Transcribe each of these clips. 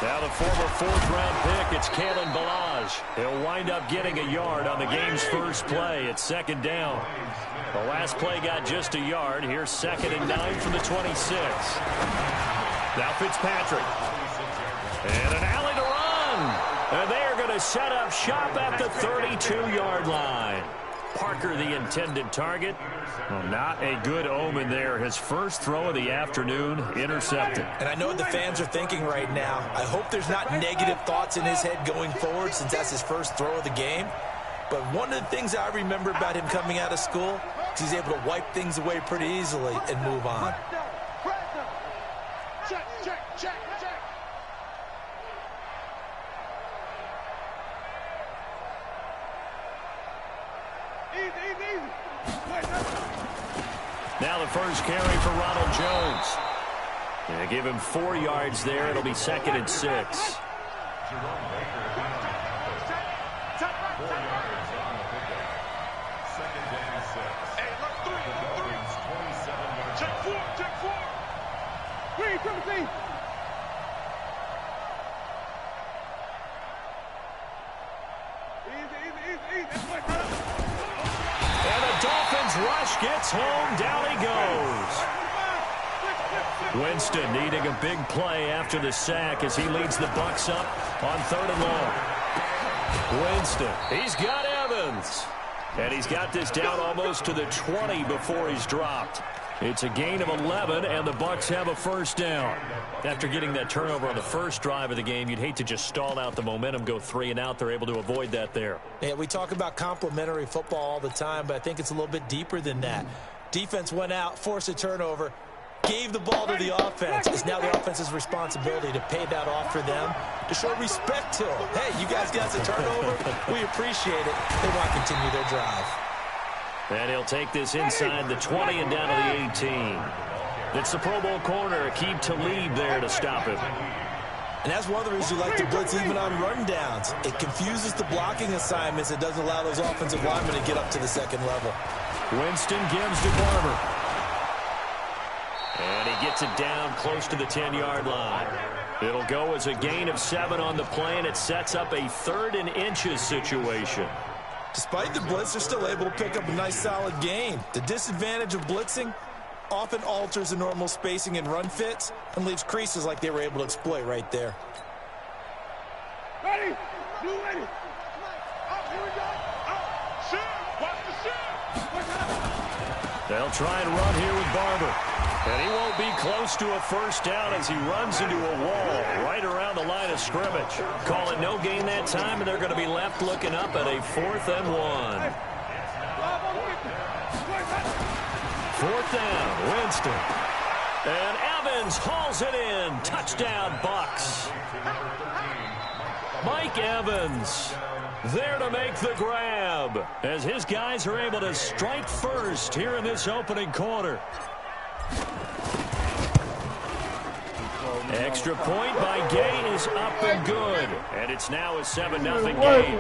Now the former fourth-round pick, it's Kalen Balaj. He'll wind up getting a yard on the game's first play. It's second down. The last play got just a yard. Here's 2nd and 9 from the 26. Now Fitzpatrick. And an alley to run. And they are going to set up shop at the 32-yard line. Parker, the intended target. Well, not a good omen there. His first throw of the afternoon intercepted. And I know what the fans are thinking right now. I hope there's not negative thoughts in his head going forward since that's his first throw of the game. But one of the things I remember about him coming out of school is he's able to wipe things away pretty easily and move on. Check, check, check, check. Now the first carry for Ronald Jones. They give him 4 yards there. It'll be 2nd and 6. And the Dolphins rush gets home. Down he goes. Winston needing a big play after the sack as he leads the Bucs up on 3rd and long. Winston, he's got Evans. And he's got this down almost to the 20 before he's dropped. It's a gain of 11, and the Bucs have a first down. After getting that turnover on the first drive of the game, you'd hate to just stall out the momentum, go 3 and out. They're able to avoid that there. Yeah, we talk about complementary football all the time, but I think it's a little bit deeper than that. Defense went out, forced a turnover, gave the ball to the offense. It's now the offense's responsibility to pay that off for them, to show respect to them. Hey, you guys got the turnover. We appreciate it. They want to continue their drive. And he'll take this inside the 20 and down to the 18. It's the Pro Bowl corner, Aqib Talib there to stop him. And that's one of the reasons you like to blitz even on rundowns. It confuses the blocking assignments. It doesn't allow those offensive linemen to get up to the second level. Winston gives to Barber. And he gets it down close to the 10-yard line. It'll go as a gain of 7 on the play, and it sets up a 3rd and inches situation. Despite the blitz, they're still able to pick up a nice solid gain. The disadvantage of blitzing often alters the normal spacing and run fits and leaves creases like they were able to exploit right there. Ready? Blue ready. Out, here we go. Out. Shoot. Watch the shoot. They'll try and run here with Barber. And he won't be close to a first down as he runs into a wall right around the line of scrimmage. Call it no gain that time, and they're going to be left looking up at a 4th and 1. 4th down, Winston. And Evans hauls it in. Touchdown, Bucs. Mike Evans there to make the grab as his guys are able to strike first here in this opening quarter. Extra point by Gay is up and good. And it's now a 7-0 game.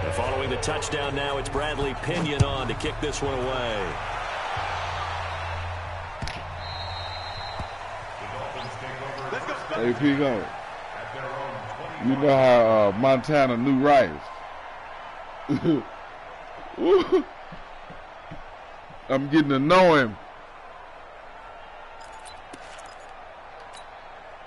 And following the touchdown now, it's Bradley Pinion on to kick this one away. Hey, BigHog, you know how Montana knew Rice? I'm getting to know him.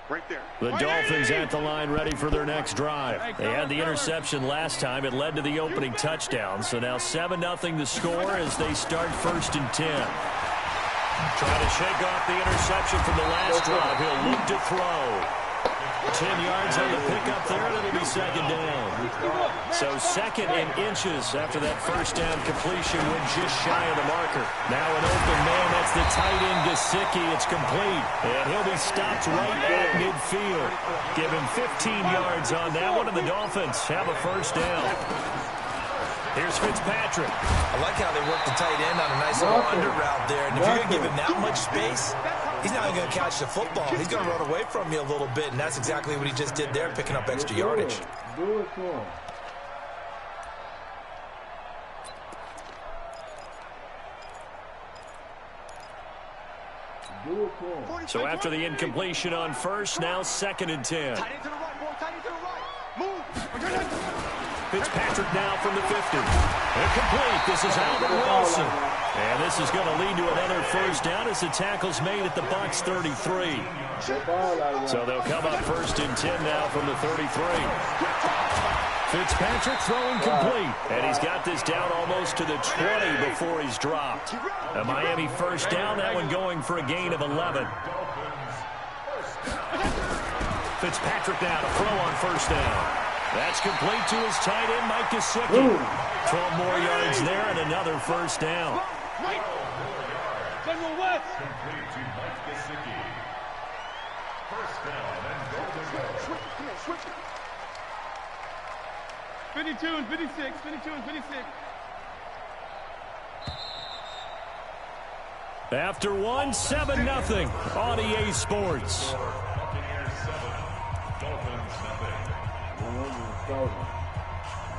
Right there. The Dolphins at the line ready for their next drive. They had the interception last time. It led to the opening touchdown. So now 7-0 the score as they start 1st and 10. Trying to shake off the interception from the last drive. He'll look to throw. 10 yards on the pickup there, and it'll be 2nd down. So 2nd and inches after that first down completion went just shy of the marker. Now an open man, that's the tight end Gesicki. It's complete, and he'll be stopped right at midfield. Give him 15 yards on that one, and the Dolphins have a first down. Here's Fitzpatrick. I like how they work the tight end on a nice little under route there. And if you're going to give him that much space, he's not going to catch the football. He's going to run away from you a little bit, and that's exactly what he just did there, picking up extra yardage. Do it to him. So after the incompletion on first, now 2nd and 10. Fitzpatrick now from the 50. Incomplete. This is Alvin Wilson. And this is going to lead to another first down as the tackle's made at the Bucs 33. So they'll come up 1st and 10 now from the 33. Fitzpatrick throwing complete. And he's got this down almost to the 20 before he's dropped. A Miami first down, that one going for a gain of 11. Fitzpatrick now to throw on first down. That's complete to his tight end, Mike Gesicki. 12 more yards there and another first down. General West. Complete to Mike Gesicki. First down and goal to go. Switch. 52 and 56. 52 and 56. After one, 7-0 on EA Sports. Buccaneers 7, Dolphins 0.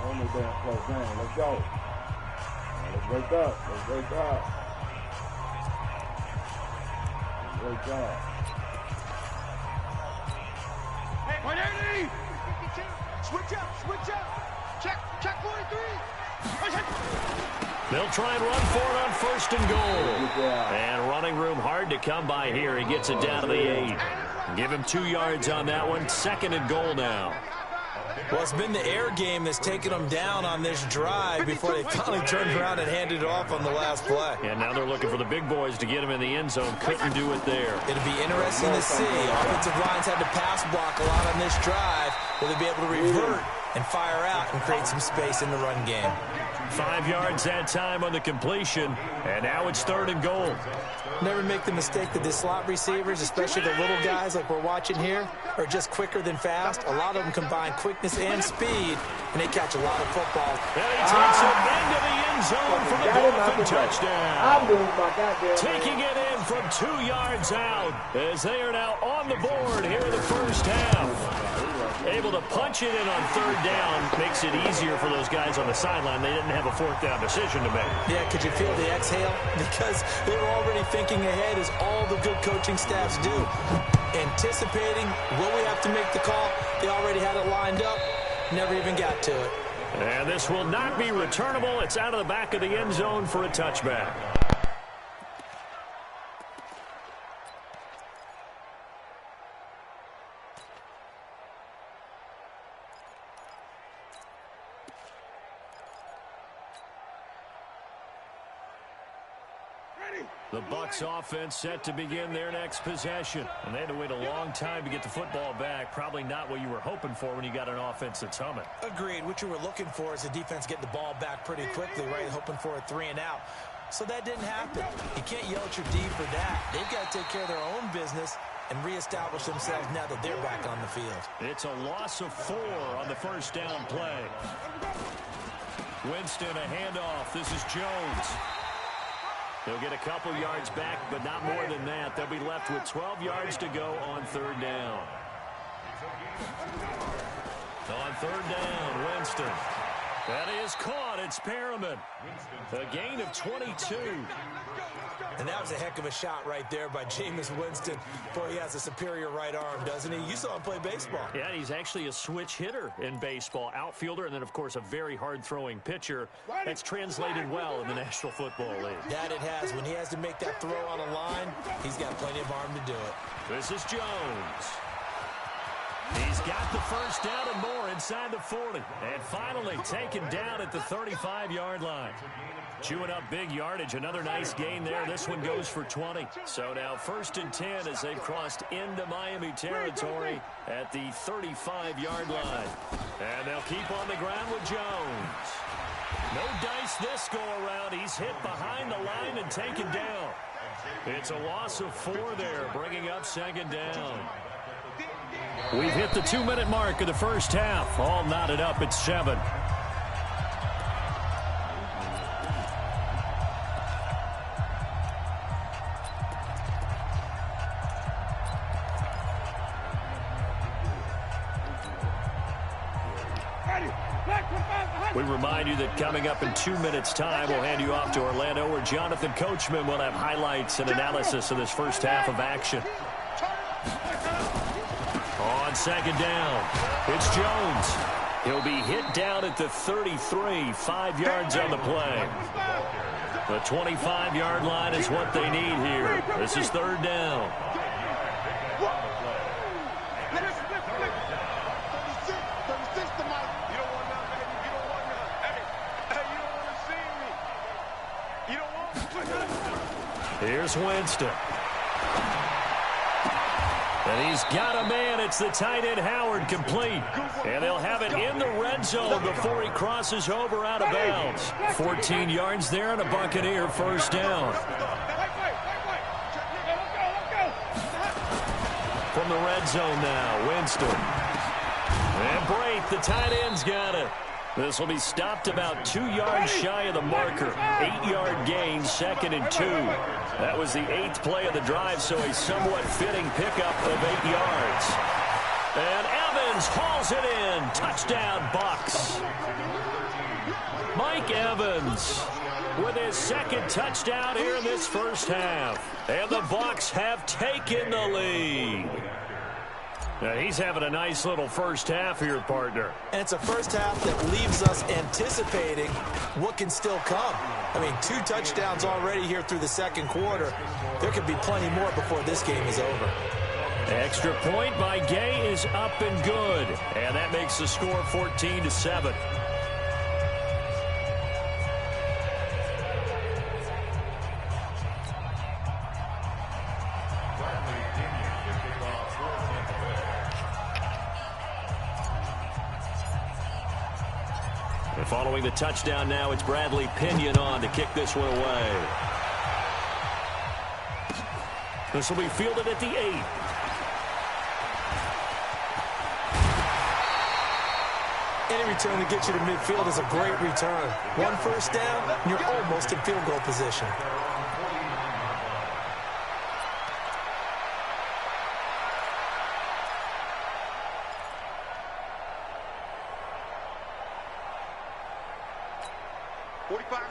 Only damn close game. Let's go. Let's wake up. Great job. Hey, 180. Switch up. Check 43. They'll try and run for it on 1st and goal. And running room hard to come by here. He gets it down to the 8. Give him 2 yards on that one. 2nd and goal now. Well, it's been the air game that's taken them down on this drive before they finally turned around and handed it off on the last play. And now they're looking for the big boys to get him in the end zone. Couldn't do it there. It'll be interesting to see. Offensive lines had to pass block a lot on this drive. Will they be able to revert and fire out and create some space in the run game? 5 yards that time on the completion. And now it's 3rd and goal. Never make the mistake that the slot receivers, especially the little guys like we're watching here, are just quicker than fast. A lot of them combine quickness and speed, and they catch a lot of football. And he takes it into the end zone for the Dolphin touchdown. Taking it in from 2 yards out as they are now on the board here in the first half. Able to punch it in on 3rd down makes it easier for those guys on the sideline. They didn't have a 4th down decision to make. Yeah, could you feel the exhale? Because they were already thinking ahead, as all the good coaching staffs do. Anticipating, will we have to make the call? They already had it lined up, never even got to it. And this will not be returnable. It's out of the back of the end zone for a touchback. The Bucs offense set to begin their next possession. And they had to wait a long time to get the football back. Probably not what you were hoping for when you got an offense that's humming. Agreed. What you were looking for is the defense getting the ball back pretty quickly, right? Hoping for a 3 and out. So that didn't happen. You can't yell at your D for that. They've got to take care of their own business and reestablish themselves now that they're back on the field. It's a loss of 4 on the first down play. Winston, a handoff. This is Jones. They'll get a couple yards back, but not more than that. They'll be left with 12 yards to go on 3rd down. On 3rd down, Winston. That is caught. It's Perriman. A gain of 22. And that was a heck of a shot right there by Jameis Winston. Boy, he has a superior right arm, doesn't he? You saw him play baseball. Yeah, he's actually a switch hitter in baseball. Outfielder, and then, of course, a very hard-throwing pitcher. That's translated well in the National Football League. That it has. When he has to make that throw on a line, he's got plenty of arm to do it. This is Jones. He's got the first down and more inside the 40. And finally taken down at the 35-yard line. Chewing up big yardage. Another nice gain there. This one goes for 20. So now 1st and 10 as they've crossed into Miami territory at the 35-yard line. And they'll keep on the ground with Jones. No dice this go-around. He's hit behind the line and taken down. It's a loss of 4 there, bringing up 2nd down. We've hit the 2-minute mark of the first half. All knotted up at 7. We remind you that coming up in 2 minutes' time, we'll hand you off to Orlando, where Jonathan Coachman will have highlights and analysis of this first half of action. On second down, it's Jones. He'll be hit down at the 33, 5 yards on the play. The 25-yard line is what they need here. This is third down. Here's Winston. And he's got a man. It's the tight end Howard, complete. And they'll have it in the red zone before he crosses over out of bounds. 14 yards there and a Buccaneer first down. From the red zone now, Winston. And Brate, the tight end's got it. This will be stopped about 2 yards shy of the marker. 8-yard gain, 2nd and 2. That was the 8th play of the drive, so a somewhat fitting pickup of 8 yards. And Evans hauls it in. Touchdown, Bucs. Mike Evans with his 2nd touchdown here in this first half. And the Bucs have taken the lead. Now he's having a nice little first half here, partner. And it's a first half that leaves us anticipating what can still come. I mean, 2 touchdowns already here through the second quarter. There could be plenty more before this game is over. Extra point by Gay is up and good. And that makes the score 14-7. Following the touchdown now, it's Bradley Pinion on to kick this one away. This will be fielded at the 8. Any return to get you to midfield is a great return. 1 first down, and you're almost in field goal position.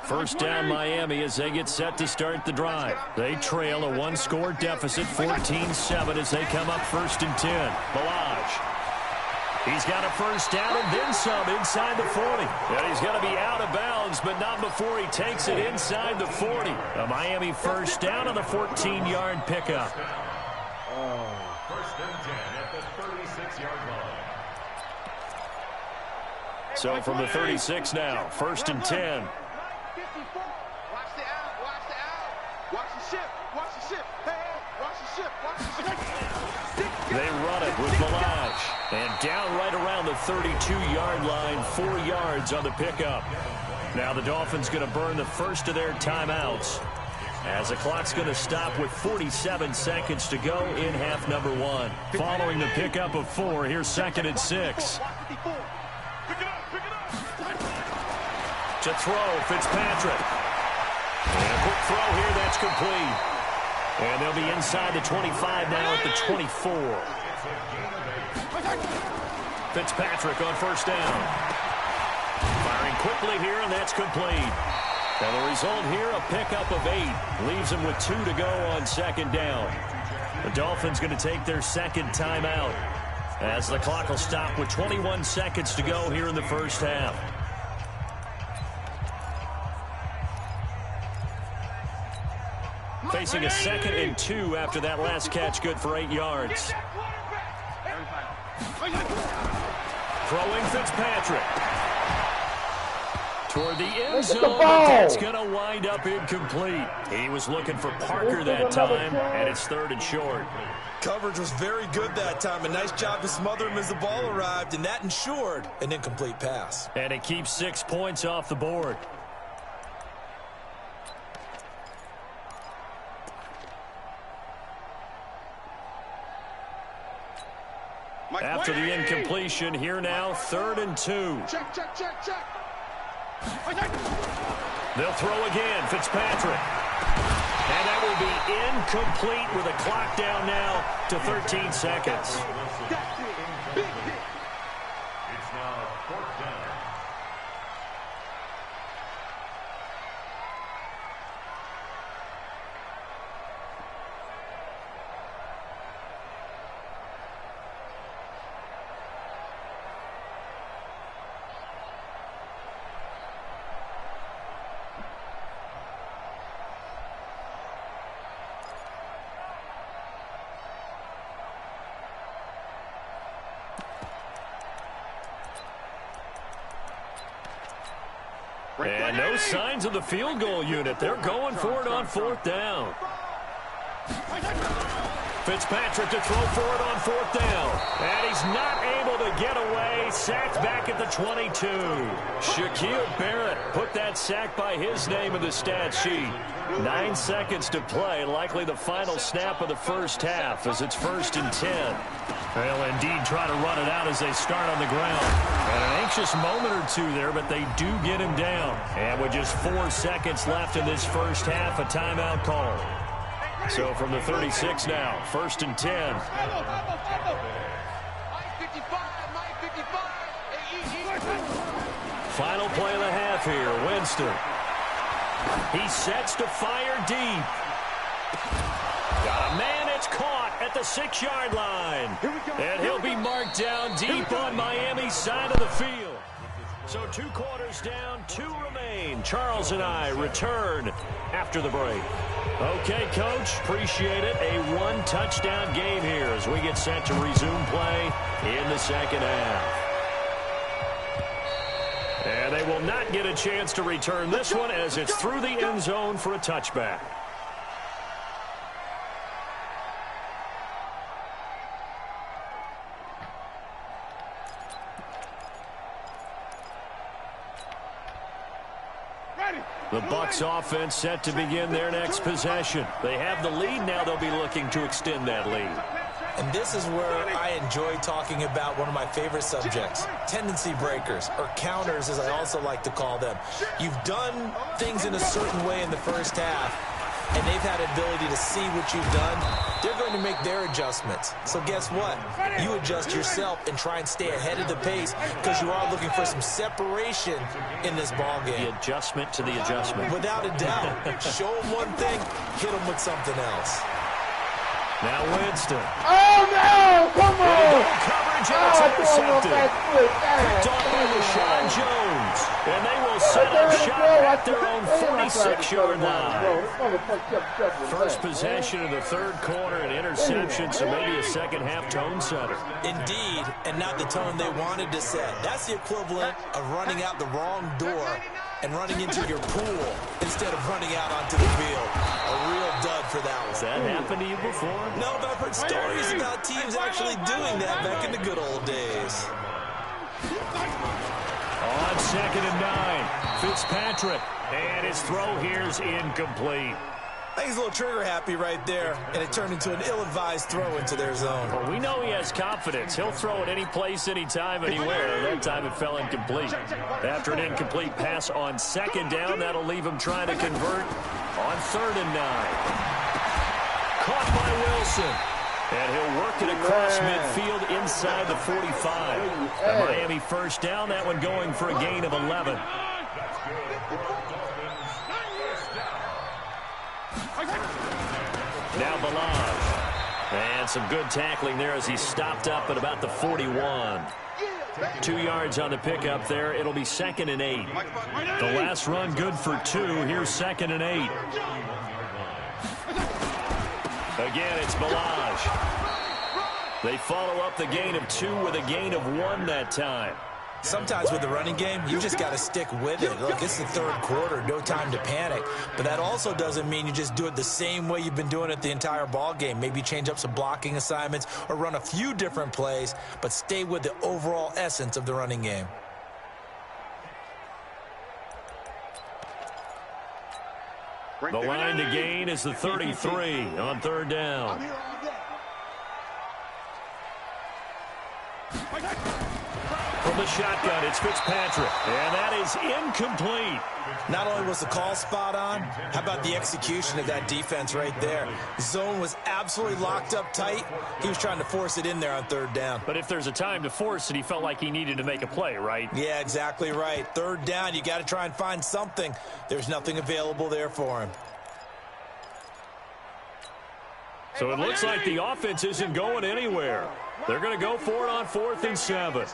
First down, Miami, as they get set to start the drive. They trail a 1-score deficit, 14-7, as they come up 1st and 10. Balaj. He's got a first down and then some inside the 40. And he's going to be out of bounds, but not before he takes it inside the 40. A Miami first down on the 14-yard pickup. First and 10 at the 36-yard line. So from the 36 now, 1st and 10. They run it with Balaj. And down right around the 32-yard line, 4 yards on the pickup. Now the Dolphins going to burn the first of their timeouts, as the clock's going to stop with 47 seconds to go in half number 1. Following the pickup of 4, here's 2nd and 6. To throw, Fitzpatrick. And a quick throw here, that's complete. And they'll be inside the 25 now at the 24. Fitzpatrick on first down. Firing quickly here, and that's complete. And the result here, a pickup of 8. Leaves them with 2 to go on 2nd down. The Dolphins going to take their 2nd timeout, as the clock will stop with 21 seconds to go here in the first half. Facing a 2nd and 2 after that last catch, good for 8 yards. Throwing Fitzpatrick. Toward the end zone, but that's going to wind up incomplete. He was looking for Parker that time, and it's 3rd and short. Coverage was very good that time. A nice job to smother him as the ball arrived, and that ensured an incomplete pass. And it keeps 6 points off the board. After the incompletion, here now, 3rd and 2. Check. They'll throw again, Fitzpatrick. And that will be incomplete with a clock down now to 13 seconds. It's now 4th down. And no signs of the field goal unit. They're going for it on 4th down. Fitzpatrick to throw for it on 4th down. And he's not able to get away. Sacked back at the 22. Shaquille Barrett put that sack by his name in the stat sheet. 9 seconds to play. Likely the final snap of the first half as it's 1st and 10. They'll indeed try to run it out as they start on the ground. And an anxious moment or two there, but they do get him down. And with just 4 seconds left in this first half, a timeout call. So from the 36 now, 1st and 10. Final play of the half here, Winston. He sets to fire deep. Got a man, it's caught at the 6-yard line. And he'll be marked down deep on Miami's side of the field. So 2 quarters down, 2 remain. Charles and I return after the break. Okay, Coach, appreciate it. A 1-touchdown game here as we get set to resume play in the second half. And they will not get a chance to return this one as it's through the end zone for a touchback. The Bucs offense set to begin their next possession. They have the lead. Now they'll be looking to extend that lead. And this is where I enjoy talking about one of my favorite subjects, tendency breakers, or counters as I also like to call them. You've done things in a certain way in the first half, and they've had the ability to see what you've done. They're going to make their adjustments. So guess what? You adjust yourself and try and stay ahead of the pace because you are looking for some separation in this ball game. The adjustment to the adjustment. Without a doubt. Show them one thing, hit them with something else. Now Winston. Oh, no! Come on! Coverage, and it's intercepted. Picked off by Rashawn Jones. And they will set up shop at their own 46-yard line. First possession of the 3rd quarter, an interception, so maybe a second-half tone setter. Indeed, and not the tone they wanted to set. That's the equivalent of running out the wrong door and running into your pool instead of running out onto the field. A real dud for that one. Has that happened to you before? No, but I've heard stories about teams actually doing that back in the good old days. On 2nd and 9, Fitzpatrick. And his throw here's incomplete. I think he's a little trigger happy right there, and it turned into an ill-advised throw into their zone. Well, we know he has confidence. He'll throw it any place, anytime, anywhere. That time it fell incomplete. After an incomplete pass on 2nd down, that'll leave him trying to convert on 3rd and 9. Caught by Wilson. And he'll work it across midfield inside the 45. A Miami 1st down, that one going for a gain of 11. Now Balaj. And some good tackling there as he stopped up at about the 41. 2 yards on the pickup there. It'll be 2nd and 8. The last run good for 2. Here's 2nd and 8. Again, it's Balaj. They follow up the gain of 2 with a gain of 1 that time. Sometimes with the running game, you just got to stick with it. Look, it's the 3rd quarter, no time to panic. But that also doesn't mean you just do it the same way you've been doing it the entire ball game. Maybe change up some blocking assignments or run a few different plays, but stay with the overall essence of the running game. The line to gain is the 33 on 3rd down. From the shotgun, it's Fitzpatrick. And that is incomplete. Not only was the call spot on, how about the execution of that defense right there? Zone was absolutely locked up tight. He was trying to force it in there on 3rd down. But if there's a time to force it, he felt like he needed to make a play, right? Yeah, exactly right. 3rd down, you got to try and find something. There's nothing available there for him. So it looks like the offense isn't going anywhere. They're going to go for it on 4th and 7.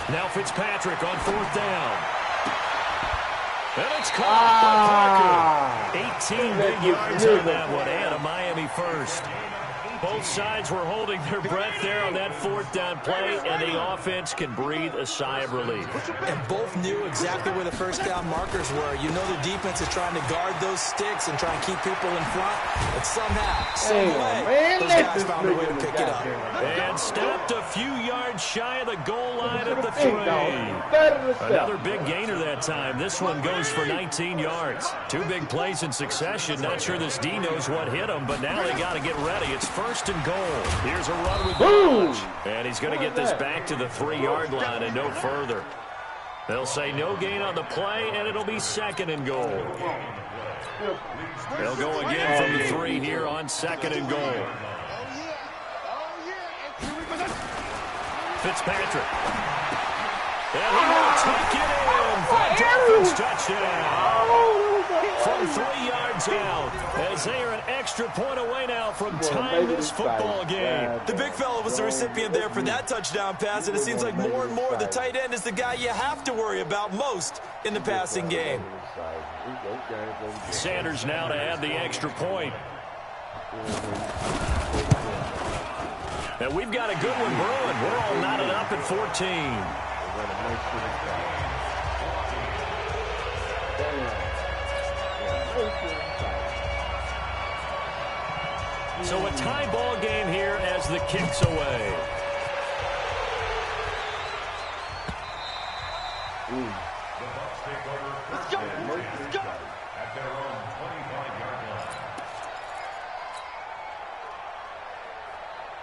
Now Fitzpatrick on 4th down. And it's caught by Parker. 18 big yards on that one, and a Miami 1st. Both sides were holding their breath there on that fourth down play, and the offense can breathe a sigh of relief. And both knew exactly where the first down markers were. You know the defense is trying to guard those sticks and try and keep people in front, but somehow, some way, those guys found a way to pick it up. And stopped a few yards shy of the goal line at the 3. Another big gainer that time. This one goes for 19 yards. 2 big plays in succession. Not sure this D knows what hit him, but now they got to get ready. It's first and goal. Here's a run with Dodge. And he's going to get this back to the 3-yard line and no further. They'll say no gain on the play, and it'll be second and goal. They'll go again from the 3 here on second and goal. Fitzpatrick. And he will tuck it in for a Dolphins touchdown. From 3 yards out, as they are an extra point away now from tying this football game. The big fella was the recipient there for that touchdown pass, and it seems like more and more the tight end is the guy you have to worry about most in the passing game. Sanders now to add the extra point. And we've got a good one brewing. We're all knotted up at 14. So a tie ball game here as the kick's away. Let's go. Let's go. At their own 25-yard line.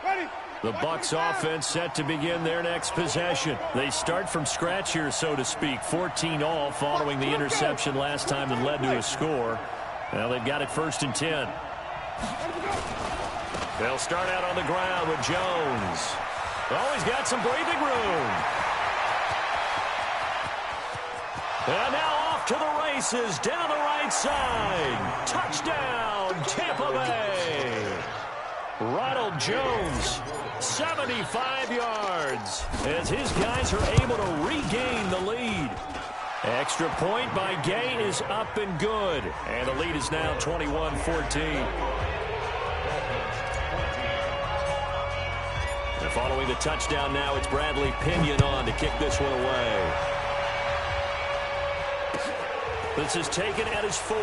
Ready. The Bucs offense set to begin their next possession. They start from scratch here, so to speak. 14-all following the interception last time that led to a score. Now they've got it first and 10. They'll start out on the ground with Jones. Oh, he's got some breathing room. And now off to the races down the right side. Touchdown, Tampa Bay. Ronald Jones, 75 yards, as his guys are able to regain the lead. Extra point by Gay is up and good. And the lead is now 21-14. And following the touchdown now, it's Bradley Pinion on to kick this one away. This is taken at his 4.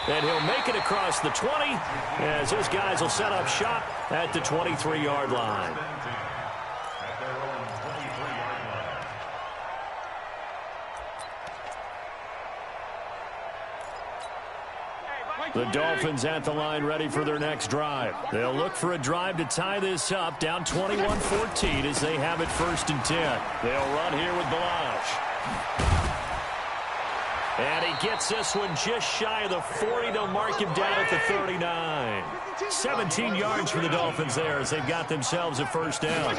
And he'll make it across the 20 as his guys will set up shop at the 23-yard line. The Dolphins at the line ready for their next drive. They'll look for a drive to tie this up down 21-14 as they have it first and 10. They'll run here with Blanche. And he gets this one just shy of the 40. They'll mark him down at the 39. 17 yards for the Dolphins there as they've got themselves a first down.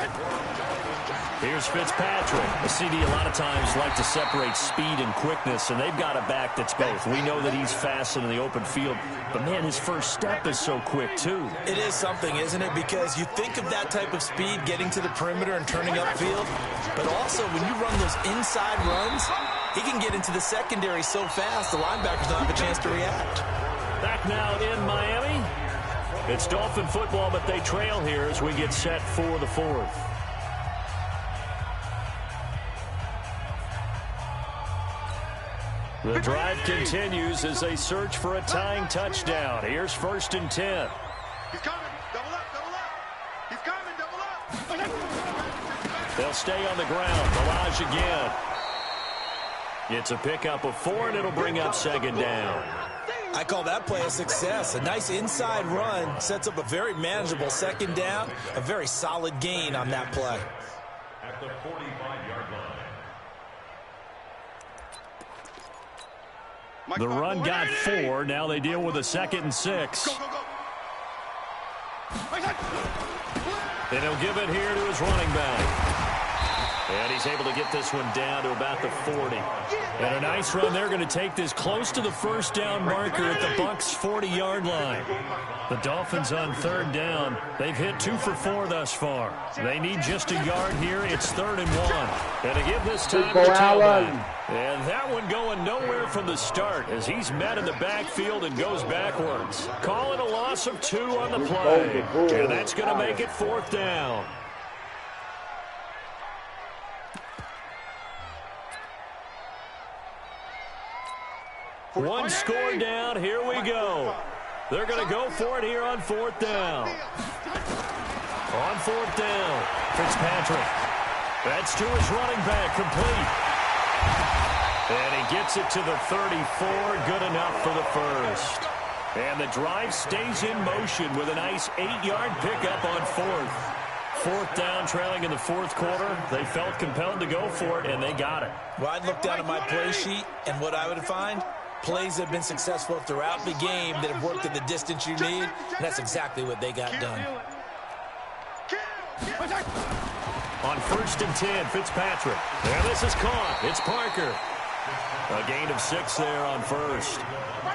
Here's Fitzpatrick. The CD a lot of times like to separate speed and quickness, and they've got a back that's both. We know that he's fast in the open field, but, man, his first step is so quick, too. It is something, isn't it? Because you think of that type of speed getting to the perimeter and turning upfield, but also when you run those inside runs, he can get into the secondary so fast the linebackers don't have a chance to react. Back now in Miami. It's Dolphin football, but they trail here as we get set for the 4th. The drive continues as they search for a tying touchdown. Here's first and 10. He's coming. Double up. Double up. He's coming. Double up. They'll stay on the ground. Balaj again. It's a pickup of 4, and it'll bring up second down. I call that play a success. A nice inside run sets up a very manageable second down. A very solid gain on that play. At the 45-yard line. The run got 4. Now they deal with a second and 6. Go, go, go. And he'll give it here to his running back. And he's able to get this one down to about the 40. And a nice run. They're going to take this close to the first down marker at the Bucs' 40-yard line. The Dolphins on third down. They've hit 2 for 4 thus far. They need just a yard here. It's 3rd and 1. And to give this time to tailback. And that one going nowhere from the start as he's met in the backfield and goes backwards. Calling a loss of 2 on the play. And that's going to make it 4th down. One score down. Here we go. They're going to go for it here on 4th down. On 4th down, Fitzpatrick. That's to his running back, complete. And he gets it to the 34, good enough for the first. And the drive stays in motion with a nice 8-yard pickup on 4th. 4th down, trailing in the 4th quarter. They felt compelled to go for it, and they got it. Well, I'd look down at my play sheet, and what I would find, plays that have been successful throughout the game that have worked at the distance you need, and that's exactly what they got done. On 1st and 10, Fitzpatrick. And this is caught. It's Parker. A gain of 6 there on 1st.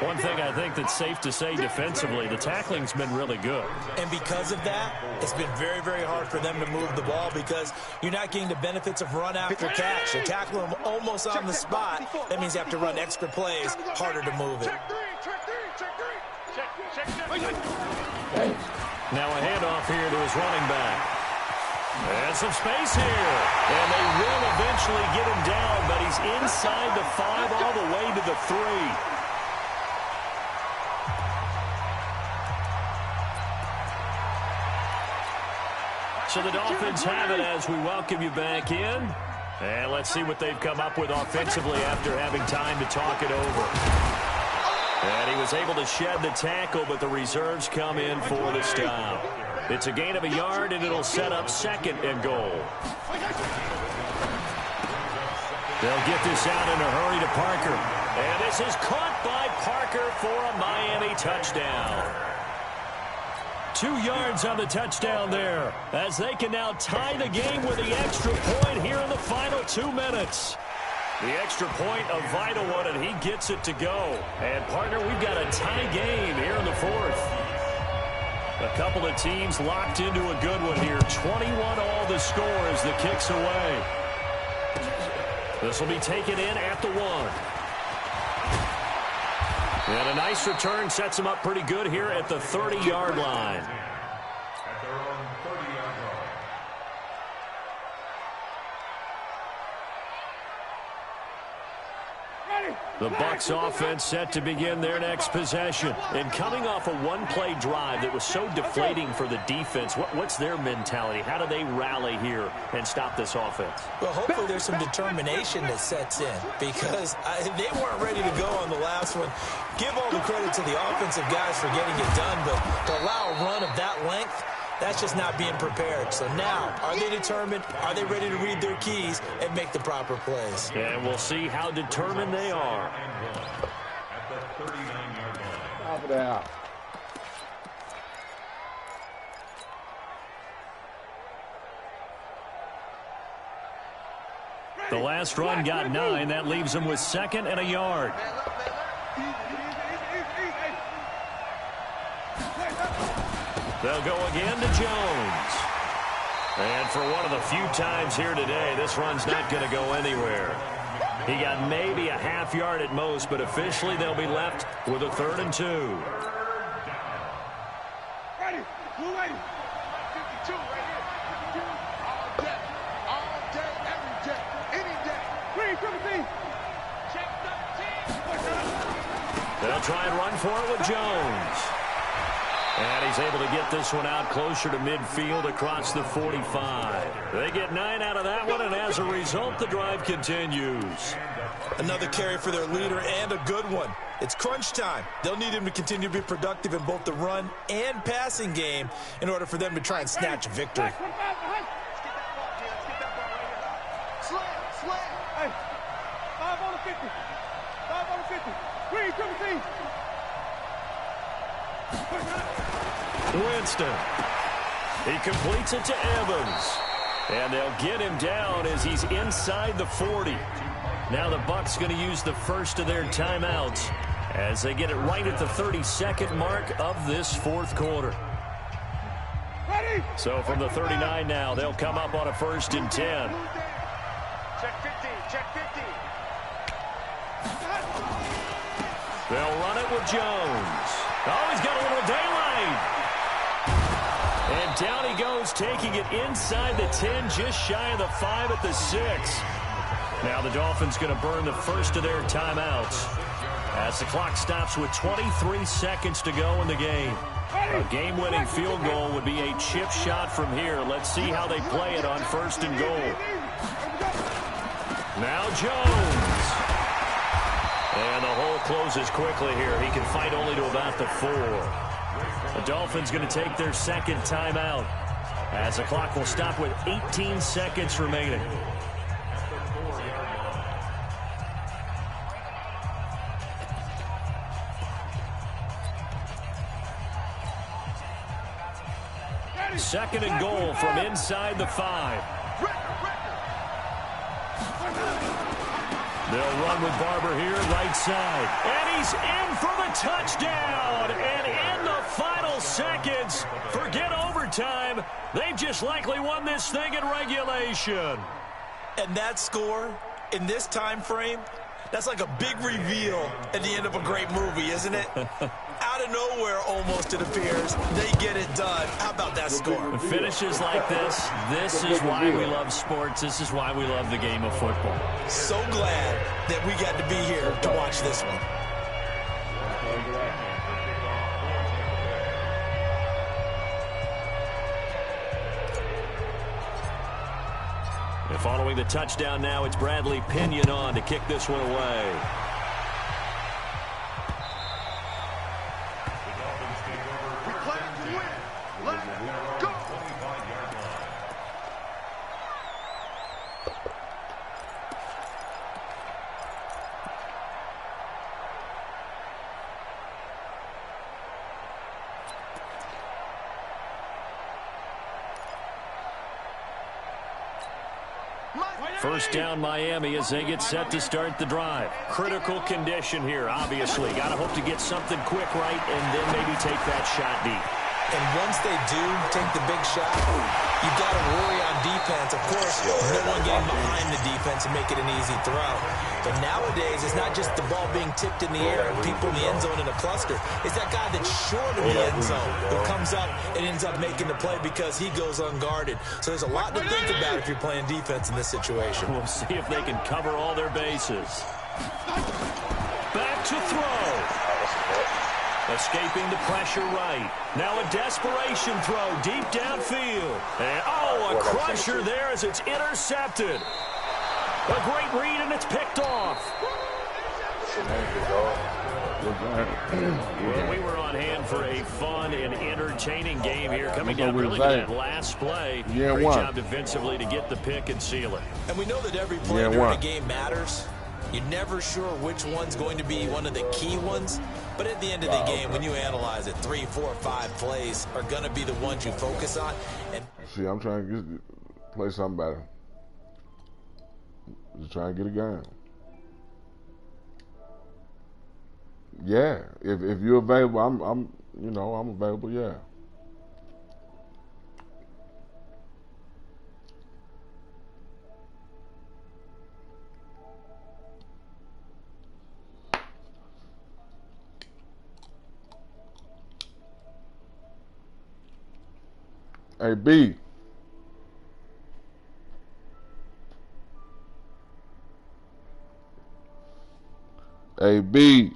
One thing I think that's safe to say defensively, the tackling's been really good. And because of that, it's been very, very hard for them to move the ball because you're not getting the benefits of run after catch. You tackle them almost on the spot. That means you have to run extra plays, harder to move it. Now a handoff here to his running back. And some space here. And they will eventually get him down, but he's inside the 5 all the way to the 3. So the Dolphins have it as we welcome you back in. And let's see what they've come up with offensively after having time to talk it over. And he was able to shed the tackle, but the reserves come in for the stop. It's a gain of a yard, and it'll set up 2nd and goal. They'll get this out in a hurry to Parker. And this is caught by Parker for a Miami touchdown. 2 yards on the touchdown there, as they can now tie the game with the extra point here in the final 2 minutes. The extra point, a vital one, and he gets it to go. And, partner, we've got a tie game here in the 4th. A couple of teams locked into a good one here. 21 all the score as the kick's away. This will be taken in at the 1. And a nice return sets him up pretty good here at the 30-yard line. At their own 30-yard line. The Bucs offense set to begin their next possession. And coming off a one-play drive that was so deflating for the defense, what's their mentality? How do they rally here and stop this offense? Well, hopefully there's some determination that sets in because they weren't ready to go on the last one. Give all the credit to the offensive guys for getting it done, but to allow a run of that length, that's just not being prepared. So now, are they determined? Are they ready to read their keys and make the proper plays? And we'll see how determined they are. At the 39-yard line. Top it out. The last run got 9. That leaves them with 2nd and a yard. They'll go again to Jones. And for one of the few times here today, this run's not going to go anywhere. He got maybe a half yard at most, but officially they'll be left with a 3rd and 2. Ready, blue lady. 52 right here. All day, every day, any day. Green 17. Check 13. They'll try and run for it with Jones. And he's able to get this one out closer to midfield across the 45. They get 9 out of that one, and as a result, the drive continues. Another carry for their leader and a good one. It's crunch time. They'll need him to continue to be productive in both the run and passing game in order for them to try and snatch a victory. Let's get that ball, Jay. Let's get that ball right here. Slam. Hey, 5 on the 50. 5 on the 50. Green 17. Winston. He completes it to Evans. And they'll get him down as he's inside the 40. Now the Bucs going to use the first of their timeouts as they get it right at the 32nd mark of this fourth quarter. So from the 39 now, they'll come up on a 1st and 10. Check 50, check 50. They'll run it with Jones. Oh, he's got a little daylight. And down he goes, taking it inside the 10, just shy of the 5 at the 6. Now the Dolphins going to burn the first of their timeouts as the clock stops with 23 seconds to go in the game. A game-winning field goal would be a chip shot from here. Let's see how they play it on 1st and goal. Now Jones. And the hole closes quickly here. He can fight only to about the 4. The Dolphins going to take their second timeout as the clock will stop with 18 seconds remaining. Second and goal from inside the 5. They'll run with Barber here, right side. And he's in for the touchdown. And in the final seconds, forget overtime. They've just likely won this thing in regulation. And that score, in this time frame, that's like a big reveal at the end of a great movie, isn't it? Out of nowhere, almost, it appears, they get it done. How about that score? Finishes like this is why we love sports. This is why we love the game of football. So glad that we got to be here to watch this one. And following the touchdown now, it's Bradley Pinion on to kick this one away. First down Miami as they get set to start the drive. Critical condition here, obviously. Got to hope to get something quick right and then maybe take that shot deep. And once they do take the big shot, you got to worry on defense. Of course, no one getting behind the defense and make it an easy throw. But nowadays, it's not just the ball being tipped in the air and people in the end zone in a cluster. It's that guy that's short of the end zone who comes up and ends up making the play because he goes unguarded. So there's a lot to think about if you're playing defense in this situation. We'll see if they can cover all their bases. Back to throw. Escaping the pressure right. Now a desperation throw deep downfield. And, a crusher there as it's intercepted. A great read, and it's picked off. Well, we were on hand for a fun and entertaining game here. Coming down really to that last play. Great job defensively to get the pick and seal it. And we know that every play during a game matters. You're never sure which one's going to be one of the key ones. But at the end of the game, when you analyze it, 3, 4, 5 plays are going to be the ones you focus on. And see, I'm trying to play something better. Just trying to get a game. Yeah, if you're available, I'm available. Yeah. Hey, B. Hey, B.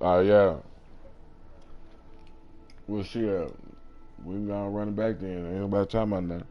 Yeah. We'll see. We're gonna run it back then. Ain't nobody talking about that.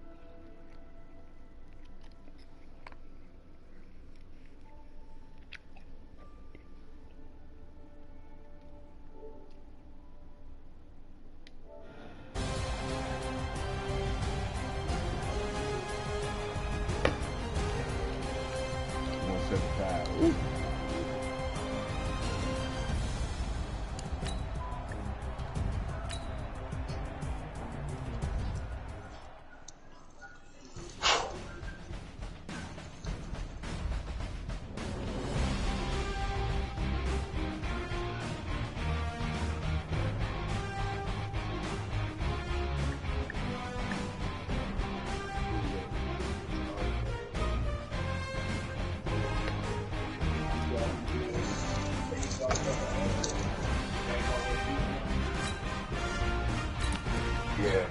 Yeah.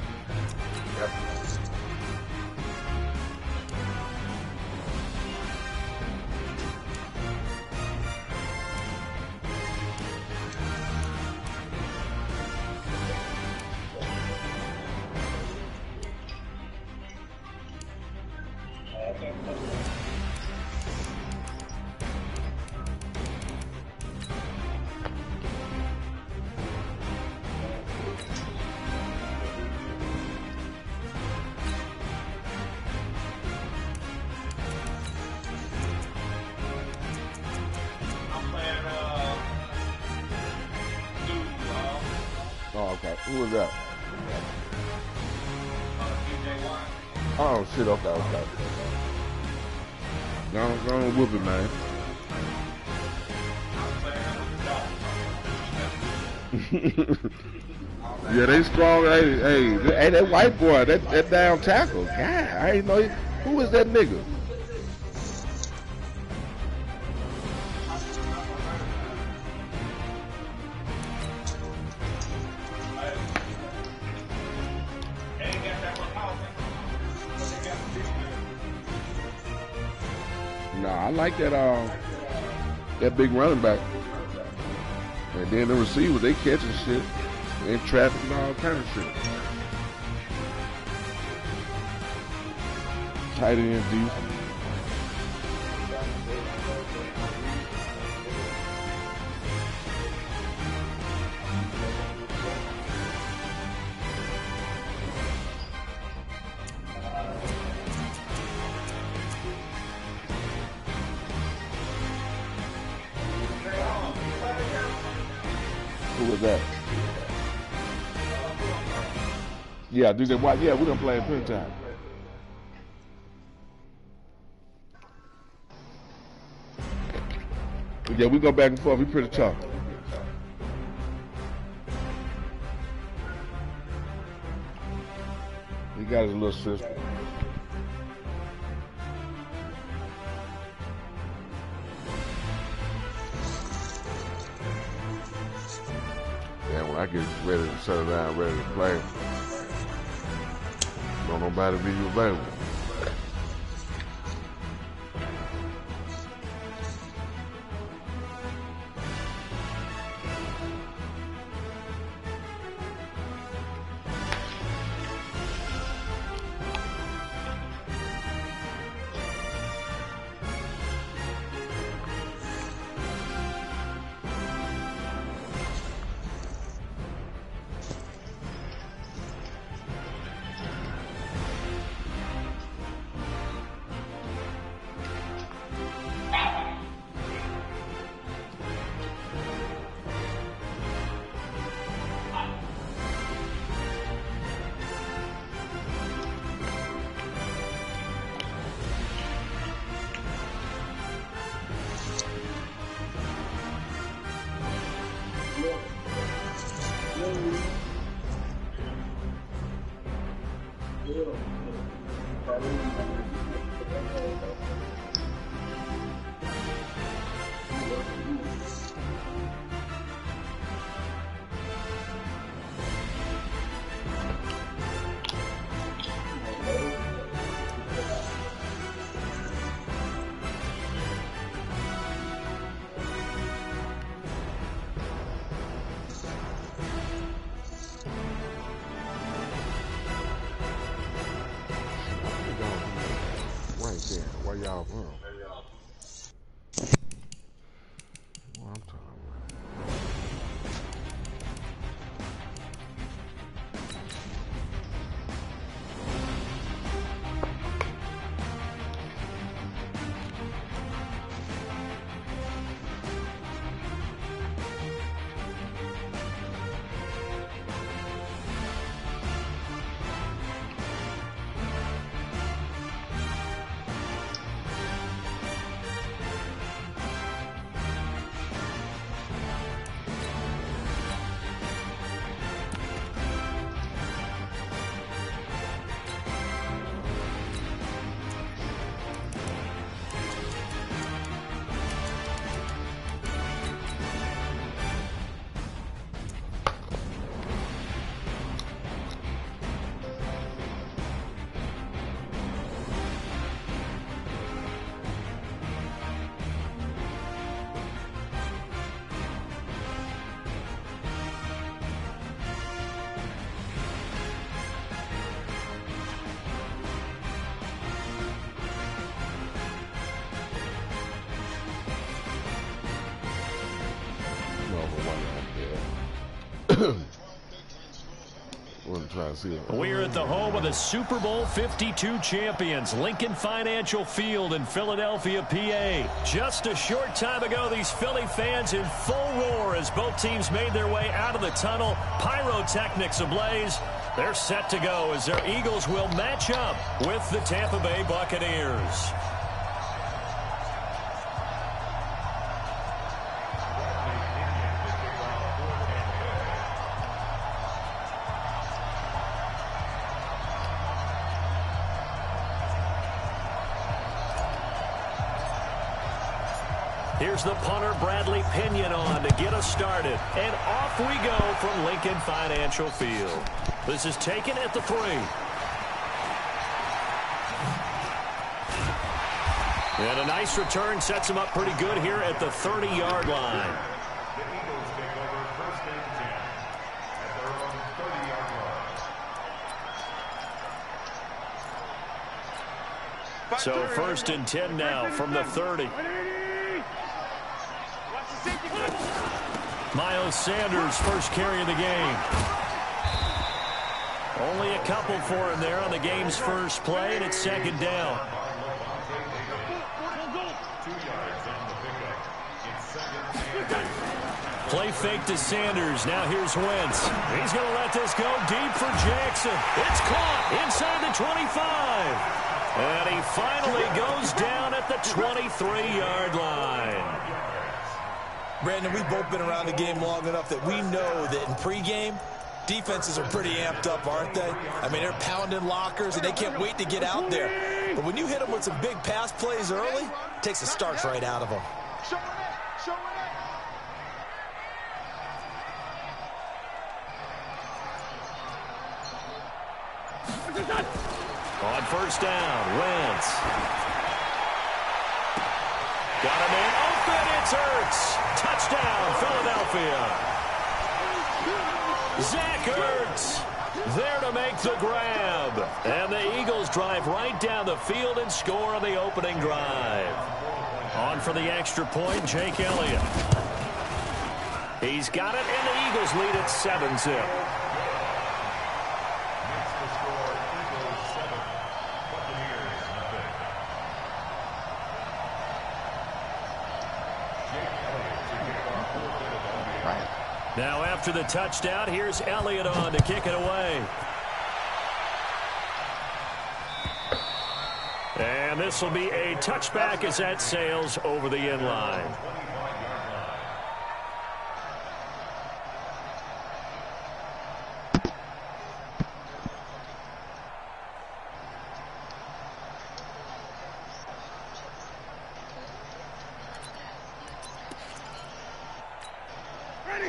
Yep. Oh, okay. Who was that? Oh, shit. Okay. Go on, whoop it, man. Yeah, they strong. Hey, that white boy, that damn tackle. God, I ain't know. Who is that nigga? Nah, I like that big running back. And then the receivers, they catching shit in traffic and all kind of shit. Tight end deep. Who was that? Yeah, dude. Yeah, we done played plenty time. Yeah, we go back and forth. We pretty tough. He got his little sister. When I get ready to settle down, ready to play, don't nobody be available. Why y'all from? What I'm talking about. trying to see it. We're at the home of the Super Bowl 52 champions, Lincoln Financial Field in Philadelphia, PA. Just a short time ago, these Philly fans in full roar as both teams made their way out of the tunnel. Pyrotechnics ablaze. They're set to go as their Eagles will match up with the Tampa Bay Buccaneers. Here's the punter, Bradley Pinion, on to get us started. And off we go from Lincoln Financial Field. This is taken at the 3. And a nice return sets him up pretty good here at the 30-yard line. The Eagles take over 1st and 10 at their own 30-yard line. So 1st and 10 now from the 30. Miles Sanders, first carry of the game. Only a couple for him there on the game's first play, and it's 2nd down. 2 yards on the pickup. It's 2nd and 10. Play fake to Sanders. Now here's Wentz. He's going to let this go deep for Jackson. It's caught inside the 25. And he finally goes down at the 23-yard line. Brandon, we've both been around the game long enough that we know that in pregame, defenses are pretty amped up, aren't they? I mean, they're pounding lockers, and they can't wait to get out there. But when you hit them with some big pass plays early, it takes the starch right out of them. On 1st down, Wentz. Got a man open, it's Ertz. Touchdown, Philadelphia. Zach Ertz there to make the grab. And the Eagles drive right down the field and score on the opening drive. On for the extra point, Jake Elliott. He's got it, and the Eagles lead at 7-zip. Now after the touchdown, here's Elliott on to kick it away. And this will be a touchback as that sails over the end line.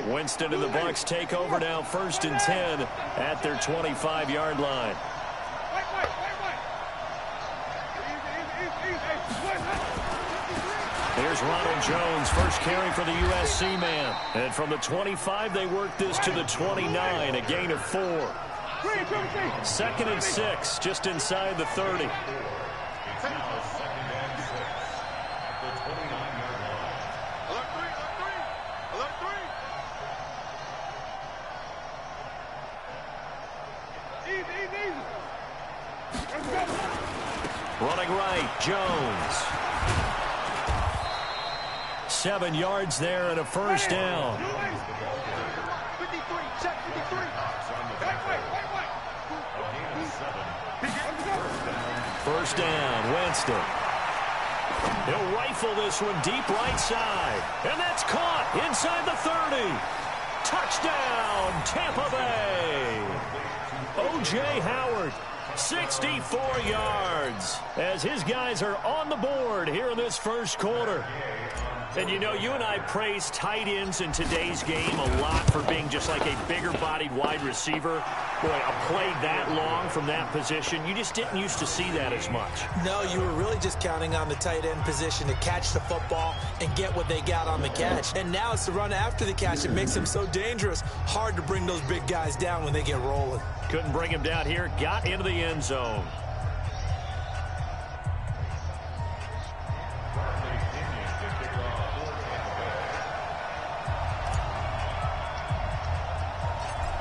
Winston and the Bucs take over now, 1st and 10 at their 25-yard line. Here's Ronald Jones, first carry for the USC man. And from the 25, they work this to the 29, a gain of 4. 2nd and 6, just inside the 30. It's now 2nd and 6 at the 29-yard line. Running right, Jones. 7 yards there and a 1st down. 53, check 53. First down, Winston. He'll rifle this one deep right side. And that's caught inside the 30. Touchdown, Tampa Bay. O.J. Howard, 64 yards, as his guys are on the board here in this first quarter. And, you know, you and I praise tight ends in today's game a lot for being just like a bigger-bodied wide receiver. Boy, a play that long from that position, you just didn't used to see that as much. No, you were really just counting on the tight end position to catch the football and get what they got on the catch. And now it's the run after the catch that makes him so dangerous. Hard to bring those big guys down when they get rolling. Couldn't bring him down here, got into the end zone.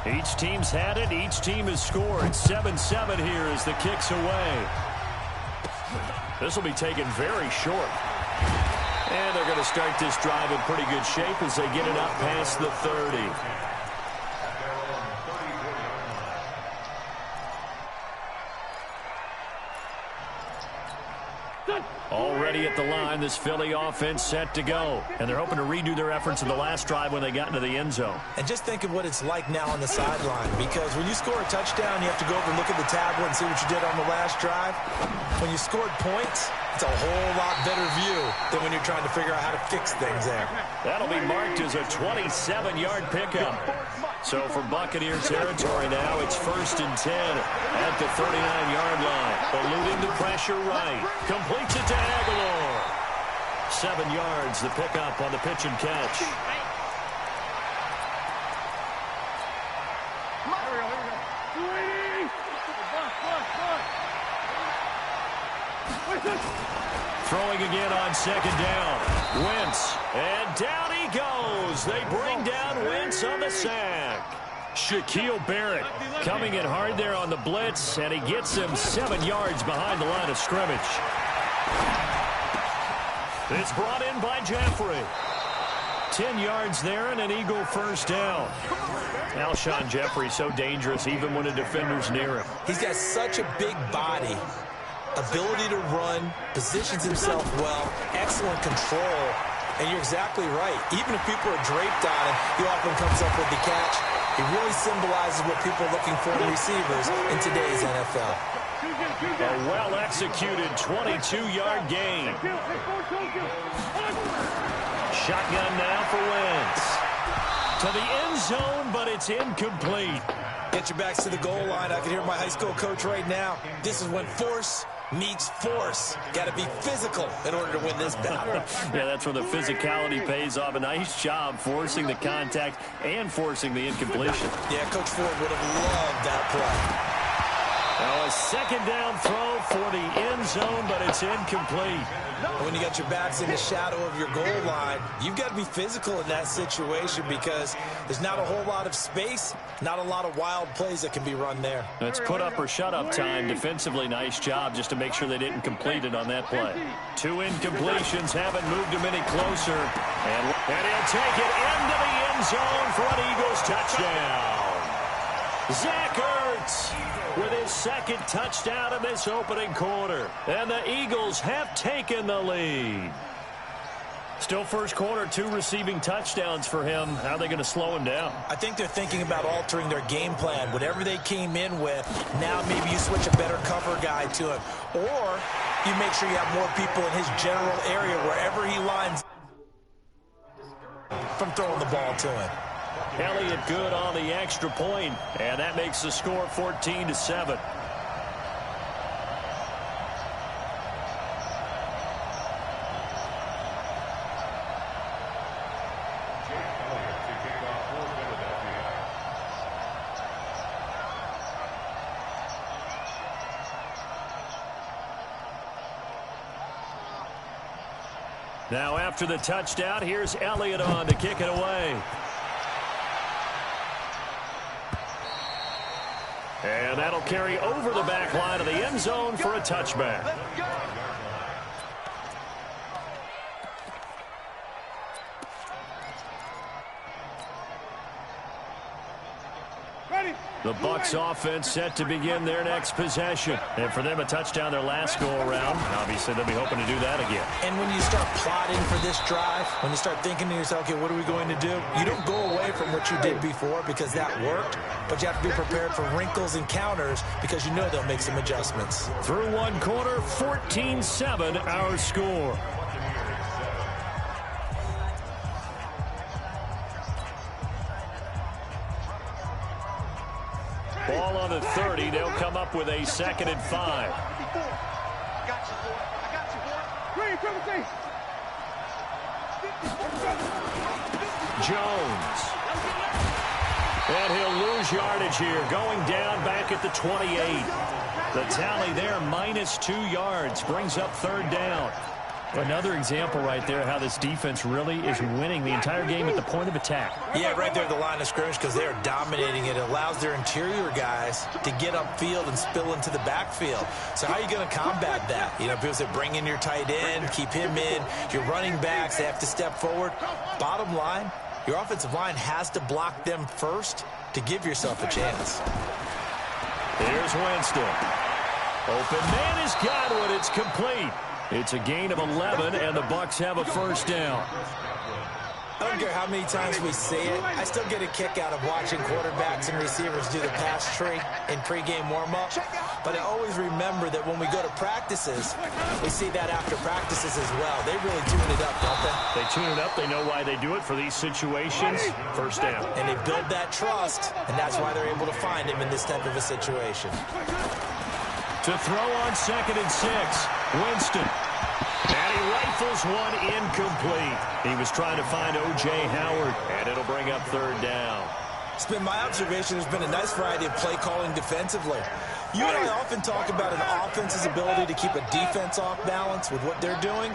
He Each team's had it. Each team has scored. 7-7 here as the kick's away. This will be taken very short. And they're going to start this drive in pretty good shape as they get it up past the 30. Already at the line, this Philly offense set to go. And they're hoping to redo their efforts in the last drive when they got into the end zone. And just think of what it's like now on the sideline, because when you score a touchdown, you have to go over and look at the tablet and see what you did on the last drive. When you scored points, it's a whole lot better view than when you're trying to figure out how to fix things there. That'll be marked as a 27-yard pickup. So for Buccaneer territory now, it's 1st and 10 at the 39-yard line. Eluding the pressure right. Completes it to Aguilar. 7 yards, the pickup on the pitch and catch. Throwing again on 2nd down. Wentz. And down he goes. They bring down Wentz on the sack. Shaquille Barrett coming in hard there on the blitz, and he gets him 7 yards behind the line of scrimmage. It's brought in by Jeffrey. 10 yards there and an Eagle first down. Alshon Jeffrey so dangerous even when a defender's near him. He's got such a big body, ability to run, positions himself well, excellent control, and you're exactly right. Even if people are draped on him, he often comes up with the catch. He really symbolizes what people are looking for in receivers in today's NFL. A well-executed 22-yard gain. Shotgun now for Wentz. To the end zone, but it's incomplete. Get your backs to the goal line. I can hear my high school coach right now. This is when force meets force. Got to be physical in order to win this battle. Yeah, that's where the physicality pays off. A nice job forcing the contact and forcing the incompletion. Yeah, Coach Ford would have loved that play. Now a 2nd down throw for the end zone, but it's incomplete. When you got your backs in the shadow of your goal line, you've got to be physical in that situation because there's not a whole lot of space, not a lot of wild plays that can be run there. It's put up or shut up time. Defensively, nice job just to make sure they didn't complete it on that play. 2 incompletions haven't moved him any closer. And he'll take it into the end zone for an Eagles touchdown. Zach Ertz with his 2nd touchdown in this opening quarter. And the Eagles have taken the lead. Still first quarter, 2 receiving touchdowns for him. How are they going to slow him down? I think they're thinking about altering their game plan. Whatever they came in with, now maybe you switch a better cover guy to him. Or you make sure you have more people in his general area wherever he lines from throwing the ball to him. Elliott good on the extra point, and that makes the score 14-7. Now after the touchdown, here's Elliott on to kick it away. And that'll carry over the back line of the end zone for a touchback. The Bucs offense set to begin their next possession. And for them, a touchdown their last go-around. Obviously, they'll be hoping to do that again. And when you start plotting for this drive, when you start thinking to yourself, okay, what are we going to do? You don't go away from what you did before because that worked, but you have to be prepared for wrinkles and counters because you know they'll make some adjustments. Through one quarter, 14-7 our score. Ball on the 30. They'll come up with a 2nd and 5. Jones. And he'll lose yardage here. Going down back at the 28. The tally there, -2 yards. Brings up 3rd down. Another example right there how this defense really is winning the entire game at the point of attack. Yeah, right there at the line of scrimmage because they are dominating it. It allows their interior guys to get upfield and spill into the backfield. So how are you going to combat that? You know, people say bring in your tight end, keep him in. Your running backs, they have to step forward. Bottom line, your offensive line has to block them first to give yourself a chance. Here's Winston. Open man has got one. It's complete. It's a gain of 11, and the Bucs have a first down. I don't care how many times we see it. I still get a kick out of watching quarterbacks and receivers do the pass tree in pregame warm-up. But I always remember that when we go to practices, we see that after practices as well. They really tune it up, don't they? They tune it up. They know why they do it for these situations. First down. And they build that trust, and that's why they're able to find him in this type of a situation. To throw on 2nd and 6. Winston. And he rifles one incomplete. He was trying to find O.J. Howard, and it'll bring up 3rd down. It's been my observation there's been a nice variety of play calling defensively. You and I often talk about an offense's ability to keep a defense off balance with what they're doing.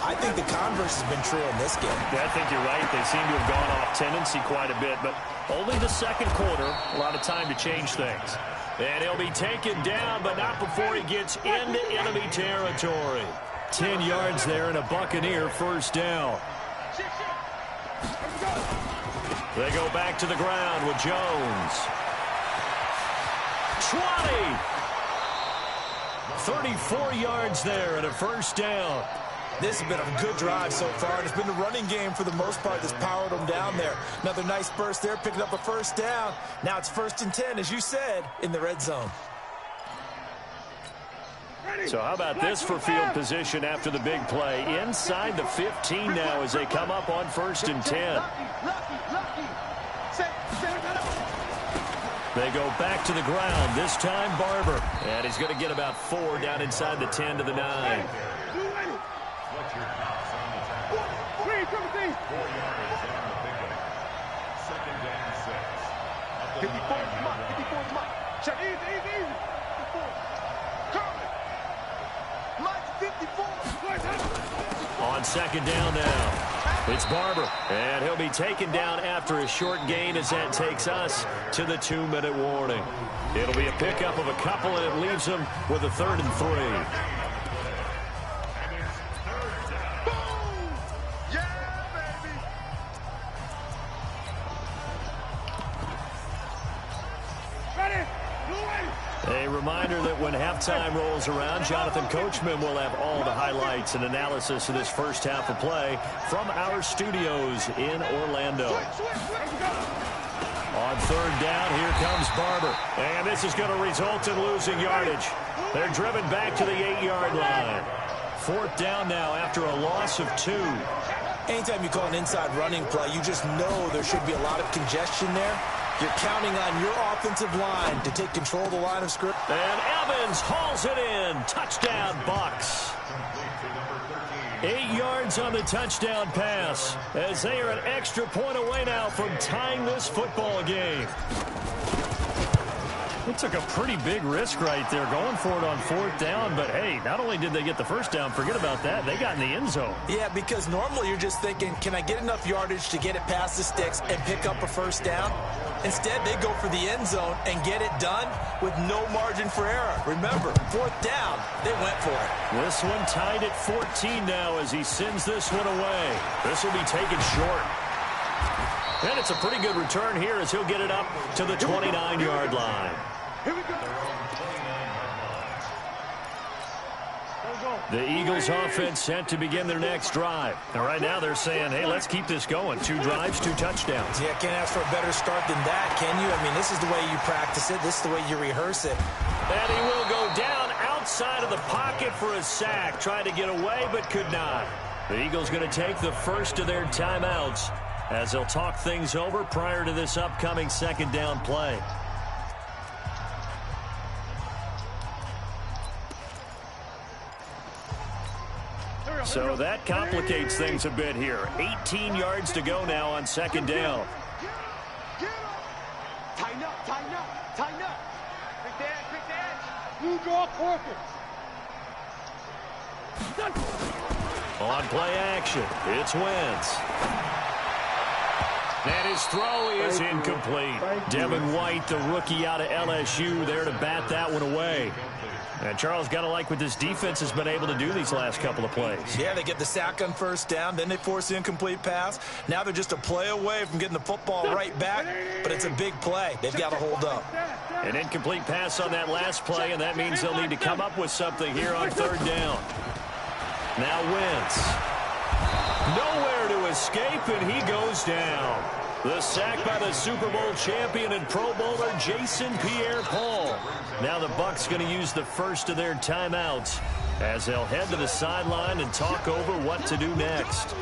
I think the converse has been true in this game. Yeah, I think you're right. They seem to have gone off tendency quite a bit, but only the second quarter, a lot of time to change things. And he'll be taken down, but not before he gets into enemy territory. 10 yards there and a Buccaneer first down. They go back to the ground with Jones. 20. 34 yards there and a first down. This has been a good drive so far, and it's been the running game for the most part that's powered them down there. Another nice burst there, picking up a first down. Now it's 1st and 10, as you said, in the red zone. So how about this for field position after the big play? Inside the 15 now as they come up on 1st and 10. They go back to the ground, this time Barber. And he's going to get about 4 down inside the 10 to the 9. 2nd down now. It's Barber, and he'll be taken down after a short gain as that takes us to the 2-minute warning. It'll be a pickup of a couple, and it leaves them with a 3rd and 3. A reminder that when halftime rolls around, Jonathan Coachman will have all the highlights and analysis of this first half of play from our studios in Orlando. On 3rd down, here comes Barber. And this is going to result in losing yardage. They're driven back to the 8-yard line. 4th down now after a loss of 2. Anytime you call an inside running play, you just know there should be a lot of congestion there. You're counting on your offensive line to take control of the line of scrimmage. And Evans hauls it in. Touchdown, Bucs. 8 yards on the touchdown pass as they are an extra point away now from tying this football game. It took a pretty big risk right there going for it on 4th down, but hey, not only did they get the first down, forget about that, they got in the end zone. Yeah, because normally you're just thinking, can I get enough yardage to get it past the sticks and pick up a first down? Instead, they go for the end zone and get it done with no margin for error. Remember, 4th down, they went for it. This one tied at 14 now as he sends this one away. This will be taken short. And it's a pretty good return here as he'll get it up to the 29-yard line. The Eagles offense set to begin their next drive. And right now they're saying, hey, let's keep this going. 2 drives, 2 touchdowns. Yeah, can't ask for a better start than that, can you? I mean, this is the way you practice it. This is the way you rehearse it. And he will go down outside of the pocket for a sack. Tried to get away, but could not. The Eagles going to take the first of their timeouts as they'll talk things over prior to this upcoming 2nd down play. So that complicates things a bit here. 18 yards to go now on 2nd down. Tighten up, tighten up, tighten up. Quick dash, quick dash. You draw corpus. On play action, it's Wentz. And his throw is incomplete. Devin White, the rookie out of LSU, there to bat that one away. And Charles, got to like what this defense has been able to do these last couple of plays. Yeah, they get the sack on first down, then they force the incomplete pass. Now they're just a play away from getting the football right back, but it's a big play. They've got to hold up. An incomplete pass on that last play, and that means they'll need to come up with something here on third down. Now Wentz. Nowhere to escape, and he goes down. The sack by the Super Bowl champion and Pro Bowler Jason Pierre-Paul. Now the Bucs going to use the first of their timeouts as they'll head to the sideline and talk over what to do next.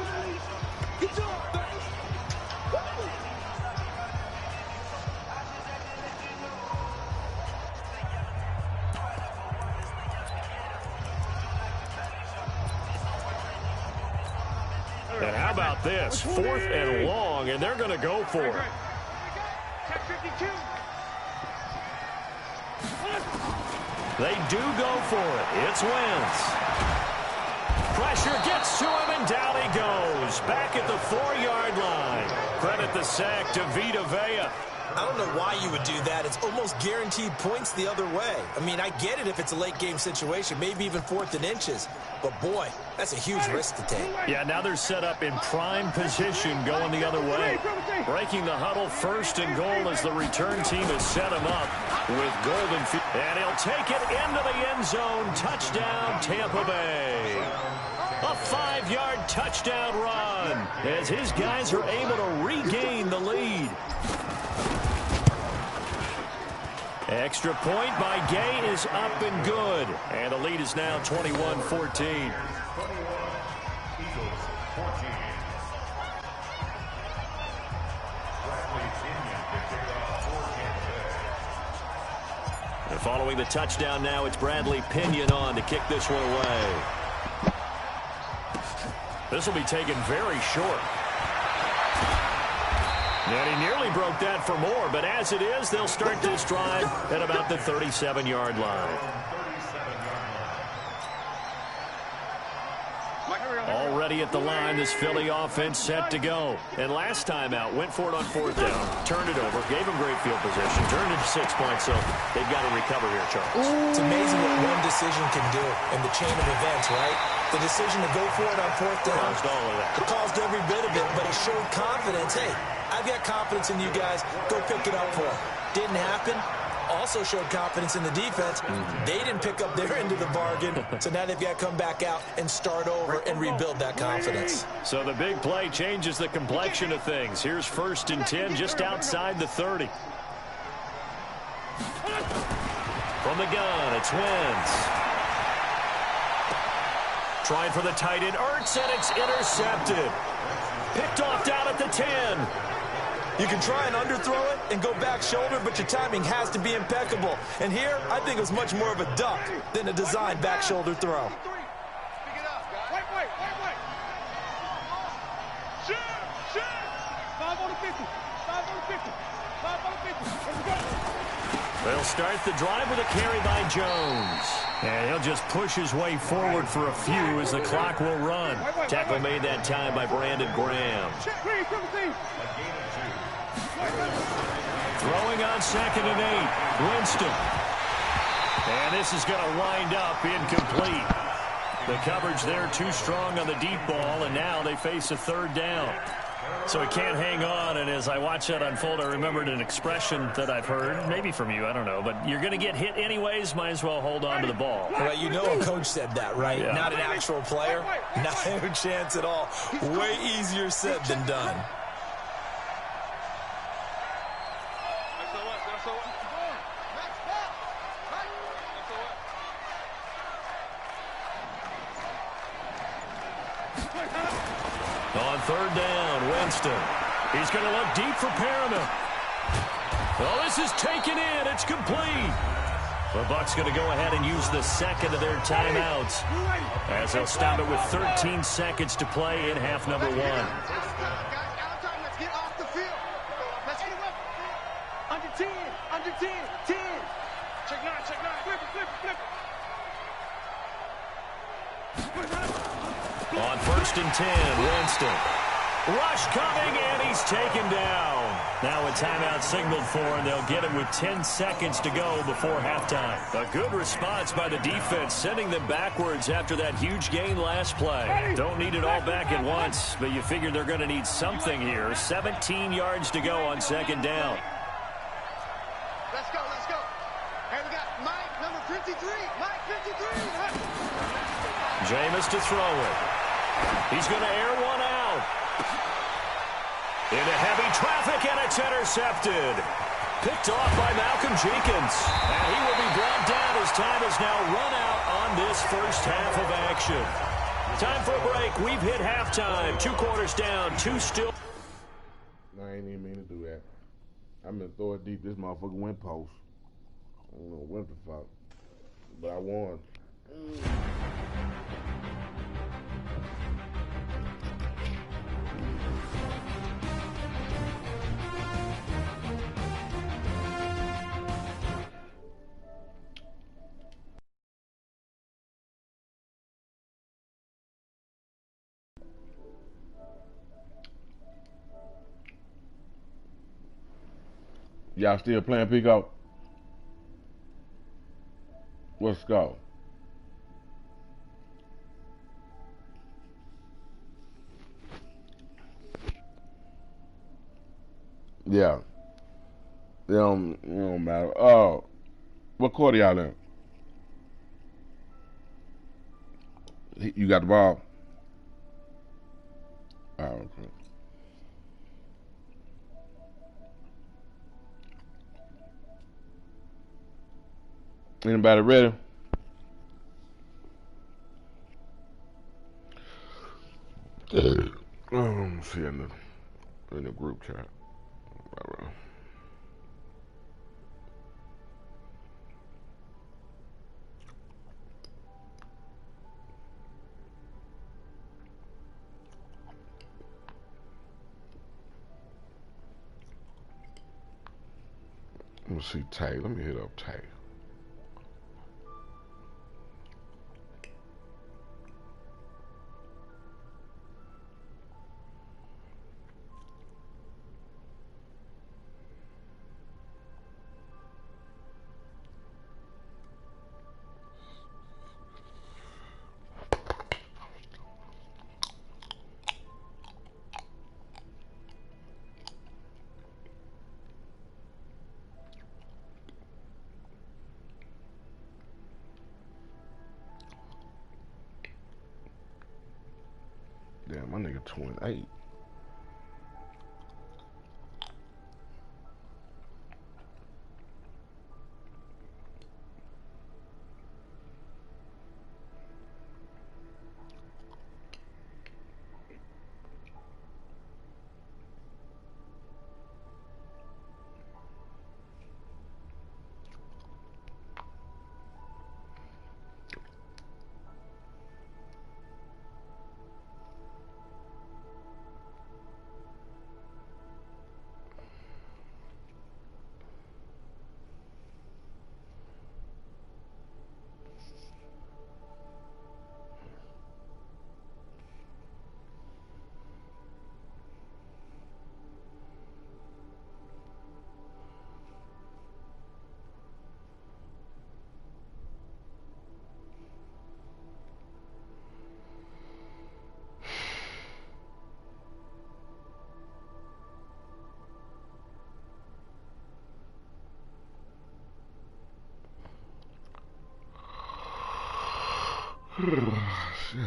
And how about this? 4th and long, and they're going to go for it. They do go for it. It's Wentz. Pressure gets to him, and down he goes. Back at the 4-yard line. Credit the sack to Vita Vea. I don't know why you would do that. It's almost guaranteed points the other way. I mean, I get it if it's a late-game situation, maybe even 4th and inches. But, boy, that's a huge risk to take. Yeah, now they're set up in prime position going the other way. Breaking the huddle, 1st and goal as the return team has set him up with golden feet. And he'll take it into the end zone. Touchdown, Tampa Bay. A 5-yard touchdown run as his guys are able to regain the lead. Extra point by Gay is up and good. And the lead is now 21-14. And following the touchdown now, it's Bradley Pinion on to kick this one away. This will be taken very short. And he nearly broke that for more, but as it is, they'll start this drive at about the 37-yard line. Already at the line, this Philly offense set to go. And last time out, went for it on 4th down, turned it over, gave him great field position, turned it to 6 points, so they've got to recover here, Charles. It's amazing what one decision can do in the chain of events, right? The decision to go for it on 4th down. Caused all of that. It caused every bit of it, but it showed confidence. Hey, I've got confidence in you guys. Go pick it up for them. Didn't happen. Also showed confidence in the defense. They didn't pick up their end of the bargain, so now they've got to come back out and start over and rebuild that confidence. So the big play changes the complexion of things. Here's 1st and 10 just outside the 30. From the gun, it's Wentz. Trying for the tight end, Ertz, and it's intercepted. Picked off down at the 10. You can try and underthrow it and go back shoulder, but your timing has to be impeccable. And here, I think it was much more of a duck than a designed back shoulder throw. They'll start the drive with a carry by Jones. And he'll just push his way forward for a few as the clock will run. Tackle made that time by Brandon Graham. Throwing on 2nd and 8. Winston. And this is going to wind up incomplete. The coverage there too strong on the deep ball, and now they face a 3rd down. So he can't hang on, and as I watch that unfold, I remembered an expression that I've heard, maybe from you, I don't know, but you're going to get hit anyways, might as well hold on to the ball. Well, you know a coach said that, right? Yeah. Not an actual player. Not a chance at all. Way easier said than done. On 3rd down, Winston. He's going to look deep for Perriman. Well, this is taken in. It's complete. The Bucs going to go ahead and use the 2nd of their timeouts as they'll stop it with 13 seconds to play in half number 1. Let's get off the field. Let's get up. Under 10. Under 10. 10. Check 9. Check 9. Flip it. Flip it. Flip it. On 1st and 10, Winston. Rush coming, and he's taken down. Now a timeout signaled for, and they'll get it with 10 seconds to go before halftime. A good response by the defense, sending them backwards after that huge gain last play. Don't need it all back at once, but you figure they're going to need something here. 17 yards to go on 2nd down. Let's go, let's go. Hey, we got Mike, number 53. Mike, 53. Jameis to throw it. He's going to air one out. Into heavy traffic, and it's intercepted. Picked off by Malcolm Jenkins. And he will be brought down as time is now run out on this first half of action. Time for a break. We've hit halftime. 2 quarters down, 2 still. No, I ain't even mean to do that. I'm gonna throw it deep. This motherfucker went post. I don't know what the fuck. But I won. Y'all still playing Pico? What's the score? Yeah. It don't matter. Oh, what quarter y'all in? You got the ball? Oh, okay. Anybody ready? See in the group chat. Let me see Tay. Let me hit up Tay. Damn, my nigga 28. Shit.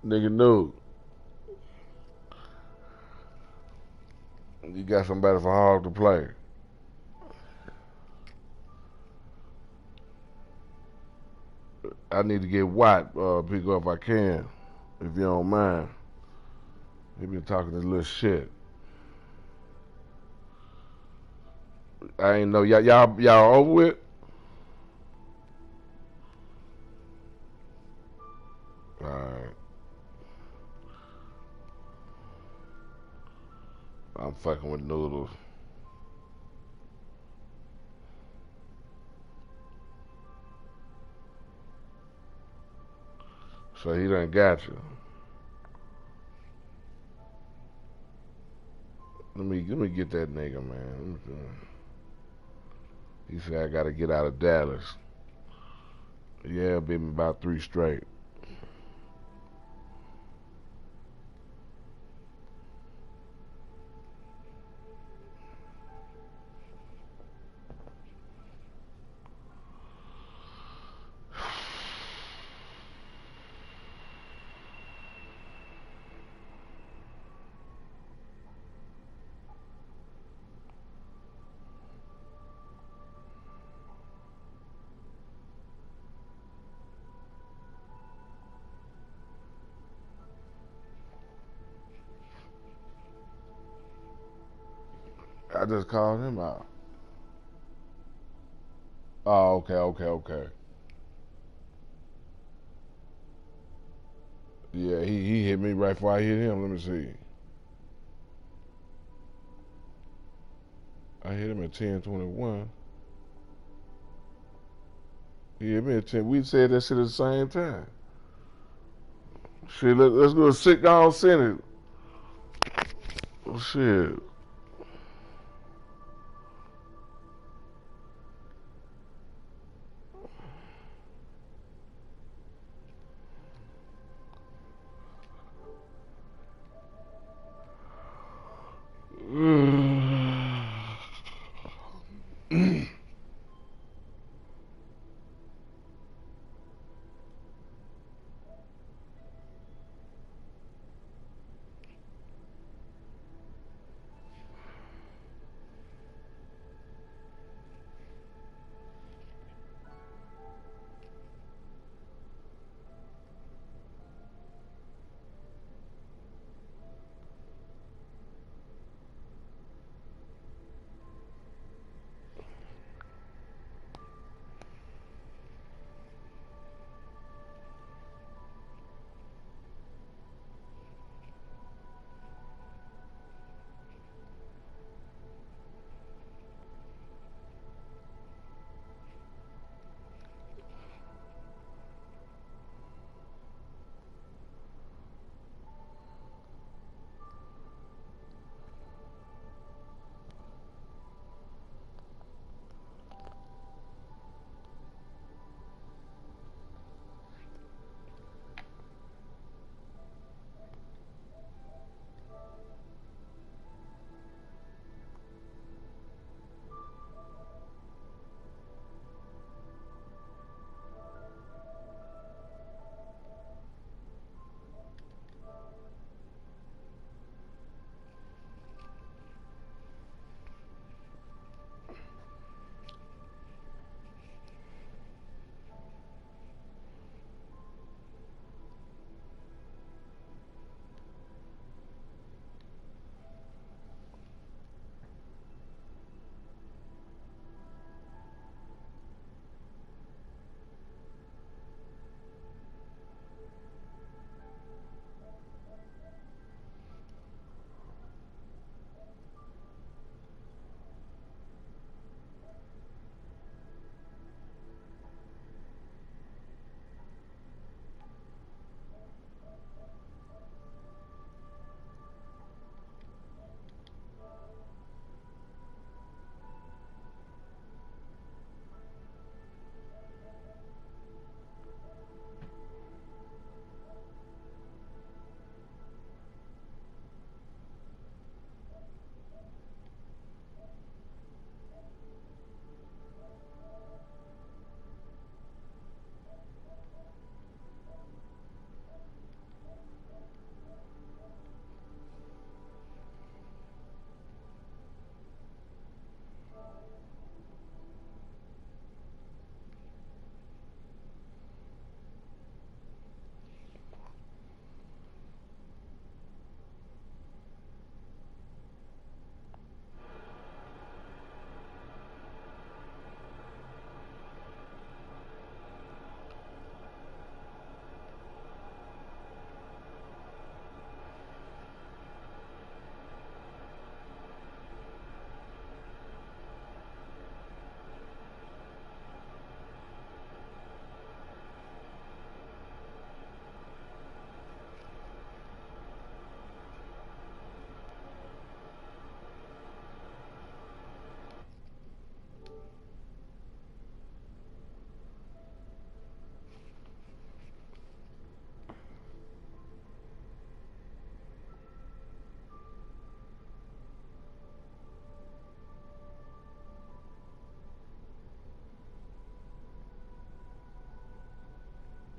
Nigga knew. You got somebody for Hog to play. I need to get Watt pick up if I can, if you don't mind. He been talking this little shit. I ain't know y'all over with. All right. I'm fucking with Noodles. So he done got you. Let me get that nigga, man. He said I gotta get out of Dallas. Yeah, been about 3 straight. I just called him out. Oh, okay. Yeah, he hit me right before I hit him. Let me see. I hit him at 10:21. He hit me at 10. We said that shit at the same time. Shit, let's go sit down Senate. Oh, shit.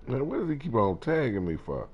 Man, what does he keep on tagging me for?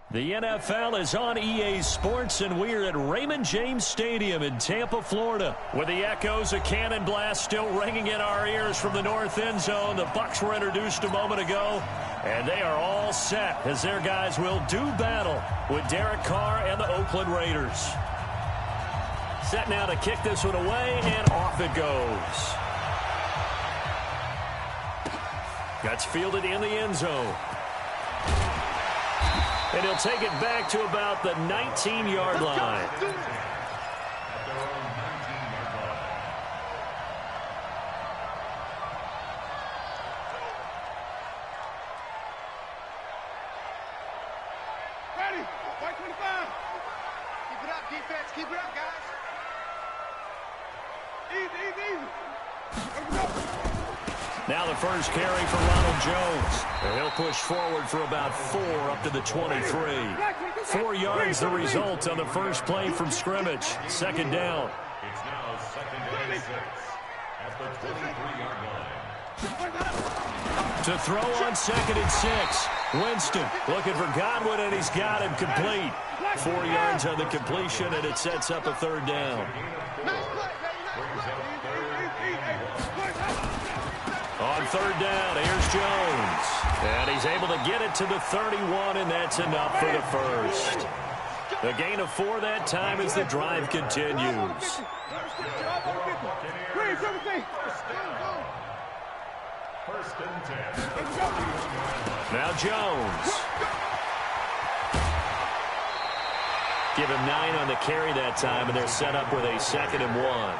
The NFL is on EA Sports, and we're at Raymond James Stadium in Tampa, Florida, with the echoes of cannon blast still ringing in our ears from the north end zone. The Bucs were introduced a moment ago, and they are all set as their guys will do battle with Derek Carr and the Oakland Raiders. Set now to kick this one away, and off it goes. That's fielded in the end zone. And he'll take it back to about the 19-yard line. Ready? White 25. Keep it up, defense. Keep it up, guys. Easy, easy, easy. Let me go. Now the first carry for Ronald Jones. And he'll push forward for about 4 up to the 23. 4 yards the result on the first play from scrimmage. Second down. It's now 2nd and 6 at the 23-yard line. To throw on 2nd and 6. Winston looking for Godwin, and he's got him complete. 4 yards on the completion, and it sets up a third down. On third down, here's Jones. And he's able to get it to the 31, and that's enough for the first. A gain of 4 that time as the drive continues. First and 10. Now Jones. Give him 9 on the carry that time, and they're set up with a 2nd and 1.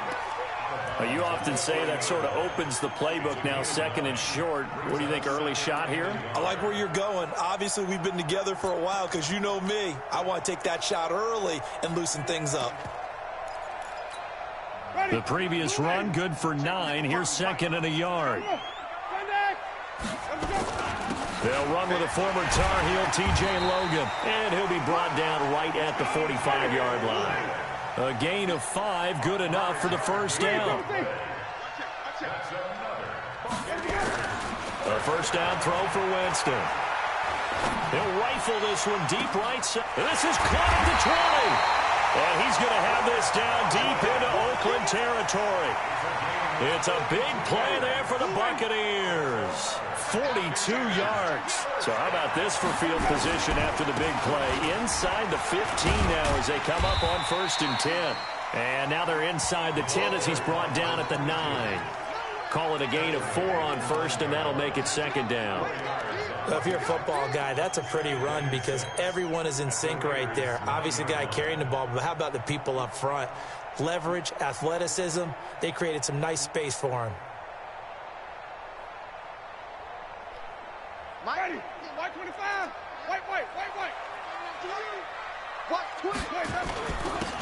You often say that sort of opens the playbook now, 2nd and short. What do you think, early shot here? I like where you're going. Obviously, we've been together for a while because you know me. I want to take that shot early and loosen things up. The previous run, good for 9. Here's 2nd and a yard. They'll run with a former Tar Heel, T.J. Logan, and he'll be brought down right at the 45-yard line. A gain of 5, good enough for the first down. A first down throw for Winston. He'll rifle this one deep right side. This is caught at the 20. And he's going to have this down deep into Oakland territory. It's a big play there for the Buccaneers. 42 yards. So how about this for field position after the big play? Inside the 15 now as they come up on 1st and 10. And now they're inside the 10 as he's brought down at the 9. Call it a gain of 4 on 1st, and that'll make it 2nd down. Well, if you're a football guy, that's a pretty run because everyone is in sync right there. Obviously, the guy carrying the ball, but how about the people up front? Leverage, athleticism, they created some nice space for him. Ready? White 25. White.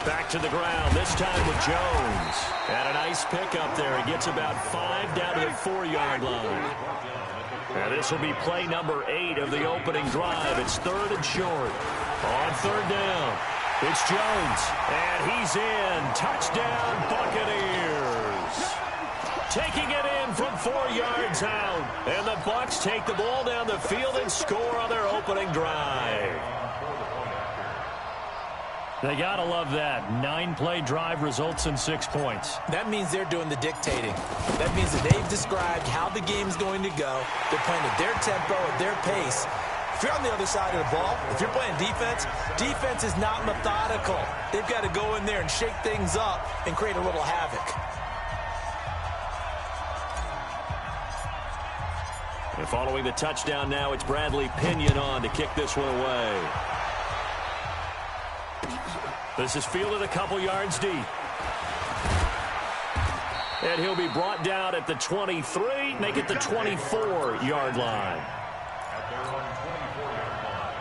Back to the ground, this time with Jones. And a nice pickup there. He gets about 5 down to the 4-yard line. And this will be play number 8 of the opening drive. It's 3rd and short. On 3rd down, it's Jones. And he's in. Touchdown, Buccaneers. Taking it in from 4 yards out. And the Bucs take the ball down the field and score on their opening drive. They got to love that. 9-play drive results in 6 points. That means they're doing the dictating. That means that they've described how the game's going to go. They're playing at their tempo, at their pace. If you're on the other side of the ball, if you're playing defense, defense is not methodical. They've got to go in there and shake things up and create a little havoc. And following the touchdown now, it's Bradley Pinion on to kick this one away. This is fielded a couple yards deep. And he'll be brought down at the 23, make it the 24-yard line. At their own 24-yard line.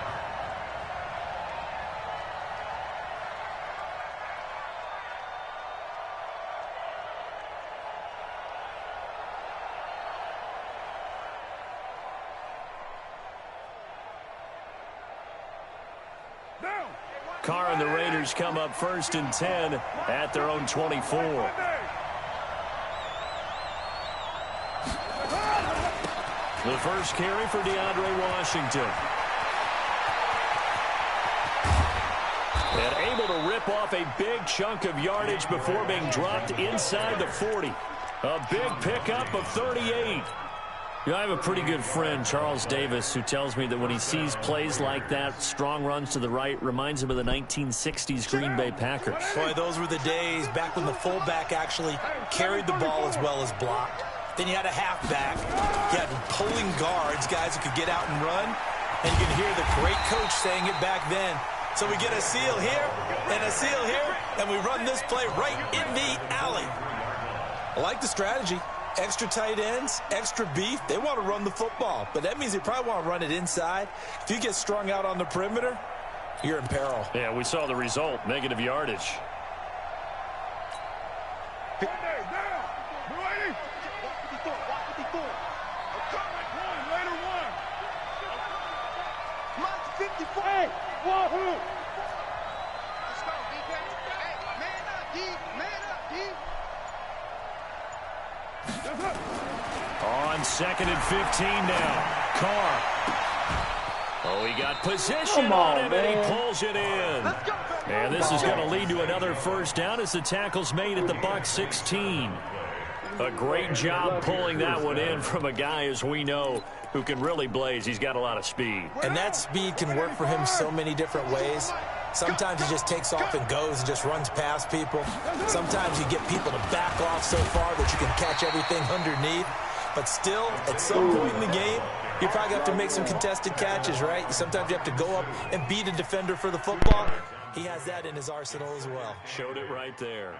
Carr and the Raiders come up 1st and 10 at their own 24. The first carry for DeAndre Washington. And able to rip off a big chunk of yardage before being dropped inside the 40. A big pickup of 38. You know, I have a pretty good friend, Charles Davis, who tells me that when he sees plays like that, strong runs to the right, reminds him of the 1960s Green Bay Packers. Boy, those were the days back when the fullback actually carried the ball as well as blocked. Then you had a halfback. You had pulling guards, guys who could get out and run. And you could hear the great coach saying it back then. So we get a seal here and a seal here, and we run this play right in the alley. I like the strategy. Extra tight ends, extra beef. They want to run the football, but that means they probably want to run it inside. If you get strung out on the perimeter, you're in peril. Yeah, we saw the result, negative yardage. Hey, Wahoo! Let's go, defense. Hey, man up, D. Man up, D. On 2nd and 15 now. Carr. Oh, he got position on him, and he pulls it in. And this is going to lead to another first down as the tackle's made at the Bucs 16. A great job pulling that one in from a guy, as we know, who can really blaze. He's got a lot of speed. And that speed can work for him so many different ways. Sometimes he just takes off and goes and just runs past people. Sometimes you get people to back off so far that you can catch everything underneath. But still, at some point in the game, you probably have to make some contested catches, right? Sometimes you have to go up and beat a defender for the football. He has that in his arsenal as well. Showed it right there.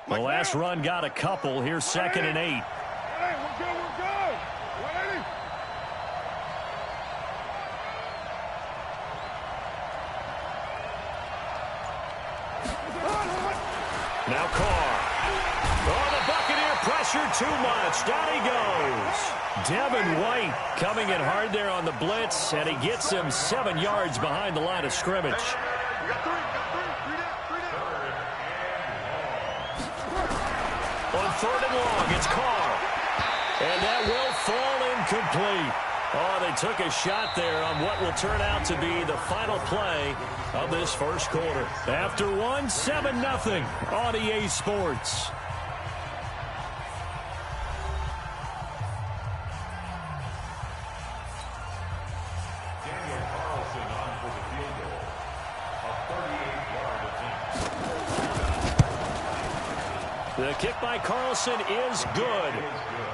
The last run got a couple. Here's 2nd and 8. Hey, we're good, we're good. Ready? Now Carr. Oh, the Buccaneer pressure too much. Down he goes. Devin White coming in hard there on the blitz, and he gets him 7 yards behind the line of scrimmage. We got three. On 3rd and long, it's Carr. And that will fall incomplete. Oh, they took a shot there on what will turn out to be the final play of this first quarter. After one, 7-0 on EA Sports. The kick by Carlson is good.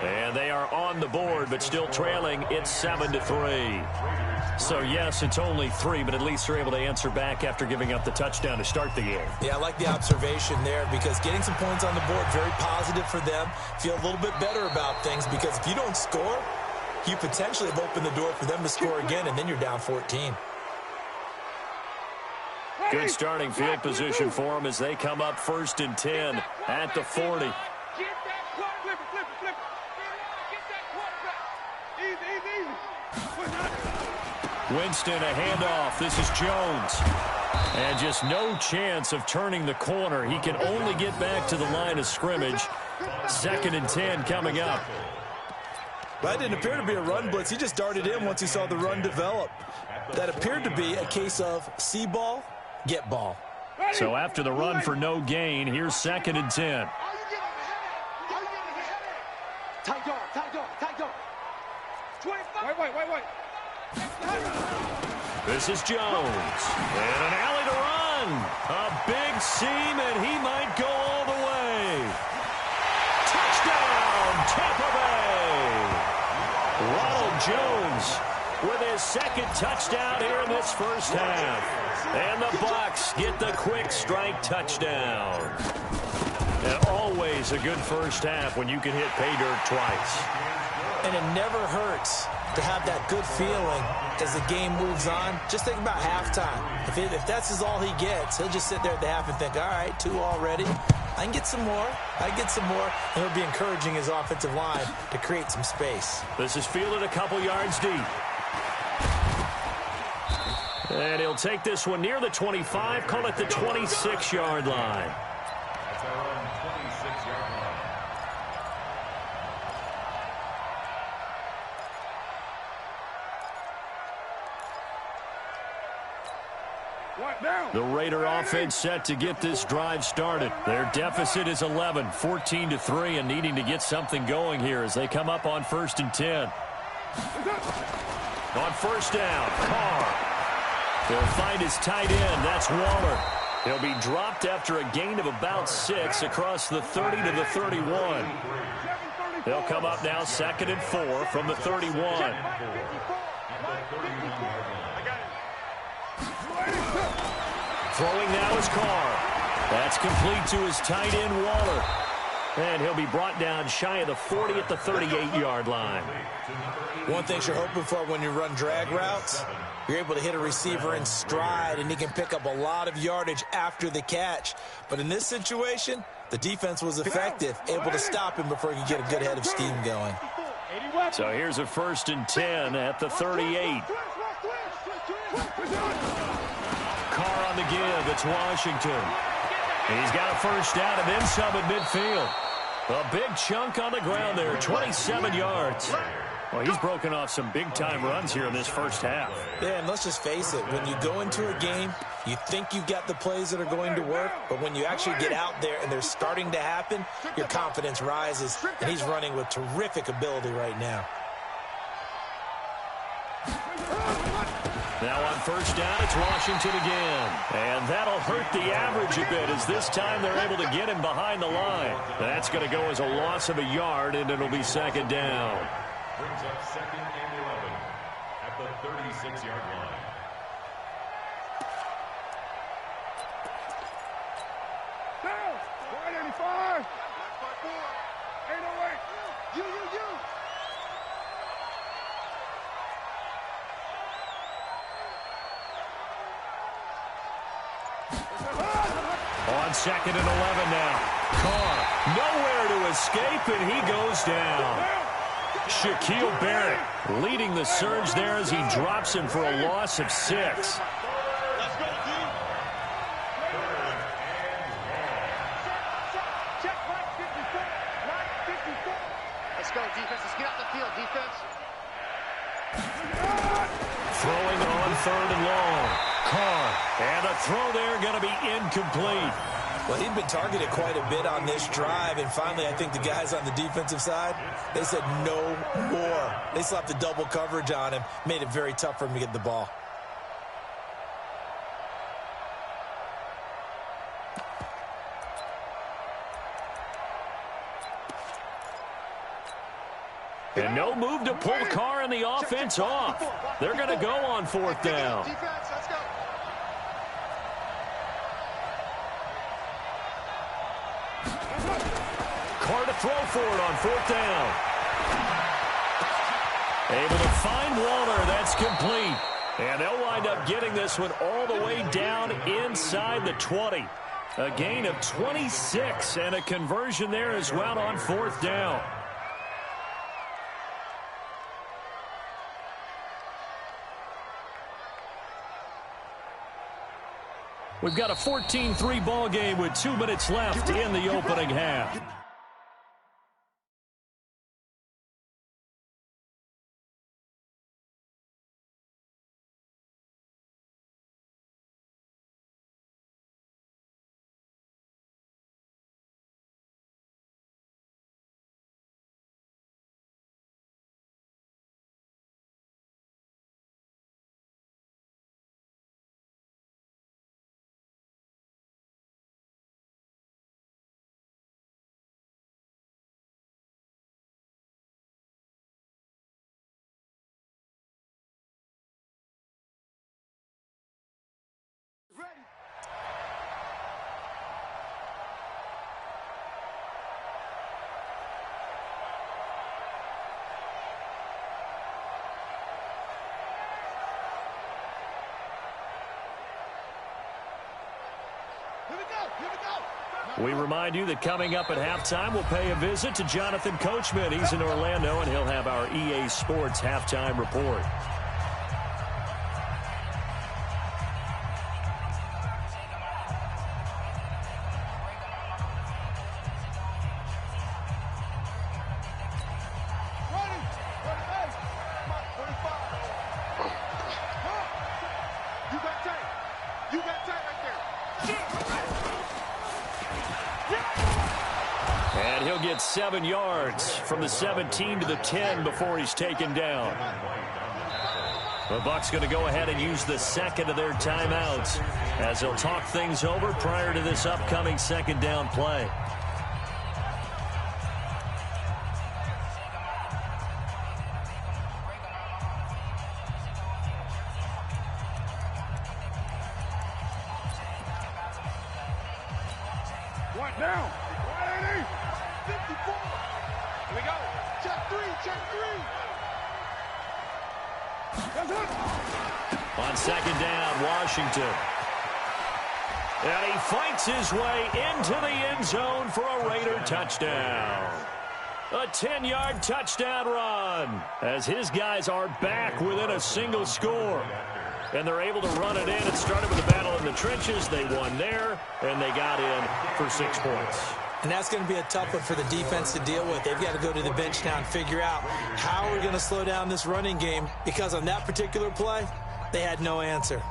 And they are on the board, but still trailing. It's 7-3. So, yes, it's only 3, but at least they're able to answer back after giving up the touchdown to start the game. Yeah, I like the observation there because getting some points on the board, very positive for them. Feel a little bit better about things because if you don't score, you potentially have opened the door for them to score again, and then you're down 14. Good starting field position for them as they come up 1st and 10 at the 40. Get that flip it. Get that quarterback. Easy. Winston, a handoff. This is Jones. And just no chance of turning the corner. He can only get back to the line of scrimmage. 2nd and 10 coming up. That didn't appear to be a run blitz. He just darted in once he saw the run develop. That appeared to be a case of see ball, get ball. So after the run for no gain, here's 2nd and 10. Tight dog. 25. Wait. This is Jones. And an alley to run. A big seam, and he might go all the way. Touchdown, Tampa Bay. Ronald Jones with his 2nd touchdown here in this first half. And the Bucs get the quick strike touchdown. And always a good first half when you can hit pay dirt twice. And it never hurts to have that good feeling as the game moves on. Just think about halftime. If that's all he gets, he'll just sit there at the half and think, all right, 2 already. I can get some more. I can get some more. And he'll be encouraging his offensive line to create some space. This is fielded a couple yards deep. And he'll take this one near the 25, call it the 26-yard line. That's our own 26-yard line. The Raider offense set to get this drive started. Their deficit is 11, 14-3, and needing to get something going here as they come up on 1st and 10. On 1st down, Carr. He'll find his tight end. That's Waller. He'll be dropped after a gain of about 6 across the 30 to the 31. They'll come up now 2nd and 4 from the 31. Throwing now is Carr. That's complete to his tight end, Waller. And he'll be brought down shy of the 40 at the 38-yard line. One thing you're hoping for when you run drag routes, you're able to hit a receiver in stride, and he can pick up a lot of yardage after the catch. But in this situation, the defense was effective, able to stop him before he could get a good head of steam going. So here's a 1st and 10 at the 38. Carr on the give. It's Washington. He's got a 1st down and then some at midfield. A big chunk on the ground there, 27 yards. Well, he's broken off some big-time runs here in this first half. Yeah, and let's just face it. When you go into a game, you think you've got the plays that are going to work, but when you actually get out there and they're starting to happen, your confidence rises, and he's running with terrific ability right now. Now on 1st down, it's Washington again. And that'll hurt the average a bit as this time they're able to get him behind the line. That's going to go as a loss of a yard, and it'll be 2nd down. Brings up 2nd and 11 at the 36-yard line. Down! 185! 808! You! On 2nd and 11 now. Carr nowhere to escape, and he goes down. Shaquille Barrett leading the surge there as he drops him for a loss of 6. Let's go, defense. Let's get out the field, defense. Throwing on 3rd and long. Carr, and a throw there going to be incomplete. Well, he'd been targeted quite a bit on this drive, and finally I think the guys on the defensive side, they said no more. They slapped the double coverage on him, made it very tough for him to get the ball. And no move to pull Carr and the offense off. They're going to go on 4th down. Defense, let's go. Carr to throw for it on 4th down. Able to find Waller. That's complete. And they'll wind up getting this one all the way down inside the 20. A gain of 26 and a conversion there as well on 4th down. We've got a 14-3 ball game with 2 minutes left in the opening half. We remind you that coming up at halftime, we'll pay a visit to Jonathan Coachman. He's in Orlando, and he'll have our EA Sports halftime report. And he'll get 7 yards from the 17 to the 10 before he's taken down. The Bucs going to go ahead and use the second of their timeouts as they'll talk things over prior to this upcoming second down play. One down. 180. 54. Here we go. Check three. Check three. On second down, Washington. And he fights his way into the end zone for a Raider touchdown. A 10-yard touchdown run as his guys are back within a single score. And they're able to run it in. It started with a battle in the trenches. They won there, and they got in for 6 points. And that's going to be a tough one for the defense to deal with. They've got to go to the bench now and figure out how we're going to slow down this running game, because on that particular play, they had no answer.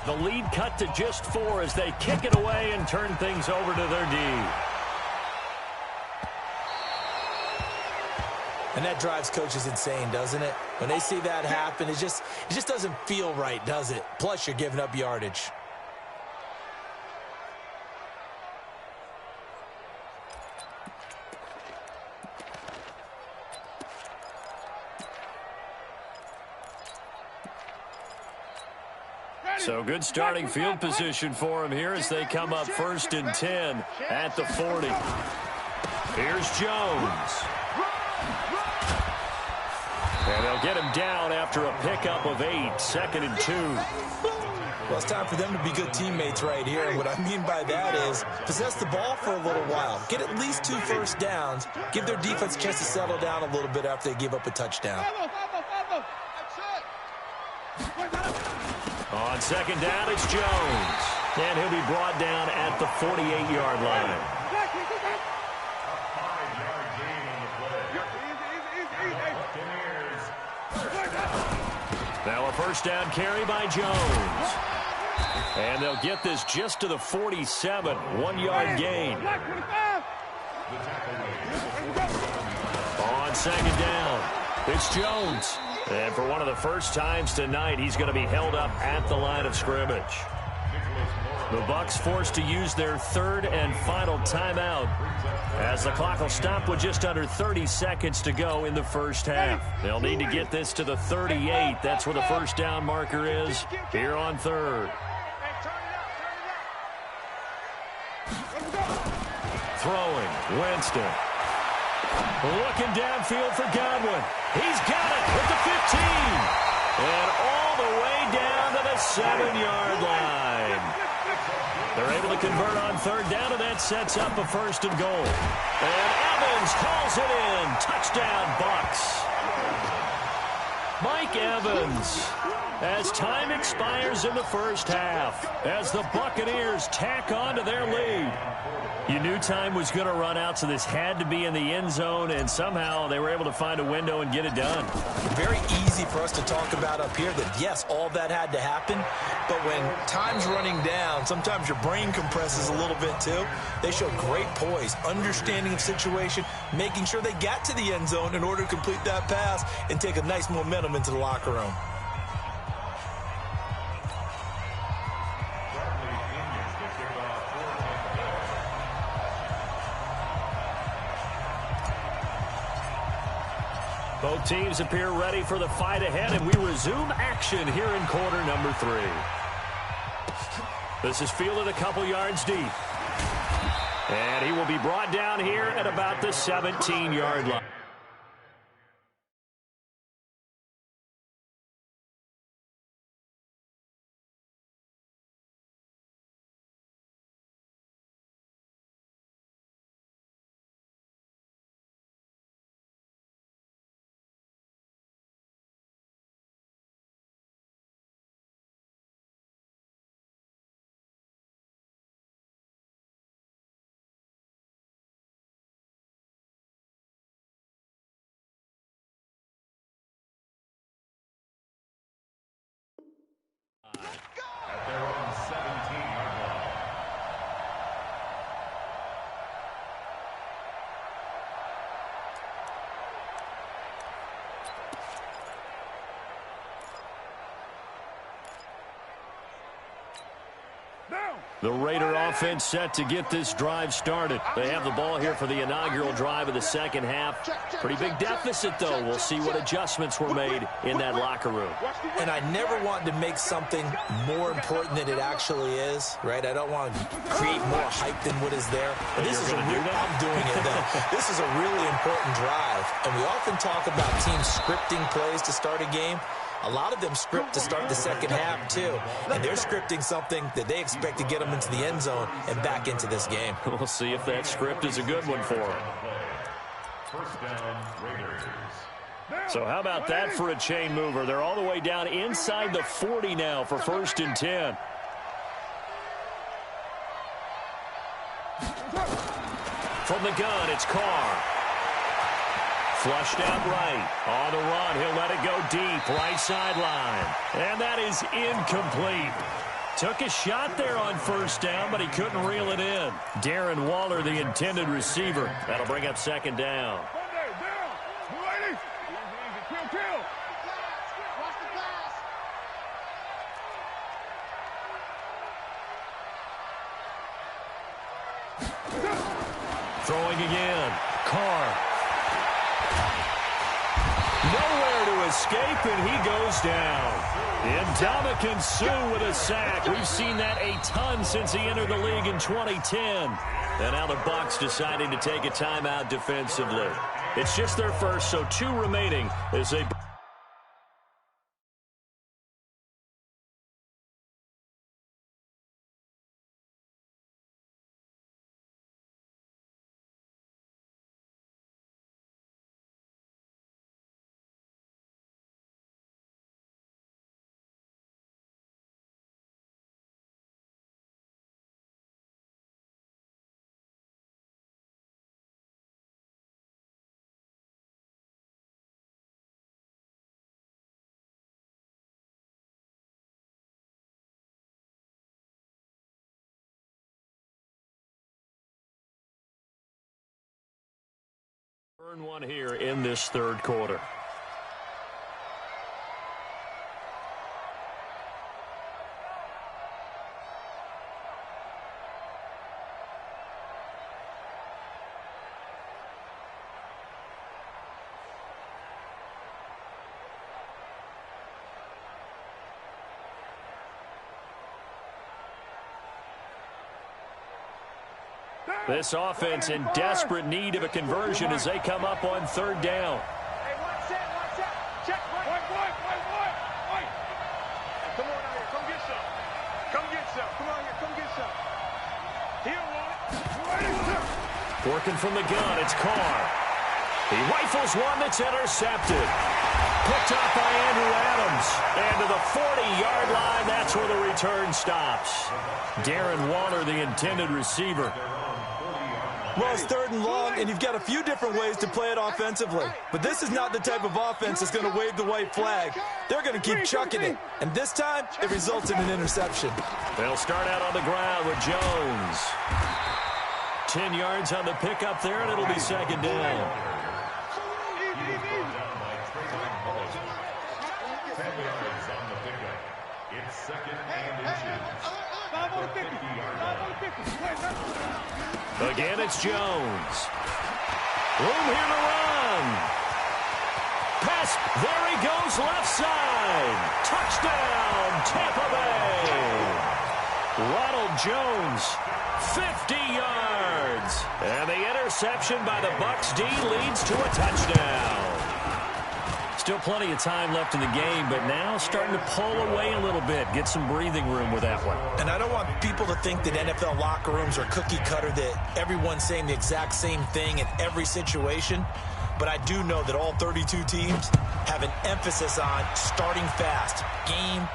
The lead cut to just 4 as they kick it away and turn things over to their D. And that drives coaches insane, doesn't it? When they see that happen, it just doesn't feel right, does it? Plus, you're giving up yardage. So good starting field position for him here as they come up 1st and 10 at the 40. Here's Jones. And they'll get him down after a pickup of 8, 2nd and 2. Well, it's time for them to be good teammates right here. And what I mean by that is possess the ball for a little while. Get at least 2 first downs. Give their defense a chance to settle down a little bit after they give up a touchdown. On second down, it's Jones. And he'll be brought down at the 48-yard line. Now a first down carry by Jones. And they'll get this just to the 47, 1-yard gain. On second down, it's Jones. And for one of the first times tonight, he's going to be held up at the line of scrimmage. The Bucs forced to use their 3rd and final timeout as the clock will stop with just under 30 seconds to go in the first half. They'll need to get this to the 38. That's where the first down marker is here on 3rd. Throwing, Winston. Looking downfield for Godwin. He's got it at the 15. And all the way down to the 7-yard line. They're able to convert on 3rd down, and that sets up a 1st and goal. And Evans calls it in. Touchdown, Bucs. Mike Evans, as time expires in the first half, as the Buccaneers tack on to their lead. You knew time was going to run out, so this had to be in the end zone, and somehow they were able to find a window and get it done. Very easy for us to talk about up here that, yes, all that had to happen, but when time's running down, sometimes your brain compresses a little bit too. They showed great poise, understanding of situation, making sure they got to the end zone in order to complete that pass and take a nice momentum into the locker room. Both teams appear ready for the fight ahead, and we resume action here in quarter number 3. This is fielded a couple yards deep. And he will be brought down here at about the 17-yard line. At their own 17-yard line. The Raider offense set to get this drive started. They have the ball here for the inaugural drive of the second half. Pretty big deficit, though. We'll see what adjustments were made in that locker room. And I never want to make something more important than it actually is, right? I don't want to create more hype than what is there. But this is I'm doing it, though. This is a really important drive. And we often talk about teams scripting plays to start a game. A lot of them script to start the second half, too. And they're scripting something that they expect to get them into the end zone and back into this game. We'll see if that script is a good one for them. First down, Raiders. So how about that for a chain mover? They're all the way down inside the 40 now for 1st and 10. From the gun, it's Carr. Flushed out right. On the run, he'll let it go deep. Right sideline. And that is incomplete. Took a shot there on 1st down, but he couldn't reel it in. Darren Waller, the intended receiver. That'll bring up 2nd down. Throwing again. Carr. Nowhere to escape, and he goes down. Ndamukong Suh with a sack. We've seen that a ton since he entered the league in 2010. And now the Bucs deciding to take a timeout defensively. It's just their first, so 2 remaining as they... Earn one here in this 3rd quarter. This offense in desperate need of a conversion as they come up on 3rd down. Hey, watch that. Check. White. Come on out here. Come get some. Come on here. Come get some. He'll want it. Working from the gun, it's Carr. He rifles one that's intercepted. Picked up by Andrew Adams. And to the 40-yard line, that's where the return stops. Darren Waller, the intended receiver. Well, it's 3rd and long, and you've got a few different ways to play it offensively. But this is not the type of offense that's going to wave the white flag. They're going to keep chucking it. And this time, it results in an interception. They'll start out on the ground with Jones. 10 yards on the pickup there, and it'll be 2nd down. 10 yards on the pickup. It's 2nd and inches. Again, it's Jones. Room here to run. Pass. There he goes, left side. Touchdown, Tampa Bay. Ronald Jones, 50 yards. And the interception by the Bucs D leads to a touchdown. Still plenty of time left in the game, but now starting to pull away a little bit, get some breathing room with that one. And I don't want people to think that NFL locker rooms are cookie cutter, that everyone's saying the exact same thing in every situation. But I do know that all 32 teams have an emphasis on starting fast. Game,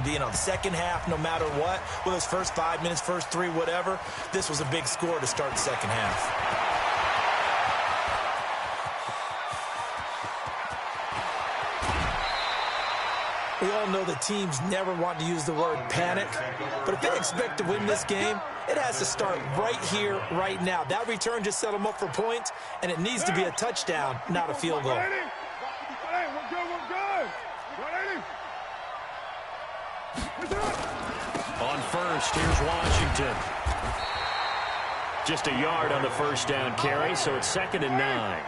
the second half, no matter what, whether it's first 5 minutes, first 3, whatever, this was a big score to start the second half. We all know that teams never want to use the word panic, but if they expect to win this game, it has to start right here, right now. That return just set them up for points, and it needs to be a touchdown, not a field goal. On first, here's Washington. Just a yard on the first down carry, so it's 2nd and 9.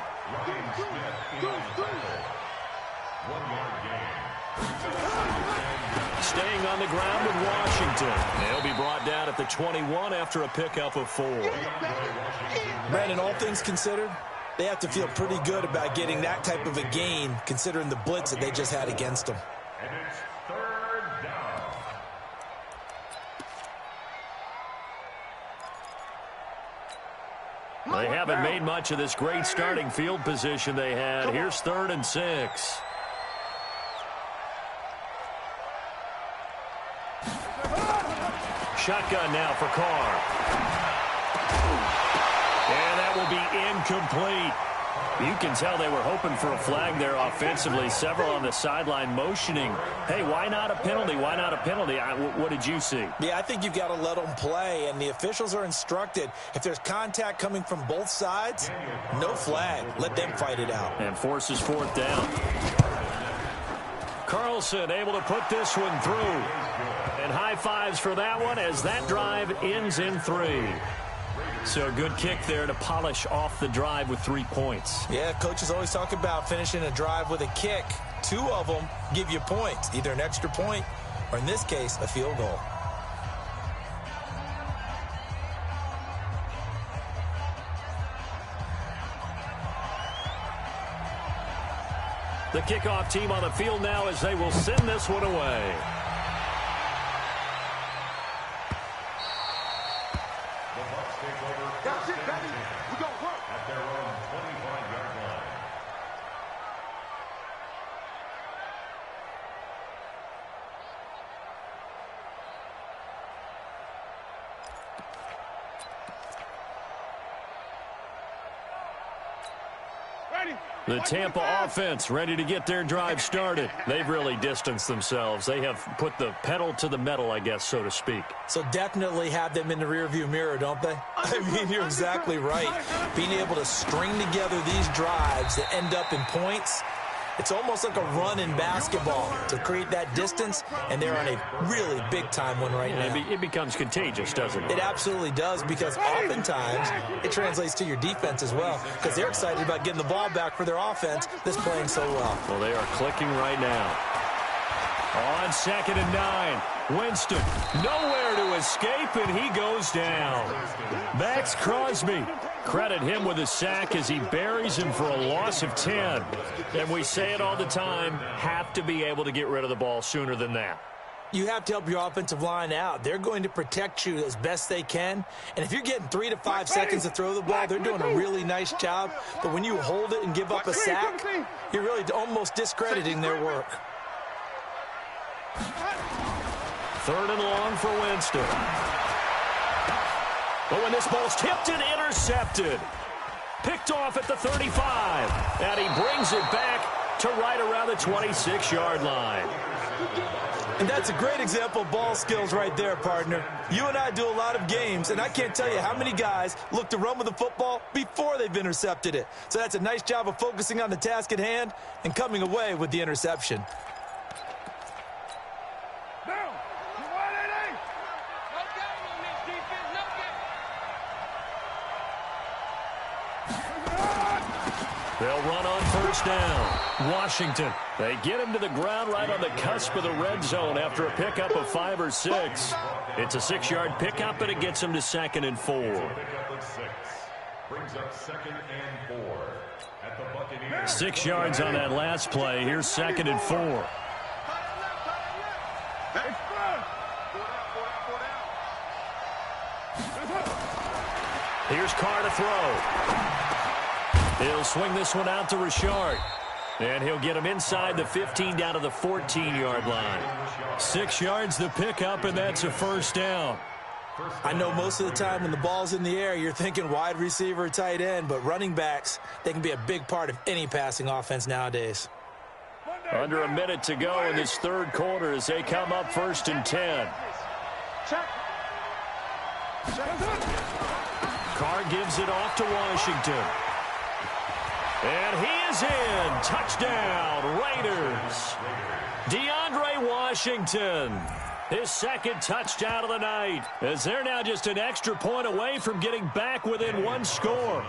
Staying on the ground with Washington. They'll be brought down at the 21 after a pickup of 4. Brandon, all things considered, they have to feel pretty good about getting that type of a gain, considering the blitz that they just had against them. And it's 3rd down. They haven't made much of this great starting field position they had. Here's 3rd and 6. Shotgun now for Carr. And that will be incomplete. You can tell they were hoping for a flag there offensively. Several on the sideline motioning, hey, why not a penalty? Why not a penalty? What did you see? Yeah, I think you've got to let them play, and the officials are instructed. If there's contact coming from both sides, no flag. Let them fight it out. And forces 4th down. Carlson able to put this one through. And high fives for that one as that drive ends in 3. So a good kick there to polish off the drive with 3 points. Yeah, coaches always talk about finishing a drive with a kick. 2 of them give you points, either an extra point or, in this case, a field goal. The kickoff team on the field now as they will send this one away. That's it, baby. We got work. At their own 25-yard line. The Tampa offense ready to get their drive started. They've really distanced themselves. They have put the pedal to the metal, I guess, so to speak. So definitely have them in the rearview mirror, don't they? I mean, you're exactly right. Being able to string together these drives that end up in points, it's almost like a run in basketball to create that distance, and they're on a really big-time one right now. It becomes contagious, doesn't it? It absolutely does, because oftentimes it translates to your defense as well, because they're excited about getting the ball back for their offense that's playing so well. Well, they are clicking right now. On 2nd and 9. Winston, nowhere to escape, and he goes down. Max Crosby, credit him with a sack as he buries him for a loss of 10. And we say it all the time, have to be able to get rid of the ball sooner than that. You have to help your offensive line out. They're going to protect you as best they can. And if you're getting 3 to 5 seconds to throw the ball, they're doing a really nice job. But when you hold it and give up a sack, you're really almost discrediting their work. 3rd and long for Winston. But when this ball's tipped and intercepted. Picked off at the 35. And he brings it back to right around the 26-yard line. And that's a great example of ball skills right there, partner. You and I do a lot of games, and I can't tell you how many guys look to run with the football before they've intercepted it. So that's a nice job of focusing on the task at hand and coming away with the interception. They'll run on first down. Washington. They get him to the ground right on the cusp of the red zone after a pickup of 5 or 6. It's a 6-yard pickup, and it gets him to 2nd and 4. Brings up 2nd and 4 at the Buccaneers. 6 yards on that last play. Here's 2nd and 4. Here's Carr to throw. He'll swing this one out to Richard. And he'll get him inside the 15 down to the 14-yard line. 6 yards the pickup, and that's a first down. I know most of the time when the ball's in the air, you're thinking wide receiver, tight end, but running backs, they can be a big part of any passing offense nowadays. Under a minute to go in this third quarter as they come up 1st and 10. Carr gives it off to Washington. And he is in. Touchdown, Raiders. DeAndre Washington. His 2nd touchdown of the night, as they're now just an extra point away from getting back within 1 score.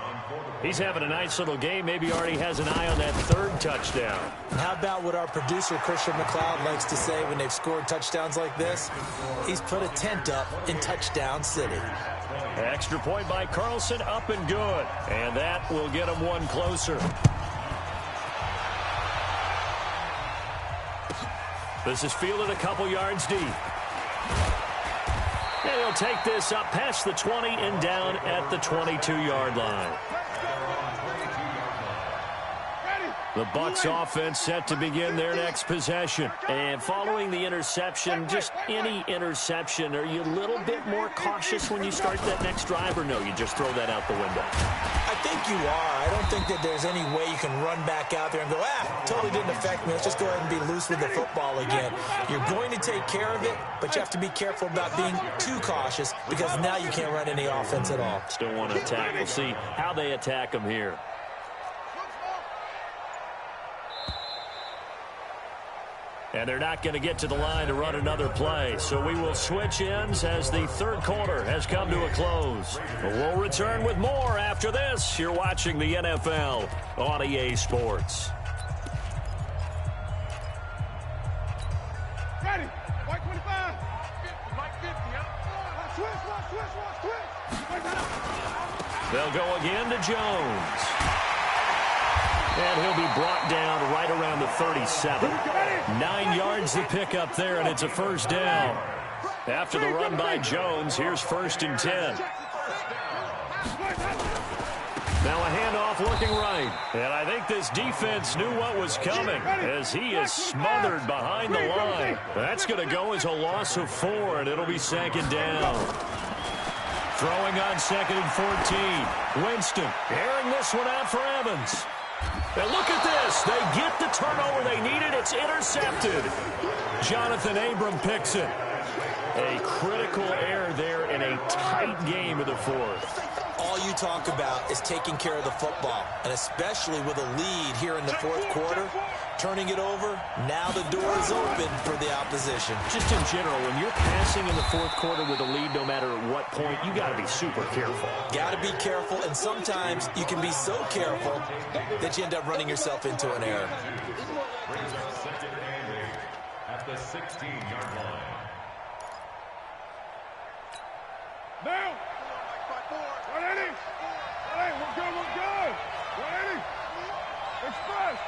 He's having a nice little game. Maybe already has an eye on that 3rd touchdown. How about what our producer, Christian McLeod, likes to say when they've scored touchdowns like this? He's put a tent up in Touchdown City. Extra point by Carlson, up and good. And that will get him 1 closer. This is fielded a couple yards deep. And he'll take this up past the 20 and down at the 22-yard line. The Bucs offense set to begin their next possession. And following the interception, just any interception, are you a little bit more cautious when you start that next drive, or no, you just throw that out the window? I think you are. I don't think that there's any way you can run back out there and go, totally didn't affect me. Let's just go ahead and be loose with the football again. You're going to take care of it, but you have to be careful about being too cautious because now you can't run any offense at all. Still want to attack. We'll see how they attack them here. And they're not going to get to the line to run another play. So we will switch ends as the third quarter has come to a close. We'll return with more after this. You're watching the NFL on EA Sports. Ready. White 25. White 50. Switch. They'll go again to Jones. And he'll be brought down right around the 37. 9 yards to pick up there, and it's a first down. After the run by Jones, here's 1st and 10. Now a handoff looking right. And I think this defense knew what was coming as he is smothered behind the line. That's going to go as a loss of 4, and it'll be 2nd down. Throwing on 2nd and 14. Winston airing this one out for Evans. And look at this. They get the turnover they needed. It's intercepted. Jonathan Abram picks it. A critical error there in a tight game of the 4th. All you talk about is taking care of the football, and especially with a lead here in the 4th quarter, turning it over, now the door is open for the opposition. Just in general, when you're passing in the 4th quarter with a lead, no matter at what point, you got to be super careful. Got to be careful, and sometimes you can be so careful that you end up running yourself into an error. Brings up 2nd and 8 at the 16-yard line. Now. 180. 180. We're good. 180. Express.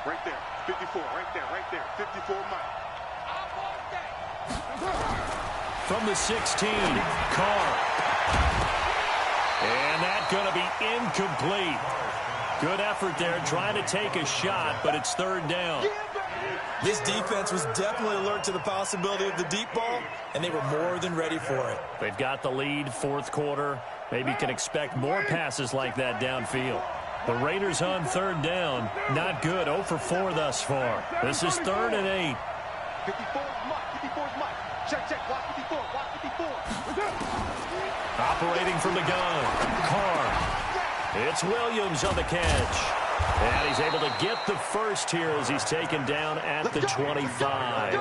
Right there. 54. Right there. 54 Mike. From the 16, Carr. And that's going to be incomplete. Good effort there trying to take a shot, but it's 3rd down. This defense was definitely alert to the possibility of the deep ball, and they were more than ready for it. They've got the lead, 4th quarter. Maybe can expect more passes like that downfield. The Raiders on 3rd down. Not good. 0 for 4 thus far. This is 3rd and 8. 54 Mike. Check. Watch 54. Operating from the gun. Carr. It's Williams on the catch. And he's able to get the first here as he's taken down at the 25.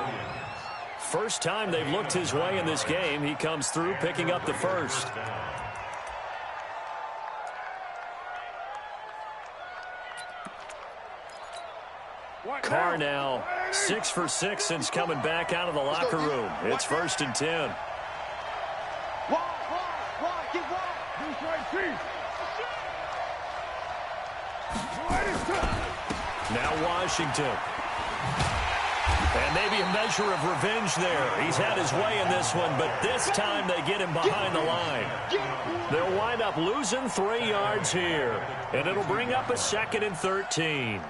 First time they've looked his way in this game. He comes through picking up the first. Carr now 6 for 6 since coming back out of the locker room. It's 1st and 10. Now Washington. And maybe a measure of revenge there. He's had his way in this one, but this time they get him behind the line. They'll wind up losing 3 yards here, and it'll bring up a 2nd and 13.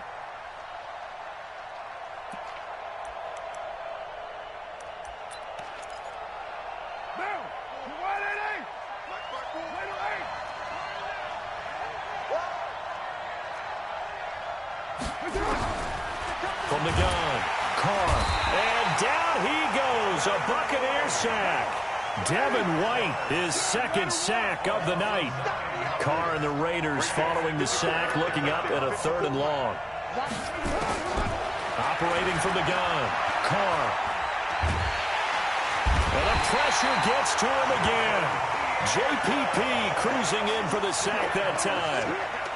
From the gun, Carr, and down he goes, a Buccaneer sack. Devin White, his 2nd sack of the night. Carr and the Raiders following the sack, looking up at a 3rd and long. Operating from the gun, Carr. And the pressure gets to him again. JPP cruising in for the sack that time.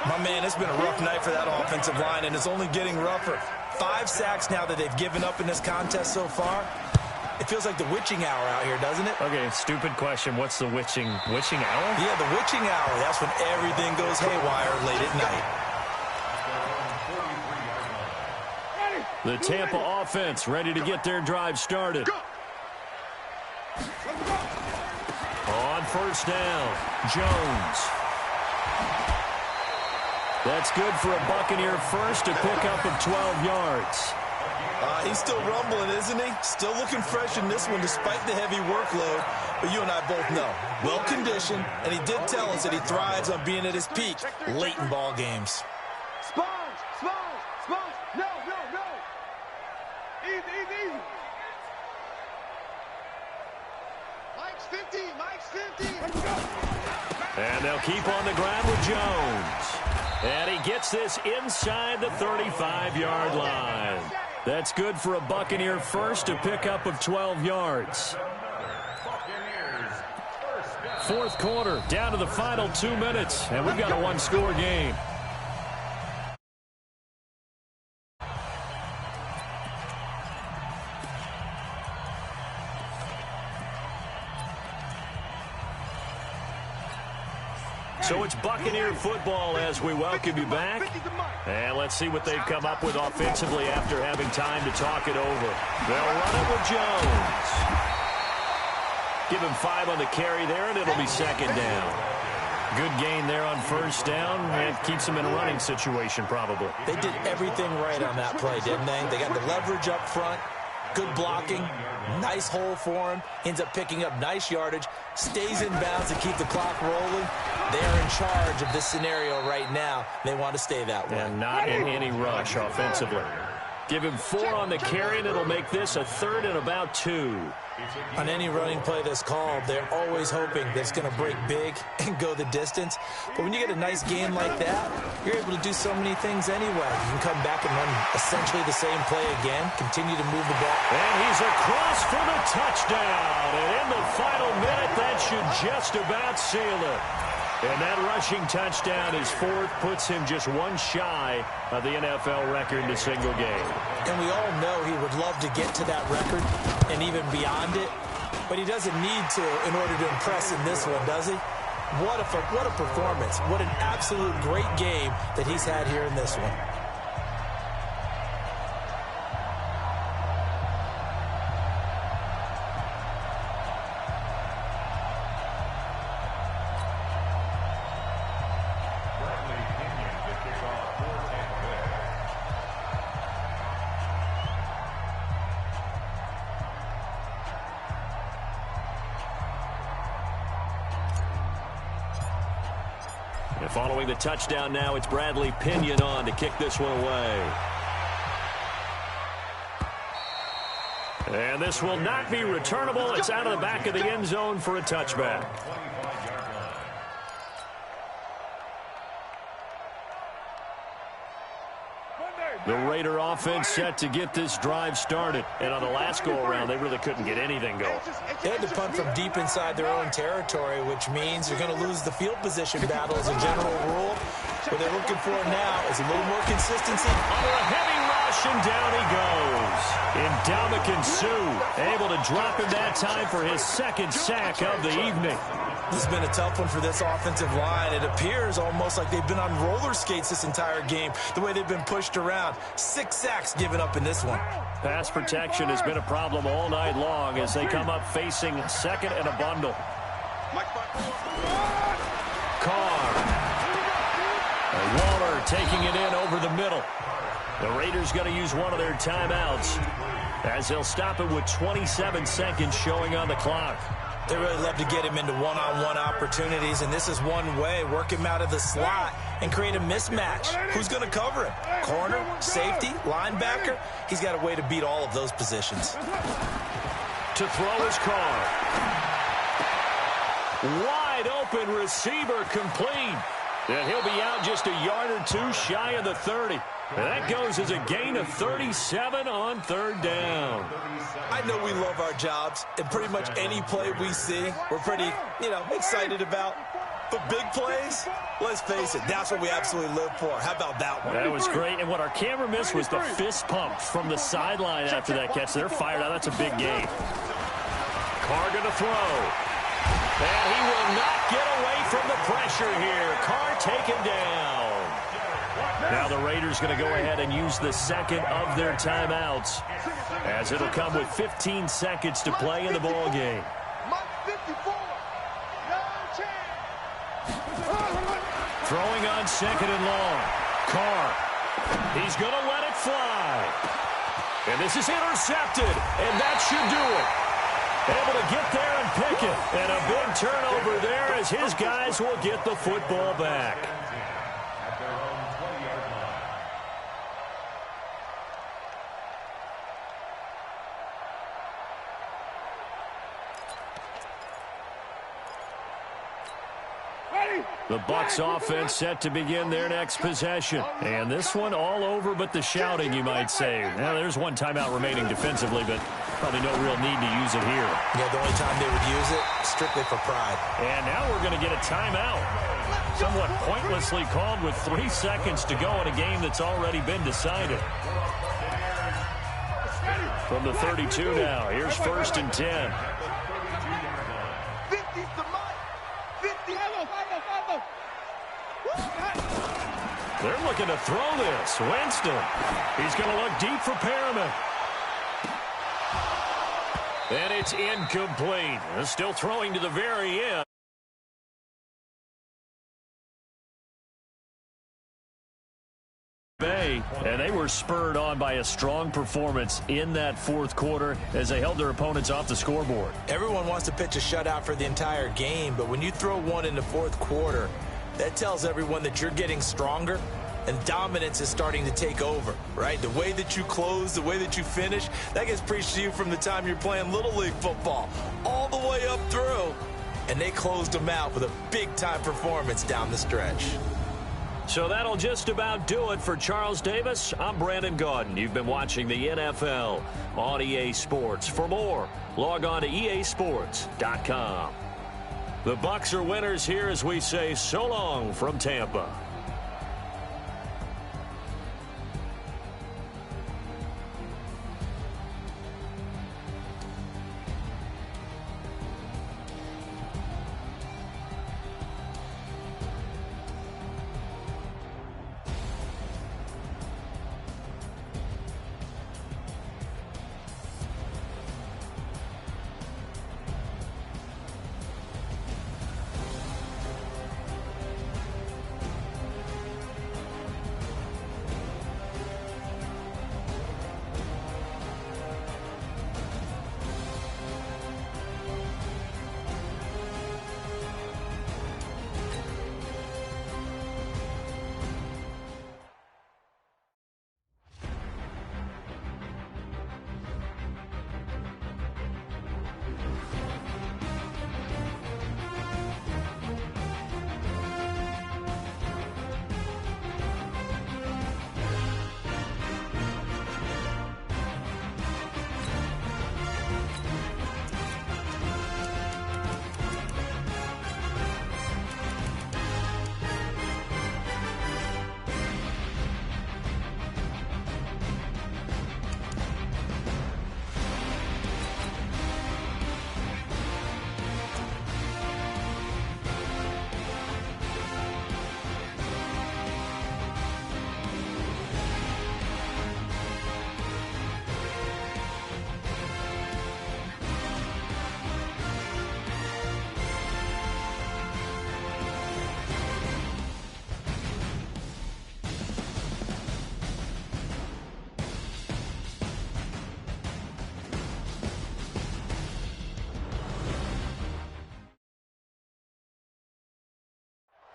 My man, it's been a rough night for that offensive line, and it's only getting rougher. 5 sacks now that they've given up in this contest so far. It feels like the witching hour out here, doesn't it? Okay, stupid question. What's the witching hour? Yeah, the witching hour. That's when everything goes haywire late at night. The Tampa offense ready to get their drive started. On 1st down, Jones. That's good for a Buccaneer first, a pickup of 12 yards. He's still rumbling, isn't he? Still looking fresh in this one despite the heavy workload. But you and I both know, well-conditioned, and he did tell us that he thrives on being at his peak late in ball games. Sponge! No! Easy! Mike's 50! And they'll keep on the ground with Jones. And he gets this inside the 35-yard line. That's good for a Buccaneer first, a pickup of 12 yards. 4th quarter, down to the final 2 minutes, and we've got a 1-score game. So it's Buccaneer football as we welcome you back. And let's see what they've come up with offensively after having time to talk it over. They'll run it with Jones. Give him 5 on the carry there, and it'll be 2nd down. Good gain there on 1st down, and keeps him in a running situation probably. They did everything right on that play, didn't they? They got the leverage up front, good blocking, nice hole for him, ends up picking up nice yardage, stays in bounds to keep the clock rolling. They are in charge of this scenario right now. They want to stay that way. And not in any rush offensively. Give him 4 on the carry, and it'll make this a 3rd and about 2. On any running play that's called, they're always hoping that it's going to break big and go the distance. But when you get a nice game like that, you're able to do so many things anyway. You can come back and run essentially the same play again, continue to move the ball. And he's across for the touchdown. And in the final minute, that should just about seal it. And that rushing touchdown, his 4th, puts him just 1 shy of the NFL record in a single game. And we all know he would love to get to that record and even beyond it, but he doesn't need to in order to impress in this one, does he? What a performance. What an absolute great game that he's had here in this one. And following the touchdown now, it's Bradley Pinion on to kick this one away. And this will not be returnable. It's out of the back of the end zone for a touchback. The Raider offense set to get this drive started. And on the last go-around, they really couldn't get anything going. They had to punt from deep inside their own territory, which means you're going to lose the field position battle as a general rule. What they're looking for now is a little more consistency. Under a heavy rush, possession. Down he goes. Ndamukong Suh able to drop him that time for his second sack of the evening. This has been a tough one for this offensive line. It appears almost like they've been on roller skates this entire game, the way they've been pushed around. 6 sacks given up in this one. Pass protection has been a problem all night long as they come up facing second and a bundle. Carr. And Waller taking it in over the middle. The Raiders going to use one of their timeouts as they'll stop it with 27 seconds showing on the clock. They really love to get him into one-on-one opportunities, and this is one way. Work him out of the slot and create a mismatch. Who's going to cover him? Corner, safety, linebacker? He's got a way to beat all of those positions. To throw his Carr. Wide open receiver complete. And he'll be out just a yard or two shy of the 30. And that goes as a gain of 37 on third down. I know we love our jobs, and pretty much any play we see, we're pretty, excited about. But big plays, let's face it, that's what we absolutely live for. How about that one? That was great, and what our camera missed was the fist pump from the sideline after that catch. They're fired out. That's a big gain. Carr going to throw. And he will not get away from the pressure here. Carr taken down. Now the Raiders going to go ahead and use the second of their timeouts as it'll come with 15 seconds to play in the ball game. Throwing on second and long. Carr. He's going to let it fly. And this is intercepted, and that should do it. Able to get there and pick it. And a big turnover there as his guys will get the football back. The Bucs offense set to begin their next possession. And this one all over but the shouting, you might say. Now, there's one timeout remaining defensively, but probably no real need to use it here. Yeah, the only time they would use it, strictly for pride. And now we're going to get a timeout. Somewhat pointlessly called with 3 seconds to go in a game that's already been decided. From the 32 now, here's 1st and 10. They're looking to throw this. Winston. He's going to look deep for Perriman. And it's incomplete. They're still throwing to the very end. And they were spurred on by a strong performance in that fourth quarter as they held their opponents off the scoreboard. Everyone wants to pitch a shutout for the entire game, but when you throw one in the fourth quarter, that tells everyone that you're getting stronger and dominance is starting to take over, right? The way that you close, the way that you finish, that gets preached to you from the time you're playing Little League football all the way up through. And they closed them out with a big-time performance down the stretch. So that'll just about do it for Charles Davis. I'm Brandon Gaudin. You've been watching the NFL on EA Sports. For more, log on to easports.com. The Bucs are winners here as we say so long from Tampa.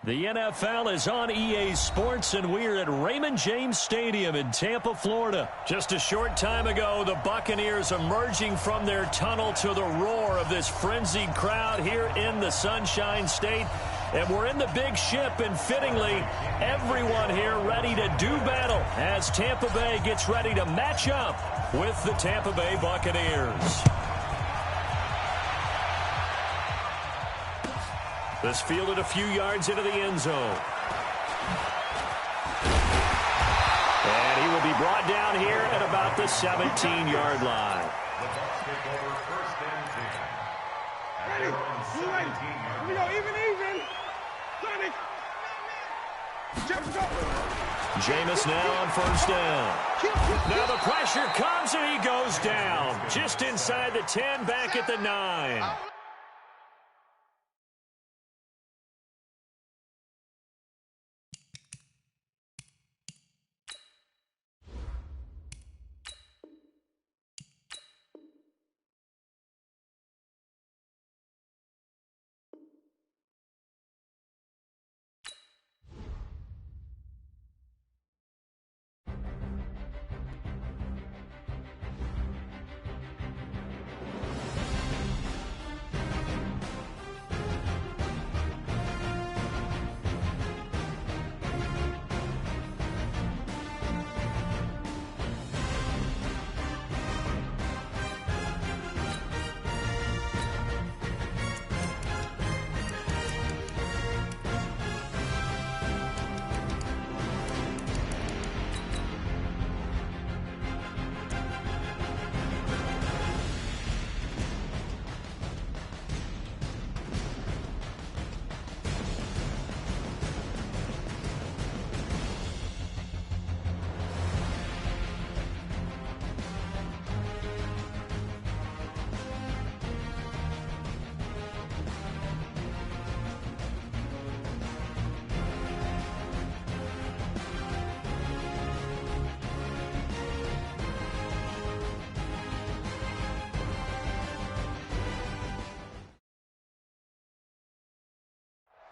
The NFL is on EA Sports, and we're at Raymond James Stadium in Tampa, Florida. Just a short time ago, the Buccaneers emerging from their tunnel to the roar of this frenzied crowd here in the Sunshine State. And we're in the big ship, and fittingly, everyone here ready to do battle as Tampa Bay gets ready to match up with the Tampa Bay Buccaneers. This fielded a few yards into the end zone. And he will be brought down here at about the 17-yard line. The Bucs take over first and 10. Ready. Here we go. Even. Sonic. Jump, go. Jameis now on first down. Now the pressure comes, and he goes down. Just inside the 10, back at the 9.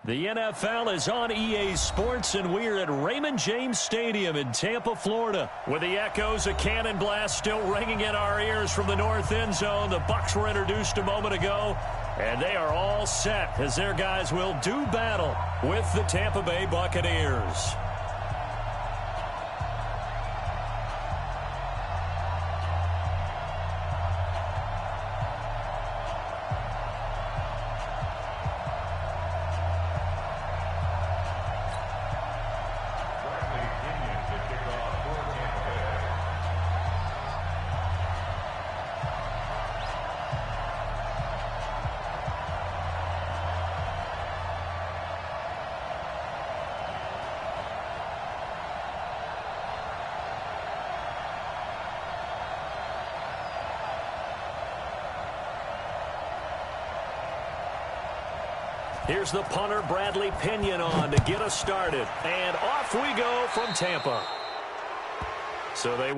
The NFL is on EA Sports, and we're at Raymond James Stadium in Tampa, Florida. With the echoes of cannon blast still ringing in our ears from the north end zone, the Bucs were introduced a moment ago, and they are all set as their guys will do battle with the Tampa Bay Buccaneers. Here's the punter, Bradley Pinion, on to get us started. And off we go from Tampa. So they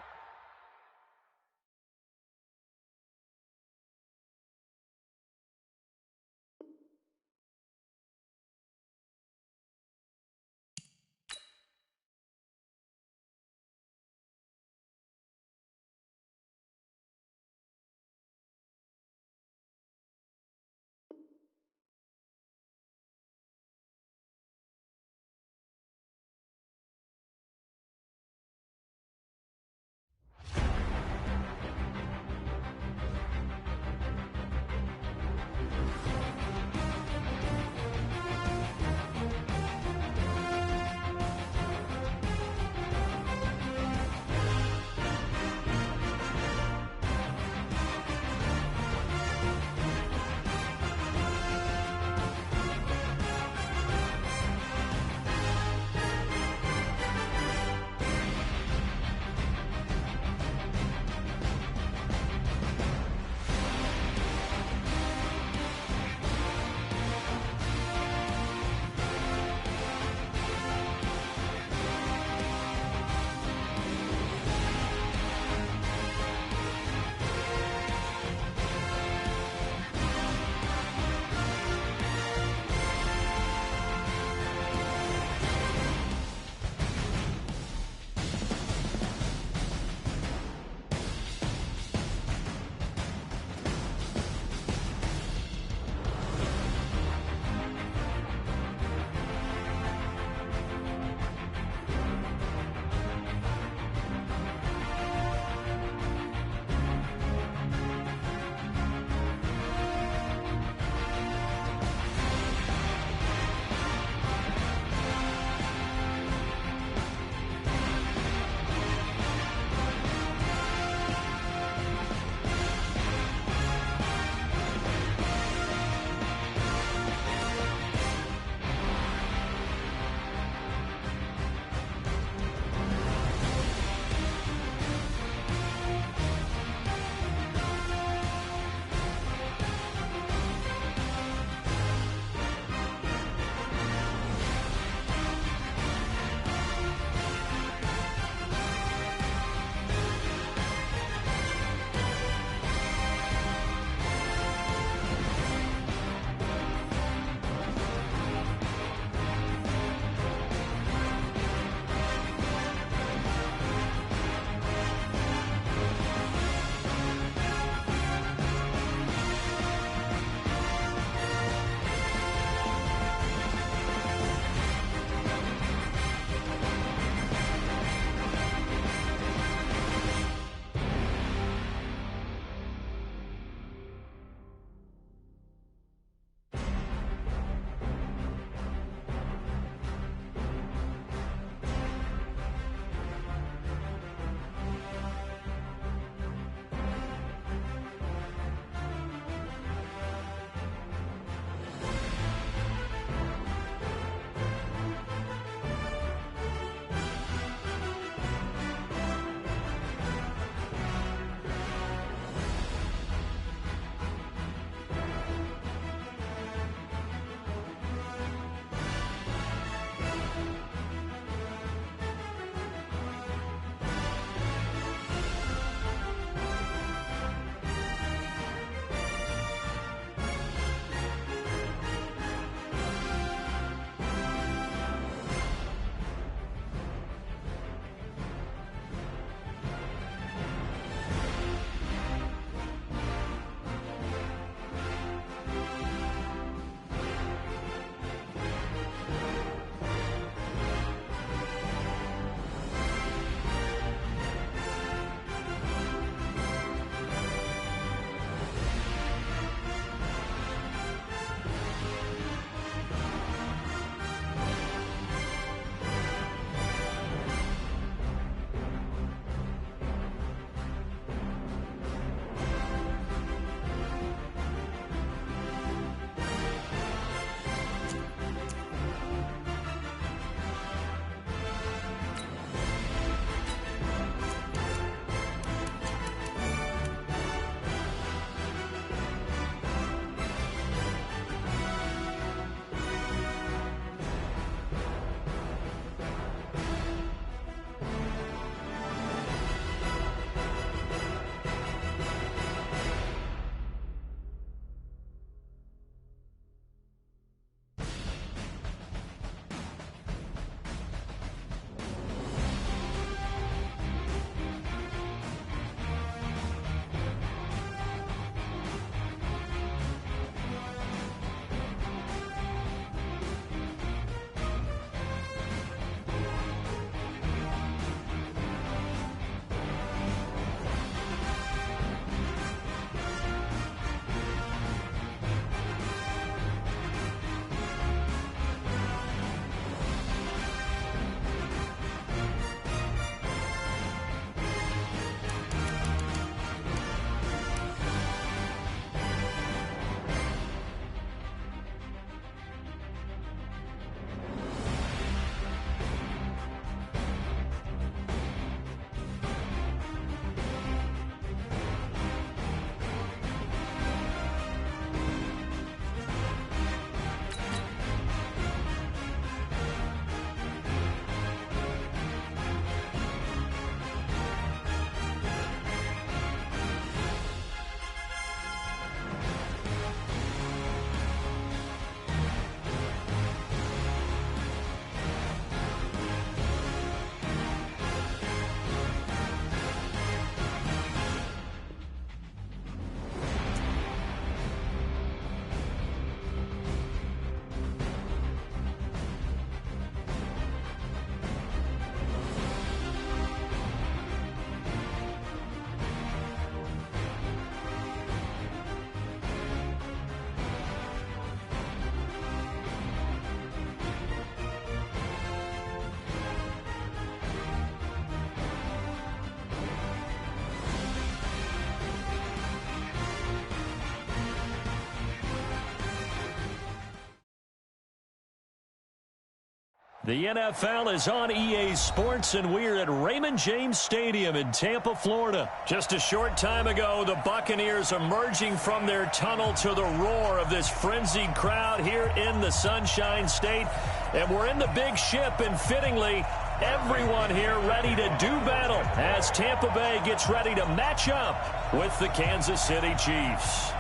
The NFL is on EA Sports, and we're at Raymond James Stadium in Tampa, Florida. Just a short time ago, the Buccaneers emerging from their tunnel to the roar of this frenzied crowd here in the Sunshine State. And we're in the big ship, and fittingly, everyone here ready to do battle as Tampa Bay gets ready to match up with the Kansas City Chiefs.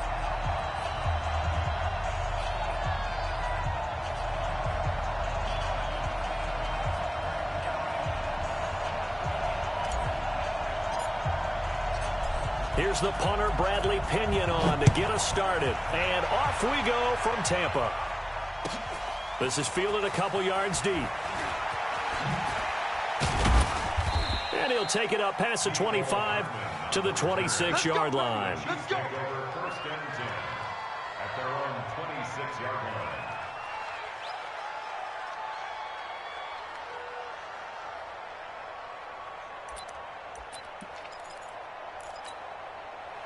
Here's the punter, Bradley Pinion, on to get us started. And off we go from Tampa. This is fielded a couple yards deep. And he'll take it up past the 25 to the 26-yard line. Let's go. First and 10 at their own 26-yard line.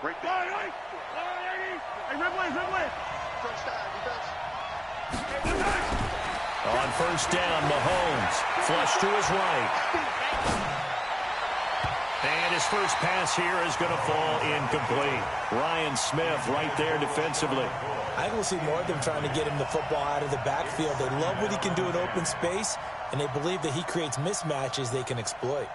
Break down. Hey, red way. First down, defense. On first down, Mahomes flush to his right. And his first pass here is going to fall incomplete. Ryan Smith right there defensively. I think we'll see more of them trying to get him the football out of the backfield. They love what he can do in open space, and they believe that he creates mismatches they can exploit.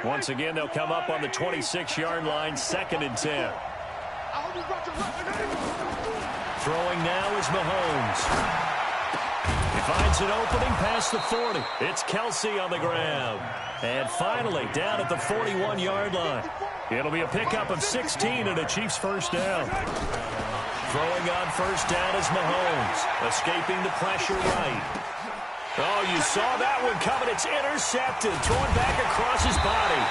Once again, they'll come up on the 26-yard line, 2nd and 10. Throwing now is Mahomes. He finds an opening past the 40. It's Kelsey on the grab. And finally, down at the 41-yard line. It'll be a pickup of 16 and a Chiefs first down. Throwing on first down is Mahomes, escaping the pressure right. Oh, you saw that one coming. It's intercepted, thrown back across his body.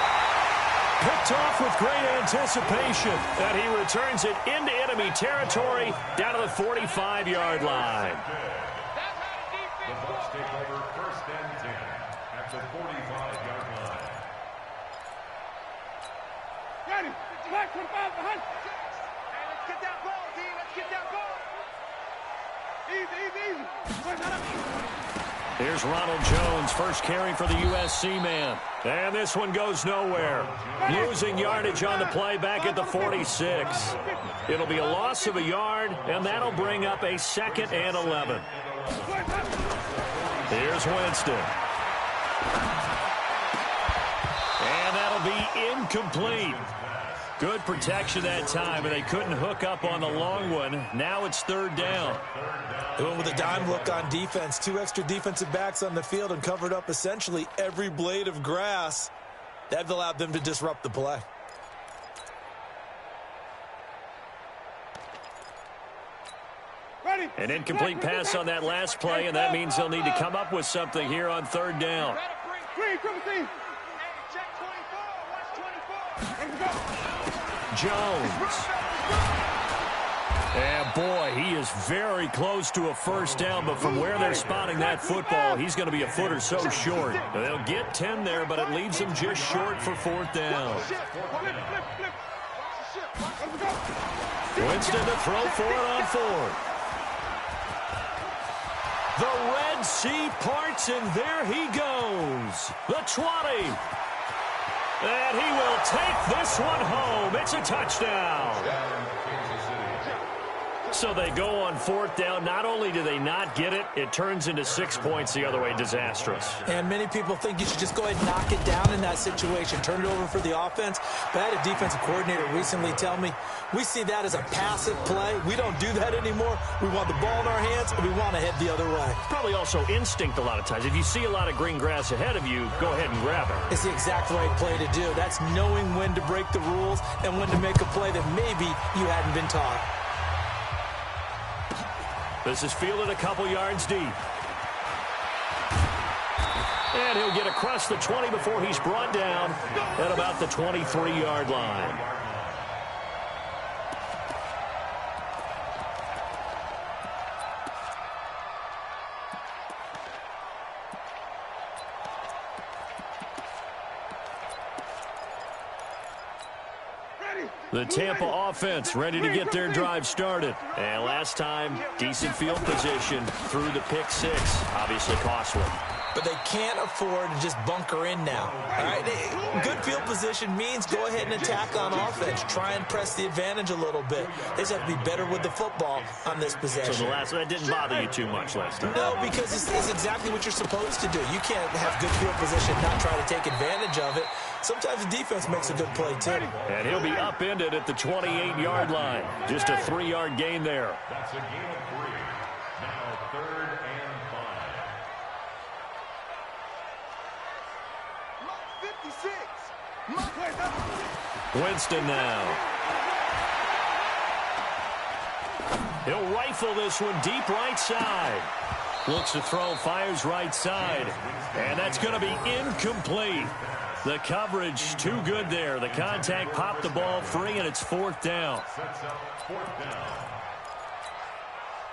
Picked off with great anticipation, and he returns it into enemy territory down to the 45-yard line. The Bucs take over first and 10 at the 45-yard line. Ready. Black 25 behind. Hey, let's get that ball, D. Let's get that ball. Easy. Here's Ronald Jones, first carry for the USC man. And this one goes nowhere. Losing yardage on the play back at the 46. It'll be a loss of a yard, and that'll bring up a 2nd and 11. Here's Winston. And that'll be incomplete. Good protection that time, and they couldn't hook up on the long one. Now it's 3rd down. They went with a dime look on defense. 2 extra defensive backs on the field and covered up essentially every blade of grass. That allowed them to disrupt the play. An incomplete pass on that last play, and that means they'll need to come up with something here on 3rd down. Jones. And boy, he is very close to a first down, but from where they're spotting that football, he's going to be a foot or so short. They'll get 10 there, but it leaves them just short for 4th down. Winston to throw for it on 4th. The Red Sea parts, and there he goes. The 20. And he will take this one home. It's a touchdown. So they go on 4th down. Not only do they not get it, it turns into 6 points the other way. Disastrous. And many people think you should just go ahead and knock it down in that situation. Turn it over for the offense. But I had a defensive coordinator recently tell me, we see that as a passive play. We don't do that anymore. We want the ball in our hands, and we want to head the other way. Probably also instinct a lot of times. If you see a lot of green grass ahead of you, go ahead and grab it. It's the exact right play to do. That's knowing when to break the rules and when to make a play that maybe you hadn't been taught. This is fielded a couple yards deep. And he'll get across the 20 before he's brought down at about the 23-yard line. The Tampa offense ready to get their drive started. And last time, decent field position through the pick six. Obviously costly. But they can't afford to just bunker in now. All right, good field position means go ahead and attack on offense. Try and press the advantage a little bit. They just have to be better with the football on this possession. So the last one didn't bother you too much last time? No, because it's exactly what you're supposed to do. You can't have good field position, not try to take advantage of it. Sometimes the defense makes a good play, too. And he'll be upended at the 28-yard line. Just a 3-yard gain there. That's a gain of 3. Now 3rd and 5. Winston now. He'll rifle this one deep right side. Looks to throw, fires right side. And that's going to be incomplete. The coverage too good there. The contact popped the ball free, and it's 4th down.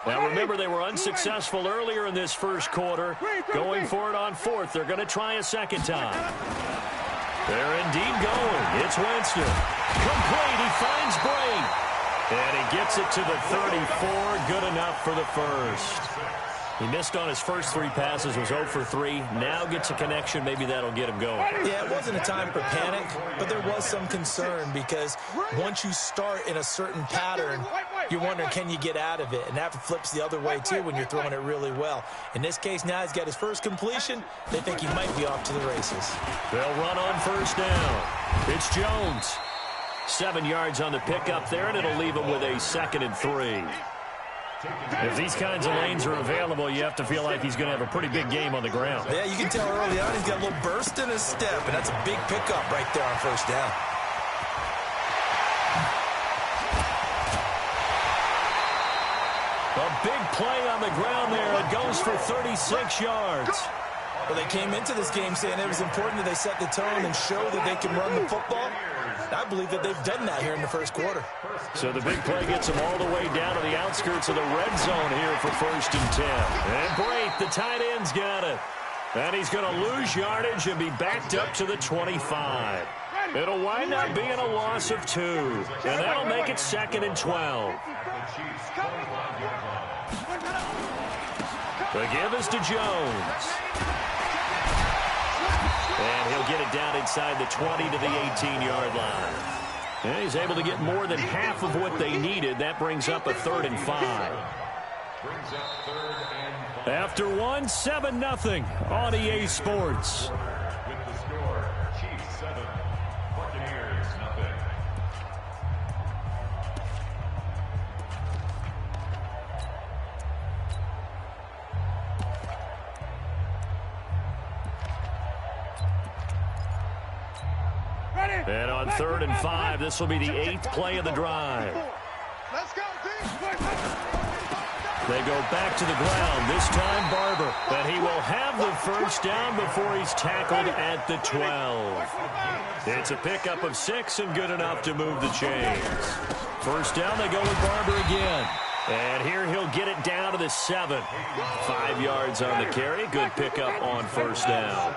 Now remember, they were unsuccessful earlier in this first quarter. Going for it on 4th. They're going to try a second time. They're indeed going. It's Winston. Complete. He finds Bray. And he gets it to the 34. Good enough for the first. He missed on his first 3 passes, was 0 for 3. Now gets a connection. Maybe that'll get him going. Yeah, it wasn't a time for panic, but there was some concern because once you start in a certain pattern, you're wondering, can you get out of it? And that flips the other way, too, when you're throwing it really well. In this case, now he's got his first completion. They think he might be off to the races. They'll run on 1st down. It's Jones. 7 yards on the pickup there, and it'll leave him with a 2nd and 3. If these kinds of lanes are available, you have to feel like he's going to have a pretty big game on the ground. Yeah, you can tell early on he's got a little burst in his step, and that's a big pickup right there on 1st down. A big play on the ground there. It goes for 36 yards. Well, they came into this game saying it was important that they set the tone and show that they can run the football. I believe that they've done that here in the first quarter. So the big play gets them all the way down to the outskirts of the red zone here for 1st and 10. And Brate, the tight end's got it. And he's going to lose yardage and be backed up to the 25. It'll wind up being a loss of 2. And that'll make it 2nd and 12. The give is to Jones. And he'll get it down inside the 20 to the 18-yard line. And he's able to get more than half of what they needed. That brings up a 3rd and 5. After 1, 7-0 on EA Sports. With the score, Chiefs 7, Buccaneers 0. And on 3rd and 5, this will be the 8th play of the drive. Let's go, They go back to the ground, this time Barber. But he will have the 1st down before he's tackled at the 12. It's a pickup of 6 and good enough to move the chains. 1st down, they go with Barber again. And here he'll get it down to the 7. 5 yards on the carry. Good pickup on 1st down.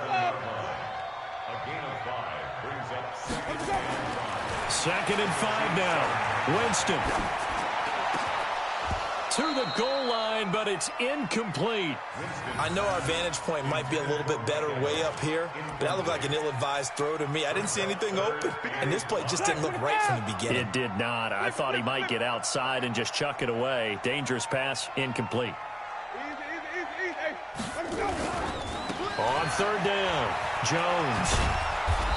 2nd and 5 now. Winston to the goal line, but it's incomplete. I know our vantage point might be a little bit better way up here, but that looked like an ill-advised throw to me. I didn't see anything open, and this play just didn't look right from the beginning. It did not. I thought he might get outside and just chuck it away. Dangerous pass, incomplete. On 3rd down, Jones.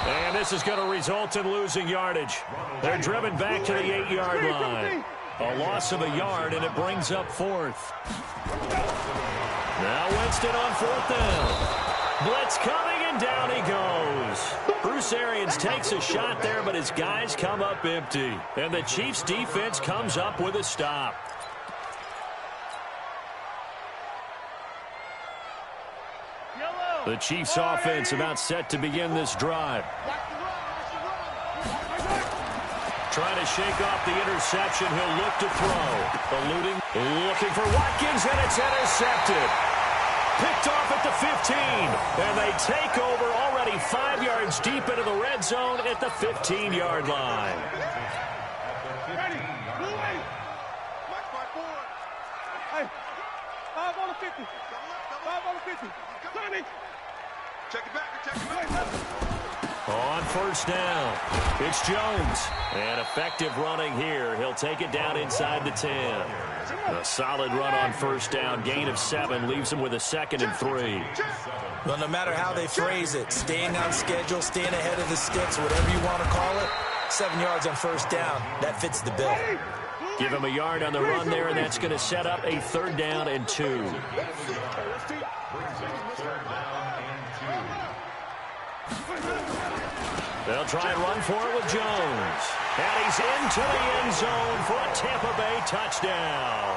And this is going to result in losing yardage. They're driven back to the 8-yard line. A loss of a yard, and it brings up 4th. Now Winston on 4th down. Blitz coming, and down he goes. Bruce Arians takes a shot there, but his guys come up empty. And the Chiefs' defense comes up with a stop. The Chiefs' offense about set to begin this drive. Trying to shake off the interception. He'll look to throw. Eluding. Looking for Watkins, and it's intercepted. Picked off at the 15. And they take over already 5 yards deep into the red zone at the 15-yard line. Hey, 5 on the 50. 5 on the 50. Sonny. Check it back. On first down, it's Jones. And effective running here. He'll take it down inside the 10. A solid run on first down. Gain of 7 leaves him with a 2nd and 3. Well, no matter how they phrase it, staying on schedule, staying ahead of the sticks, whatever you want to call it, 7 yards on first down, that fits the bill. Give him a yard on the run there, and that's going to set up a 3rd down and 2. They'll try and run for it with Jones. And he's into the end zone for a Tampa Bay touchdown.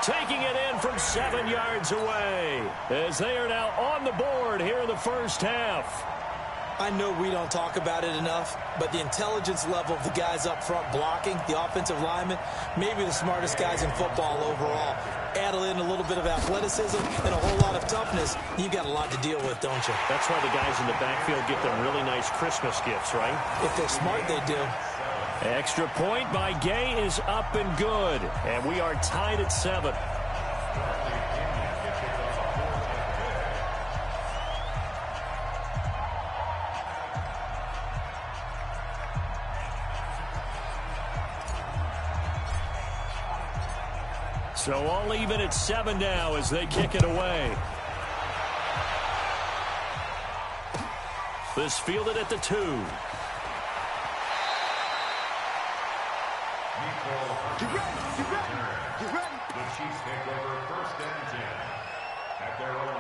Taking it in from 7 yards away as they are now on the board here in the first half. I know we don't talk about it enough, but the intelligence level of the guys up front blocking, the offensive linemen, maybe the smartest guys in football overall. Add in a little bit of athleticism and a whole lot of toughness, you got a lot to deal with, don't you? That's why the guys in the backfield get them really nice Christmas gifts, right? If they're smart, they do. Extra point by Gay is up and good, and we are tied at 7. So all even at 7 now as they kick it away. This fielded at the 2. Get ready. The Chiefs take over 1st and 10. At their own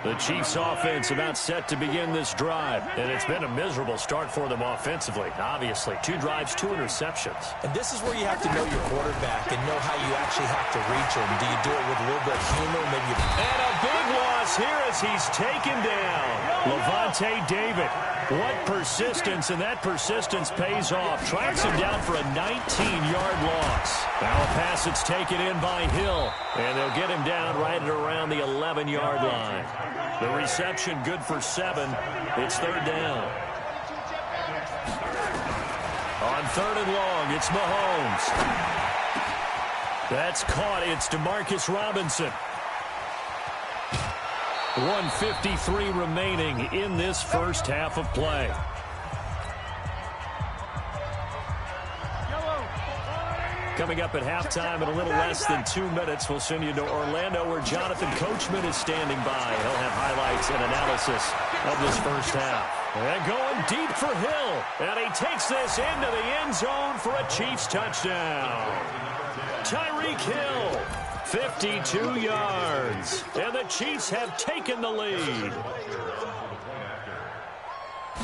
20. The Chiefs offense about set to begin this drive, and it's been a miserable start for them offensively. Obviously, 2 drives, 2 interceptions. And this is where you have to know your quarterback and know how you actually have to reach him. Do you do it with a little bit of humor? Maybe. And a big loss here as he's taken down. Levante David. What persistence, and that persistence pays off. Tracks him down for a 19-yard loss. Now a pass that's taken in by Hill, and they'll get him down right at around the 11-yard line. The reception good for 7. It's 3rd down. On 3rd and long, it's Mahomes. That's caught. It's DeMarcus Robinson. 1:53 remaining in this first half of play. Coming up at halftime in a little less than 2 minutes, we'll send you to Orlando where Jonathan Coachman is standing by. He'll have highlights and analysis of this first half. And going deep for Hill. And he takes this into the end zone for a Chiefs touchdown. Tyreek Hill. 52 yards, and the Chiefs have taken the lead.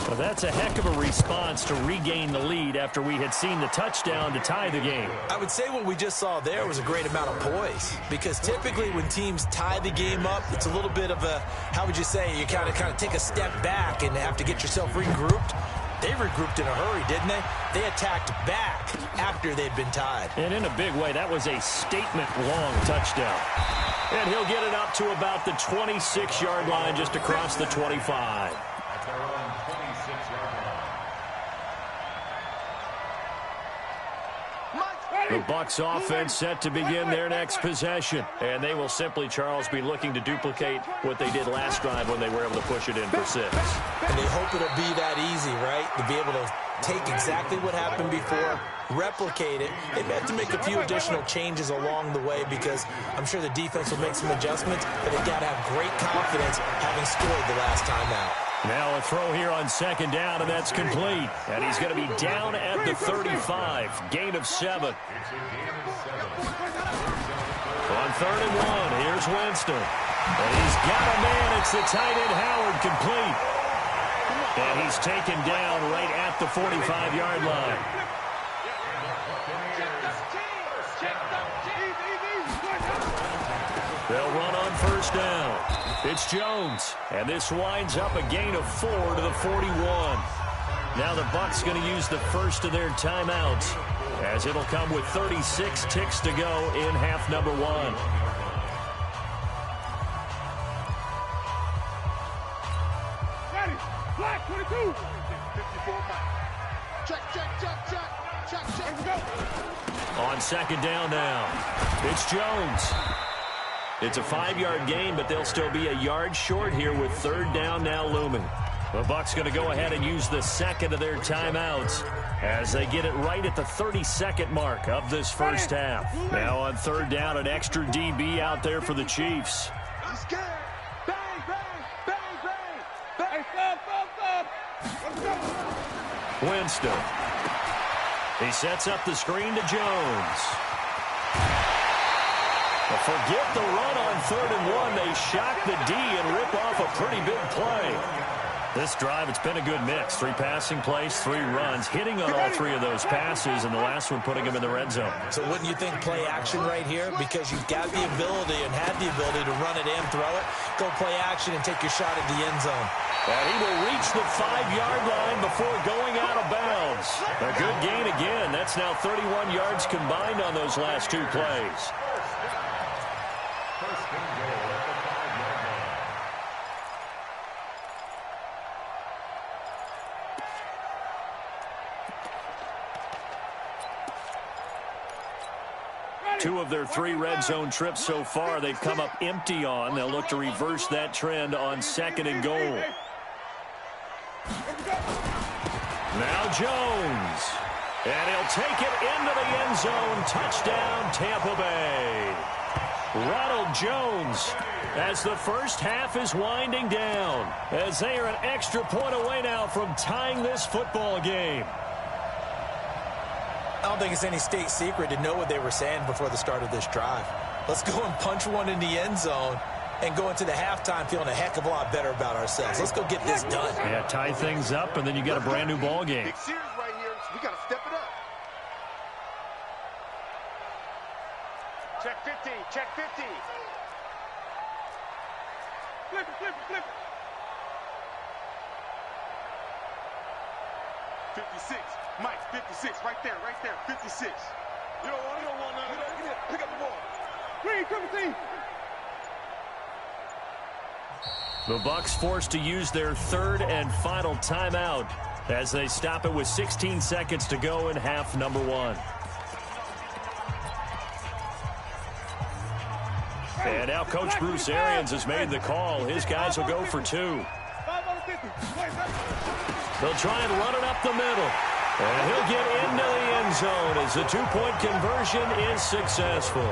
Well, that's a heck of a response to regain the lead after we had seen the touchdown to tie the game. I would say what we just saw there was a great amount of poise, because typically when teams tie the game up, it's a little bit of a, how would you say, you kind of take a step back and have to get yourself regrouped. They regrouped in a hurry, didn't they? They attacked back after they'd been tied. And in a big way, that was a statement-long touchdown. And he'll get it up to about the 26-yard line, just across the 25. At their own 26-yard line. The Bucs offense set to begin their next possession. And they will simply, Charles, be looking to duplicate what they did last drive when they were able to push it in for 6. And they hope it'll be that easy, right? To be able to take exactly what happened before, replicate it. They may have to make a few additional changes along the way because I'm sure the defense will make some adjustments, but they've got to have great confidence having scored the last time out. Now a throw here on 2nd down, and that's complete. And he's going to be down at the 35. Gain of 7. On 3rd and 1, here's Winston. And he's got a man. It's the tight end Howard, complete. And he's taken down right at the 45-yard line. They'll run on first down. It's Jones. And this winds up a gain of 4 to the 41. Now the Bucs going to use the first of their timeouts, as it'll come with 36 ticks to go in half number 1. Black 22. 54. Check. On 2nd down now, it's Jones. It's a 5-yard gain, but they'll still be a yard short here with 3rd down now looming. The Bucs going to go ahead and use the second of their timeouts as they get it right at the 32nd mark of this first half. Now on 3rd down, an extra DB out there for the Chiefs. He's scared. Bang, bang, bang, bang. Bang, stop. Let's go. Winston. He sets up the screen to Jones. But forget the run on 3rd and 1. They shock the D and rip off a pretty big play. This drive, it's been a good mix. 3 passing plays, 3 runs, hitting on all 3 of those passes, and the last one putting him in the red zone. So wouldn't you think play action right here? Because you've got the ability and had the ability to run it in, throw it, go play action, and take your shot at the end zone. And he will reach the 5-yard line before going out of bounds. A good gain again. That's now 31 yards combined on those last 2 plays. First and goal at the 5-yard line. Two of their 3 red zone trips so far, they've come up empty on. They'll look to reverse that trend on 2nd and goal. Now Jones. And he'll take it into the end zone. Touchdown, Tampa Bay. Ronald Jones, as the first half is winding down, as they are an extra point away now from tying this football game. I don't think it's any state secret to know what they were saying before the start of this drive. Let's go and punch one in the end zone and go into the halftime feeling a heck of a lot better about ourselves. Let's go get this done. Yeah, tie things up, and then you got a brand new ball game. Big series right here. We got to step it up. Check 50. Check 50. Flip it, flip it, flip it. 56. Mike, 56. Right there, 56. You don't want none of that. Get it. Pick up the ball. Green, 17. The Bucs forced to use their 3rd and final timeout as they stop it with 16 seconds to go in half number 1. And now Coach Bruce Arians has made the call. His guys will go for 2. They'll try and run it up the middle. And he'll get into the end zone as the 2-point conversion is successful.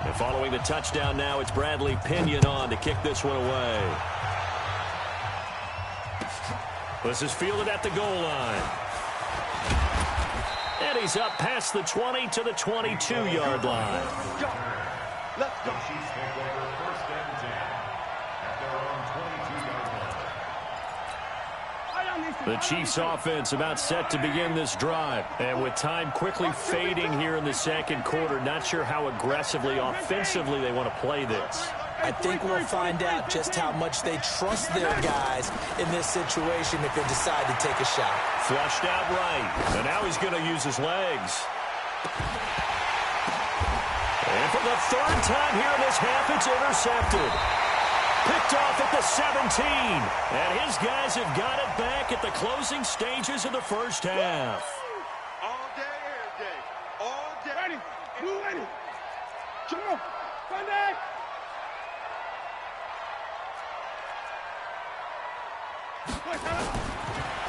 And following the touchdown now, it's Bradley Pinion on to kick this one away. This is fielded at the goal line. And he's up past the 20 to the 22-yard line. Let's go. Chiefs take over 1st and 10 at their own 22-yard line. The Chiefs offense about set to begin this drive. And with time quickly fading here in the 2nd quarter, not sure how aggressively, offensively they want to play this. I think we'll find out just how much they trust their guys in this situation if they decide to take a shot. Flushed out right. And now he's going to use his legs. And for the 3rd time here in this half, it's intercepted. Picked off at the 17. And his guys have got it back at the closing stages of the first half. All day, every day. All day. Ready. Blue ready. Come on. Sunday.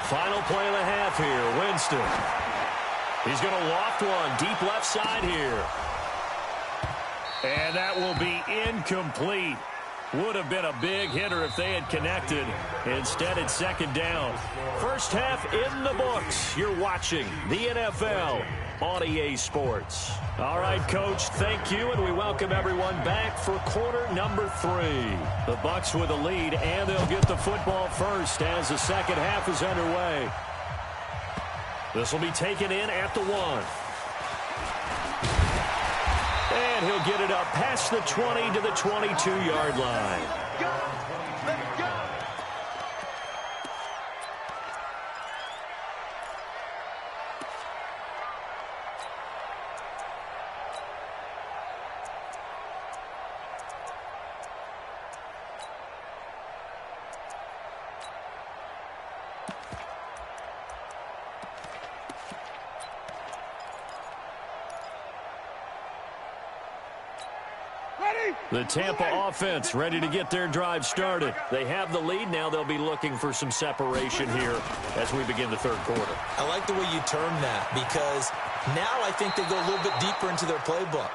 Final play of the half here. Winston. He's going to loft one deep left side here. And that will be incomplete. Would have been a big hitter if they had connected. Instead, it's 2nd down. First half in the books. You're watching the NFL on EA Sports. All right, Coach, thank you, and we welcome everyone back for quarter number 3. The Bucs with a lead, and they'll get the football first as the 2nd half is underway. This will be taken in at the 1. And he'll get it up past the 20 to the 22-yard line. Let's go. The Tampa offense ready to get their drive started. They have the lead. Now they'll be looking for some separation here as we begin the third quarter. I like the way you term that, because now I think they go a little bit deeper into their playbook.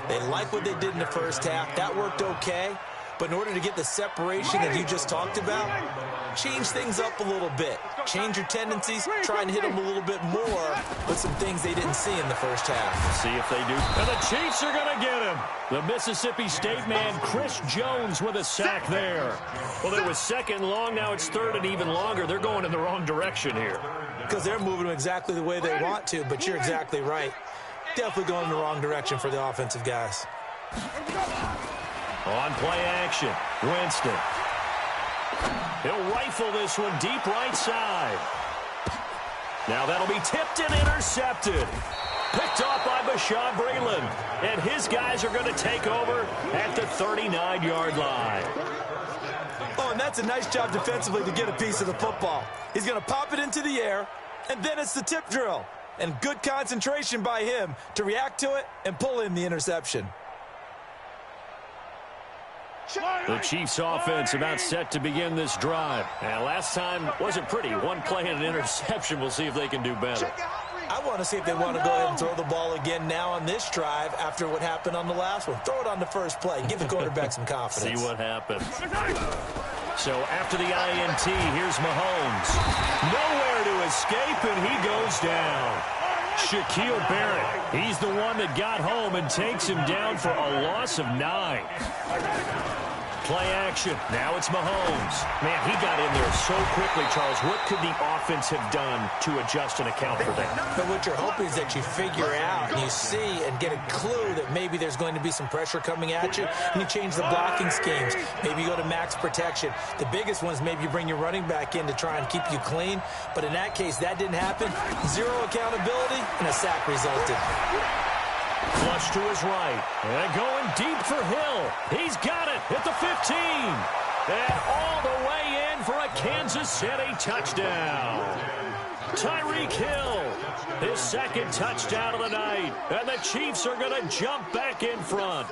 They like what they did in the first half. That worked okay. But in order to get the separation that you just talked about, change things up a little bit. Change your tendencies, try and hit them a little bit more with some things they didn't see in the first half. See if they do. And the Chiefs are going to get him. The Mississippi State man, Chris Jones, with a sack there. Well, it was second and long. Now it's third and even longer. They're going in the wrong direction here. Because they're moving them exactly the way they want to, but you're exactly right. Definitely going in the wrong direction for the offensive guys. On play action, Winston. He'll rifle this one deep right side. Now that'll be tipped and intercepted. Picked off by Bashaud Breeland. And his guys are going to take over at the 39-yard line. Oh, and that's a nice job defensively to get a piece of the football. He's going to pop it into the air, and then it's the tip drill. And good concentration by him to react to it and pull in the interception. The Chiefs offense about set to begin this drive. And last time wasn't pretty. One play and an interception. We'll see if they can do better. I want to see if they want to go ahead and throw the ball again now on this drive after what happened on the last one. Throw it on the first play. Give the quarterback some confidence. See what happens. So after the INT, here's Mahomes. Nowhere to escape, and he goes down. Shaquille Barrett, he's the one that got home and takes him down for a loss of 9. Play action. Now it's Mahomes. Man, he got in there so quickly, Charles. What could the offense have done to adjust and account for that? But what you're hoping is that you figure out and you see and get a clue that maybe there's going to be some pressure coming at you, and you change the blocking schemes. Maybe you go to max protection. The biggest one is maybe you bring your running back in to try and keep you clean. But in that case, that didn't happen. Zero accountability, and a sack resulted. Flush to his right. And going deep for Hill. He's got it at the 15. And all the way in for a Kansas City touchdown. Tyreek Hill, his second touchdown of the night. And the Chiefs are going to jump back in front.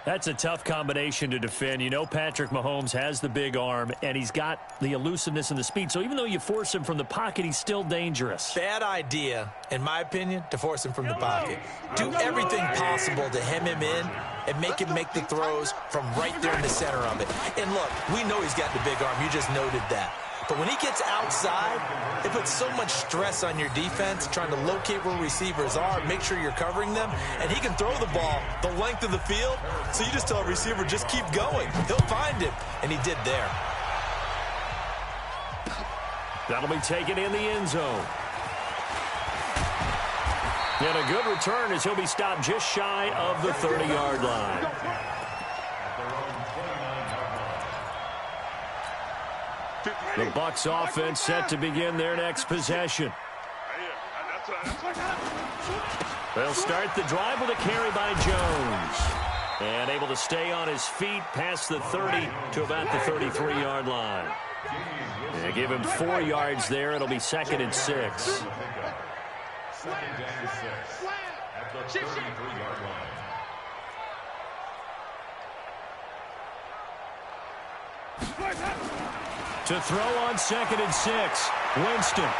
That's a tough combination to defend. You know Patrick Mahomes has the big arm, and he's got the elusiveness and the speed. So even though you force him from the pocket, he's still dangerous. Bad idea, in my opinion, to force him from the pocket. Do everything possible to hem him in and make him make the throws from right there in the center of it. And look, we know he's got the big arm. You just noted that. But when he gets outside, it puts so much stress on your defense, trying to locate where receivers are, make sure you're covering them, and he can throw the ball the length of the field, so you just tell a receiver, just keep going. He'll find it, and he did there. That'll be taken in the end zone. And a good return as he'll be stopped just shy of the 30-yard line. The Bucs offense set to begin their next possession. They'll start the drive with a carry by Jones. And able to stay on his feet past the 30 to about the 33-yard line. They give him 4 yards there. It'll be 2nd and 6. 2nd and 6 at the 33-yard line. To throw on 2nd and 6, Winston.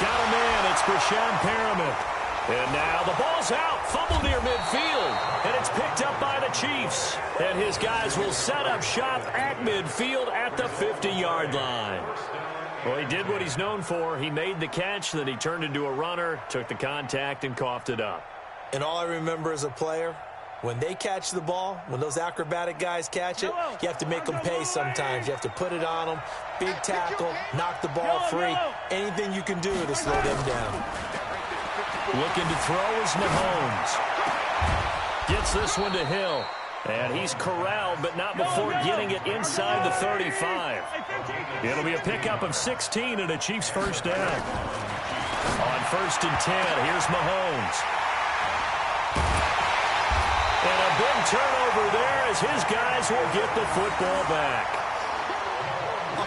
Got him in. It's Brashad Perriman. And now the ball's out. Fumble near midfield. And it's picked up by the Chiefs. And his guys will set up shop at midfield at the 50-yard line. Well, he did what he's known for. He made the catch, then he turned into a runner, took the contact, and coughed it up. And all I remember as a player, when they catch the ball, when those acrobatic guys catch it, you have to make them pay sometimes. You have to put it on them, big tackle, knock the ball free. Anything you can do to slow them down. Looking to throw is Mahomes. Gets this one to Hill. And he's corralled, but not before getting it inside the 35. It'll be a pickup of 16 and a Chiefs first down. On 1st and 10, here's Mahomes. And a big turnover there as his guys will get the football back.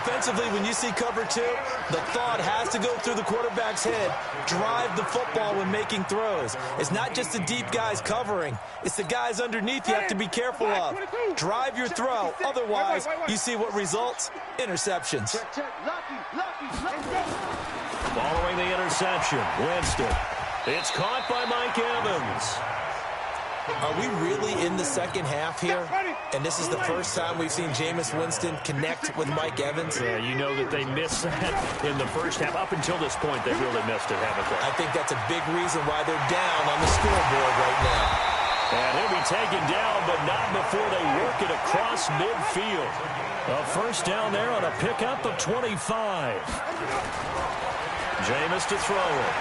Defensively, when you see cover 2, the thought has to go through the quarterback's head. Drive the football when making throws. It's not just the deep guys covering. It's the guys underneath you have to be careful of. Drive your throw. Otherwise, you see what results? Interceptions. Following the interception, Winston. It's caught by Mike Evans. Are we really in the second half here? And this is the first time we've seen Jameis Winston connect with Mike Evans? Yeah, you know that they missed that in the first half. Up until this point, they really missed it, haven't they? I think that's a big reason why they're down on the scoreboard right now. And he'll be taken down, but not before they work it across midfield. A first down there on a pickup of 25. Jameis to throw it.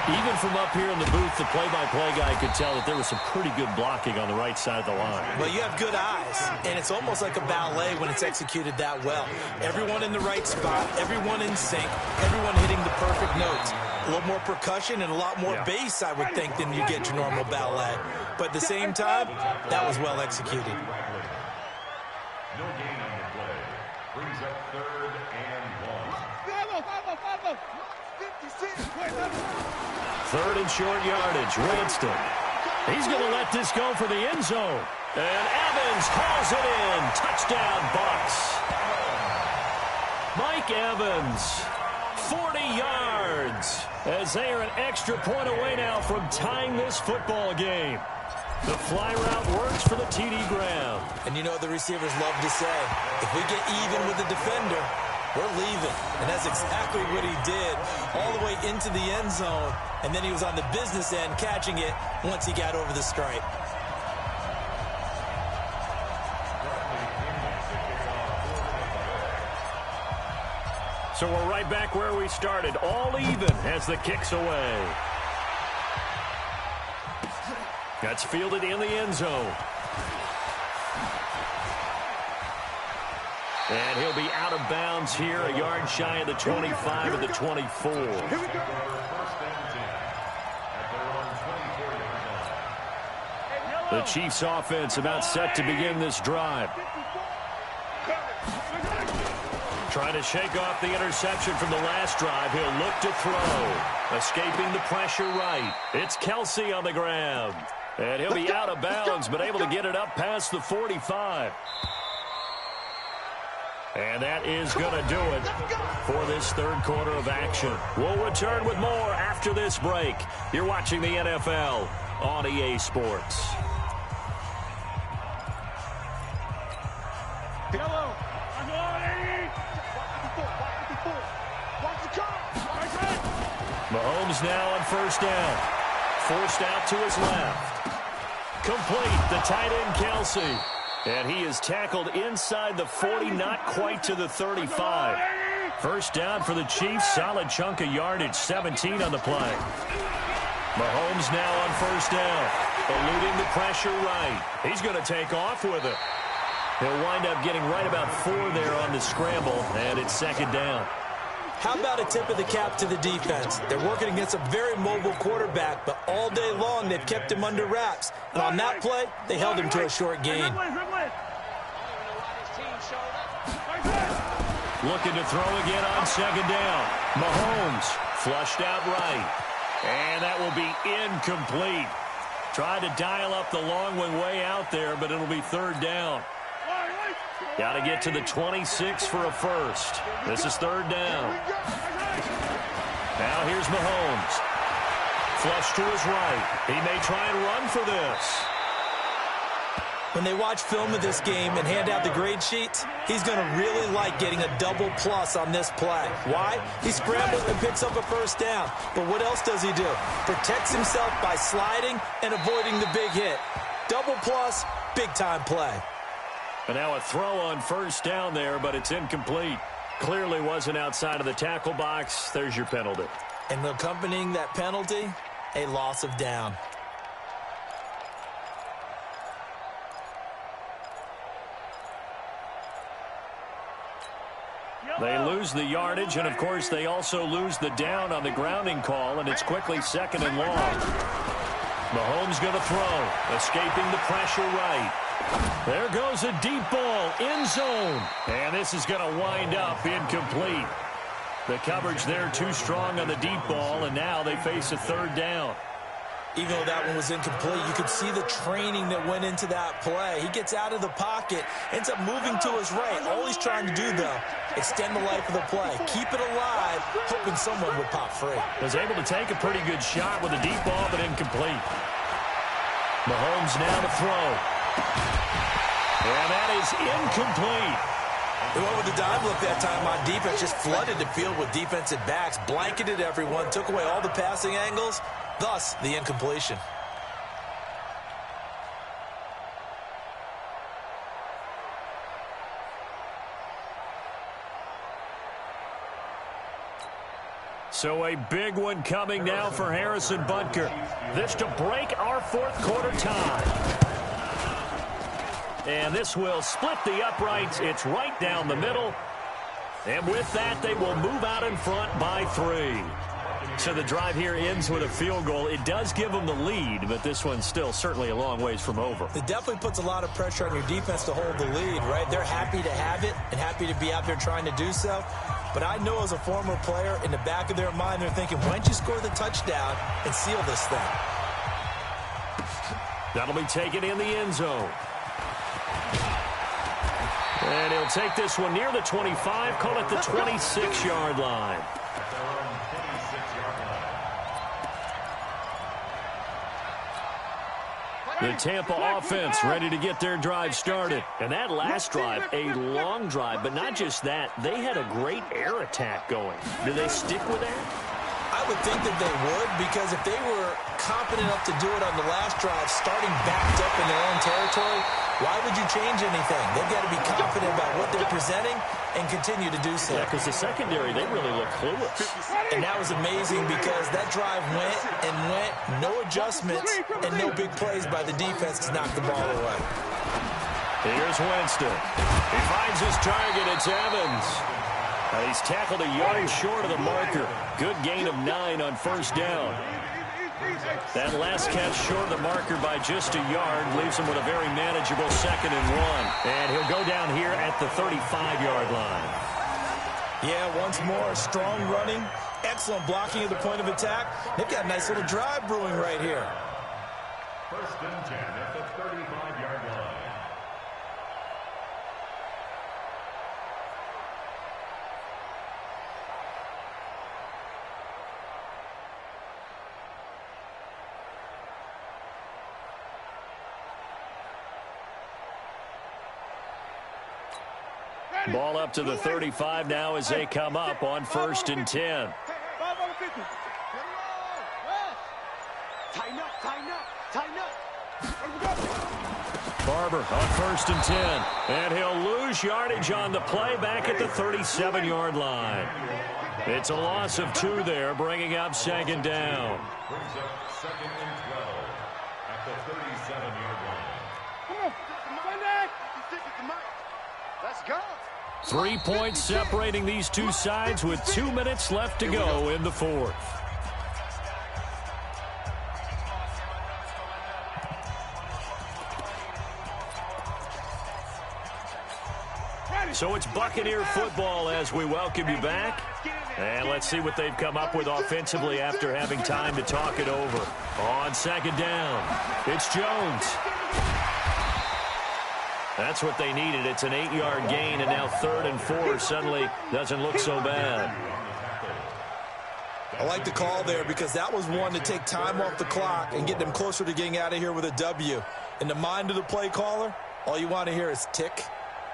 Even from up here in the booth, the play-by-play guy could tell that there was some pretty good blocking on the right side of the line. Well, you have good eyes, and it's almost like a ballet when it's executed that well. Everyone in the right spot, everyone in sync, everyone hitting the perfect notes. A little more percussion and a lot more bass, I would think, than you get your normal ballet. But at the same time, that was well executed. No gain on the play. Brings up 3rd and 1. 3rd and short yardage, Winston. He's going to let this go for the end zone. And Evans hauls it in. Touchdown, Bucs. Mike Evans, 40 yards, as they are an extra point away now from tying this football game. The fly route works for the TD Graham. And you know what the receivers love to say? If we get even with the defender, we're leaving. And that's exactly what he did, all the way into the end zone. And then he was on the business end catching it once he got over the stripe. So we're right back where we started, all even as the kick's away. That's fielded in the end zone. And he'll be out of bounds here, a yard shy of the 25 of the 24. Here we go. 1st and 10. At their own 24-yard line. The Chiefs offense about set to begin this drive. Trying to shake off the interception from the last drive. He'll look to throw. Escaping the pressure right. It's Kelsey on the ground. And he'll be out of bounds, but able to get it up past the 45. And that is going to do it for this 3rd quarter of action. We'll return with more after this break. You're watching the NFL on EA Sports. Hello. Mahomes now on 1st down. Forced out to his left. Complete, the tight end Kelsey. And he is tackled inside the 40, not quite to the 35. 1st down for the Chiefs, solid chunk of yardage, 17 on the play. Mahomes now on 1st down, eluding the pressure right. He's going to take off with it. He'll wind up getting right about 4 there on the scramble, and it's 2nd down. How about a tip of the cap to the defense? They're working against a very mobile quarterback, but all day long they've kept him under wraps. And on that play, they held him to a short gain. Looking to throw again on 2nd down. Mahomes flushed out right. And that will be incomplete. Tried to dial up the long one way out there, but it'll be 3rd down. Got to get to the 26 for a first. This is 3rd down. Now here's Mahomes. Flush to his right. He may try and run for this. When they watch film of this game and hand out the grade sheets, he's going to really like getting a double plus on this play. Why? He scrambles and picks up a 1st down. But what else does he do? Protects himself by sliding and avoiding the big hit. Double plus, big-time play. And now a throw on 1st down there, but it's incomplete. Clearly wasn't outside of the tackle box. There's your penalty. And accompanying that penalty, a loss of down. They lose the yardage, and, of course, they also lose the down on the grounding call, and it's quickly 2nd and long. Mahomes going to throw, escaping the pressure right. There goes a deep ball, end zone. And this is going to wind up incomplete. The coverage there too strong on the deep ball, and now they face a third down. Even though that one was incomplete, you could see the training that went into that play. He gets out of the pocket, ends up moving to his right. All he's trying to do, though, extend the life of the play. Keep it alive, hoping someone would pop free. Was able to take a pretty good shot with a deep ball, but incomplete. Mahomes now to throw. And that is incomplete. They went with the dime look that time on defense, just flooded the field with defensive backs, blanketed everyone, took away all the passing angles, thus the incompletion. So a big one coming now for Harrison Butker. This to break our fourth quarter tie. And this will split the uprights. It's right down the middle. And with that, they will move out in front by 3. So the drive here ends with a field goal. It does give them the lead, but this one's still certainly a long ways from over. It definitely puts a lot of pressure on your defense to hold the lead, right? They're happy to have it and happy to be out there trying to do so. But I know as a former player, in the back of their mind, they're thinking, why don't you score the touchdown and seal this thing? That'll be taken in the end zone. And he'll take this one near the 25, call it the 26-yard line. The Tampa offense ready to get their drive started. And that last drive, a long drive, but not just that. They had a great air attack going. Do they stick with that? I would think that they would, because if they were confident enough to do it on the last drive, starting backed up in their own territory, why would you change anything? They've got to be confident about what they're presenting and continue to do so. Yeah, because the secondary, they really look clueless. And that was amazing because that drive went and went, no adjustments and no big plays by the defense to knock the ball away. Here's Winston. He finds his target. It's Evans. He's tackled a yard short of the marker. Good gain of 9 on first down. That last catch short of the marker by just a yard leaves him with a very manageable 2nd and 1. And he'll go down here at the 35-yard line. Yeah, once more, strong running, excellent blocking at the point of attack. They've got a nice little drive brewing right here. 1st and 10 at the 35-yard line. Ball up to the 35 now as they come up on 1st and 10. Barber on 1st and 10. And he'll lose yardage on the play back at the 37-yard line. It's a loss of 2 there, bringing up 2nd down. Brings up 2nd and 12 at the 37-yard line. Let's go. 3 points separating these two sides with 2 minutes left to go in the 4th. So it's Buccaneer football as we welcome you back. And let's see what they've come up with offensively after having time to talk it over. On 2nd down, it's Jones. That's what they needed. It's an 8-yard gain, and now 3rd and 4 suddenly doesn't look so bad. I like the call there because that was one to take time off the clock and get them closer to getting out of here with a W. In the mind of the play caller, all you want to hear is tick,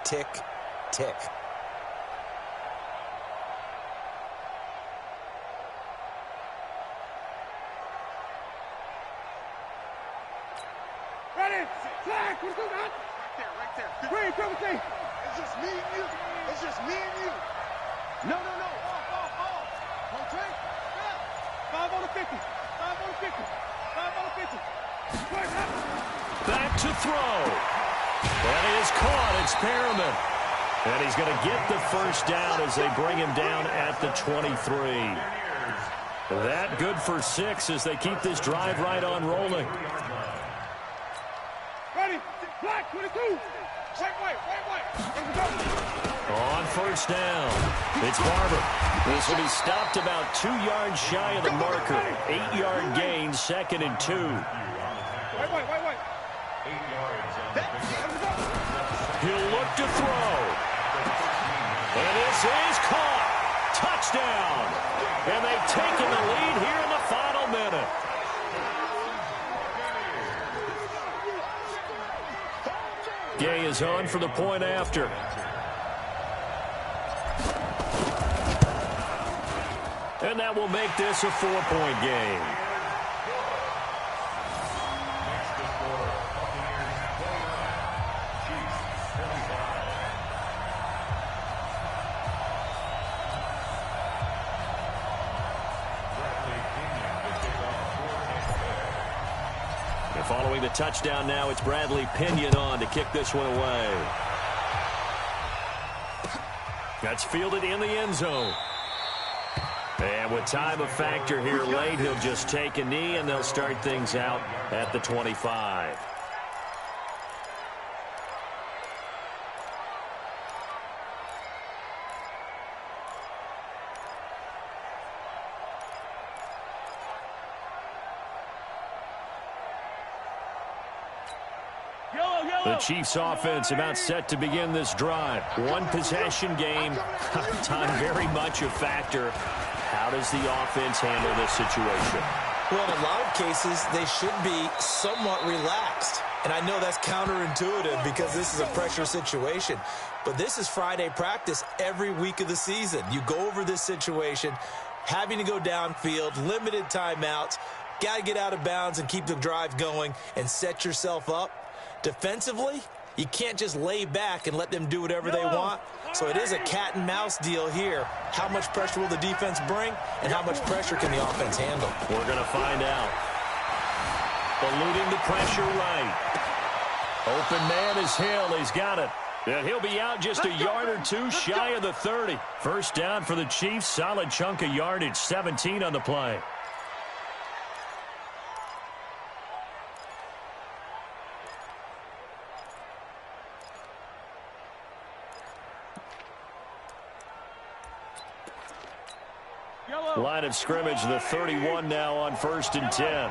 tick, tick. Ready? Flag. What's going on? Right there. Wait, it's just me and you. It's just me and you. No. Off. One take. 5 on the 50. 5 on the 50. 5 on the 50. Back to throw. And he is caught. It's Perriman. And he's going to get the first down as they bring him down at the 23. That good for 6 as they keep this drive right on rolling. Ready? Flag. Back, 22. Wait. On first down, it's Barber. This will be stopped about 2 yards shy of the marker. 8-yard gain, 2nd and 2. Wait. He'll look to throw. And this is caught. Touchdown. And they've taken the lead here in the final minute. Gay is on for the point after. And that will make this a 4-point game. And following the touchdown now, it's Bradley Pinion on to kick this one away. That's fielded in the end zone. And with time a factor here late, he'll just take a knee, and they'll start things out at the 25. The Chiefs offense about set to begin this drive. One possession game. Time very much a factor. How does the offense handle this situation? Well, in a lot of cases, they should be somewhat relaxed. And I know that's counterintuitive because this is a pressure situation. But this is Friday practice every week of the season. You go over this situation, having to go downfield, limited timeouts, got to get out of bounds and keep the drive going and set yourself up. Defensively, you can't just lay back and let them do whatever they want. So it is a cat and mouse deal here. How much pressure will the defense bring, and how much pressure can the offense handle? We're going to find out. Eluding the pressure right. Open man is Hill. He's got it. And he'll be out just a yard or two shy of the 30. First down for the Chiefs. Solid chunk of yardage. 17 on the play. Line of scrimmage, the 31 now on 1st and 10.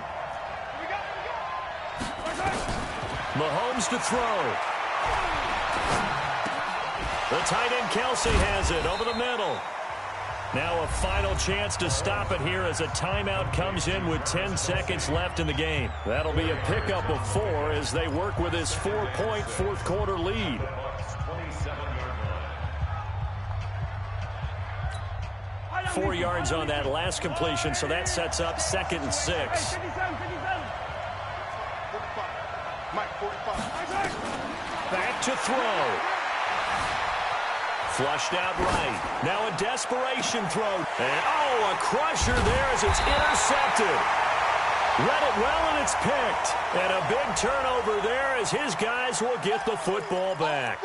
Mahomes to throw. The tight end Kelsey has it over the middle. Now a final chance to stop it here as a timeout comes in with 10 seconds left in the game. That'll be a pickup of 4 as they work with this 4-point fourth-quarter lead. 4 yards on that last completion, so that sets up 2nd and 6. Back to throw. Flushed out right. Now a desperation throw. And a crusher there as it's intercepted. Read it well, and it's picked. And a big turnover there as his guys will get the football back.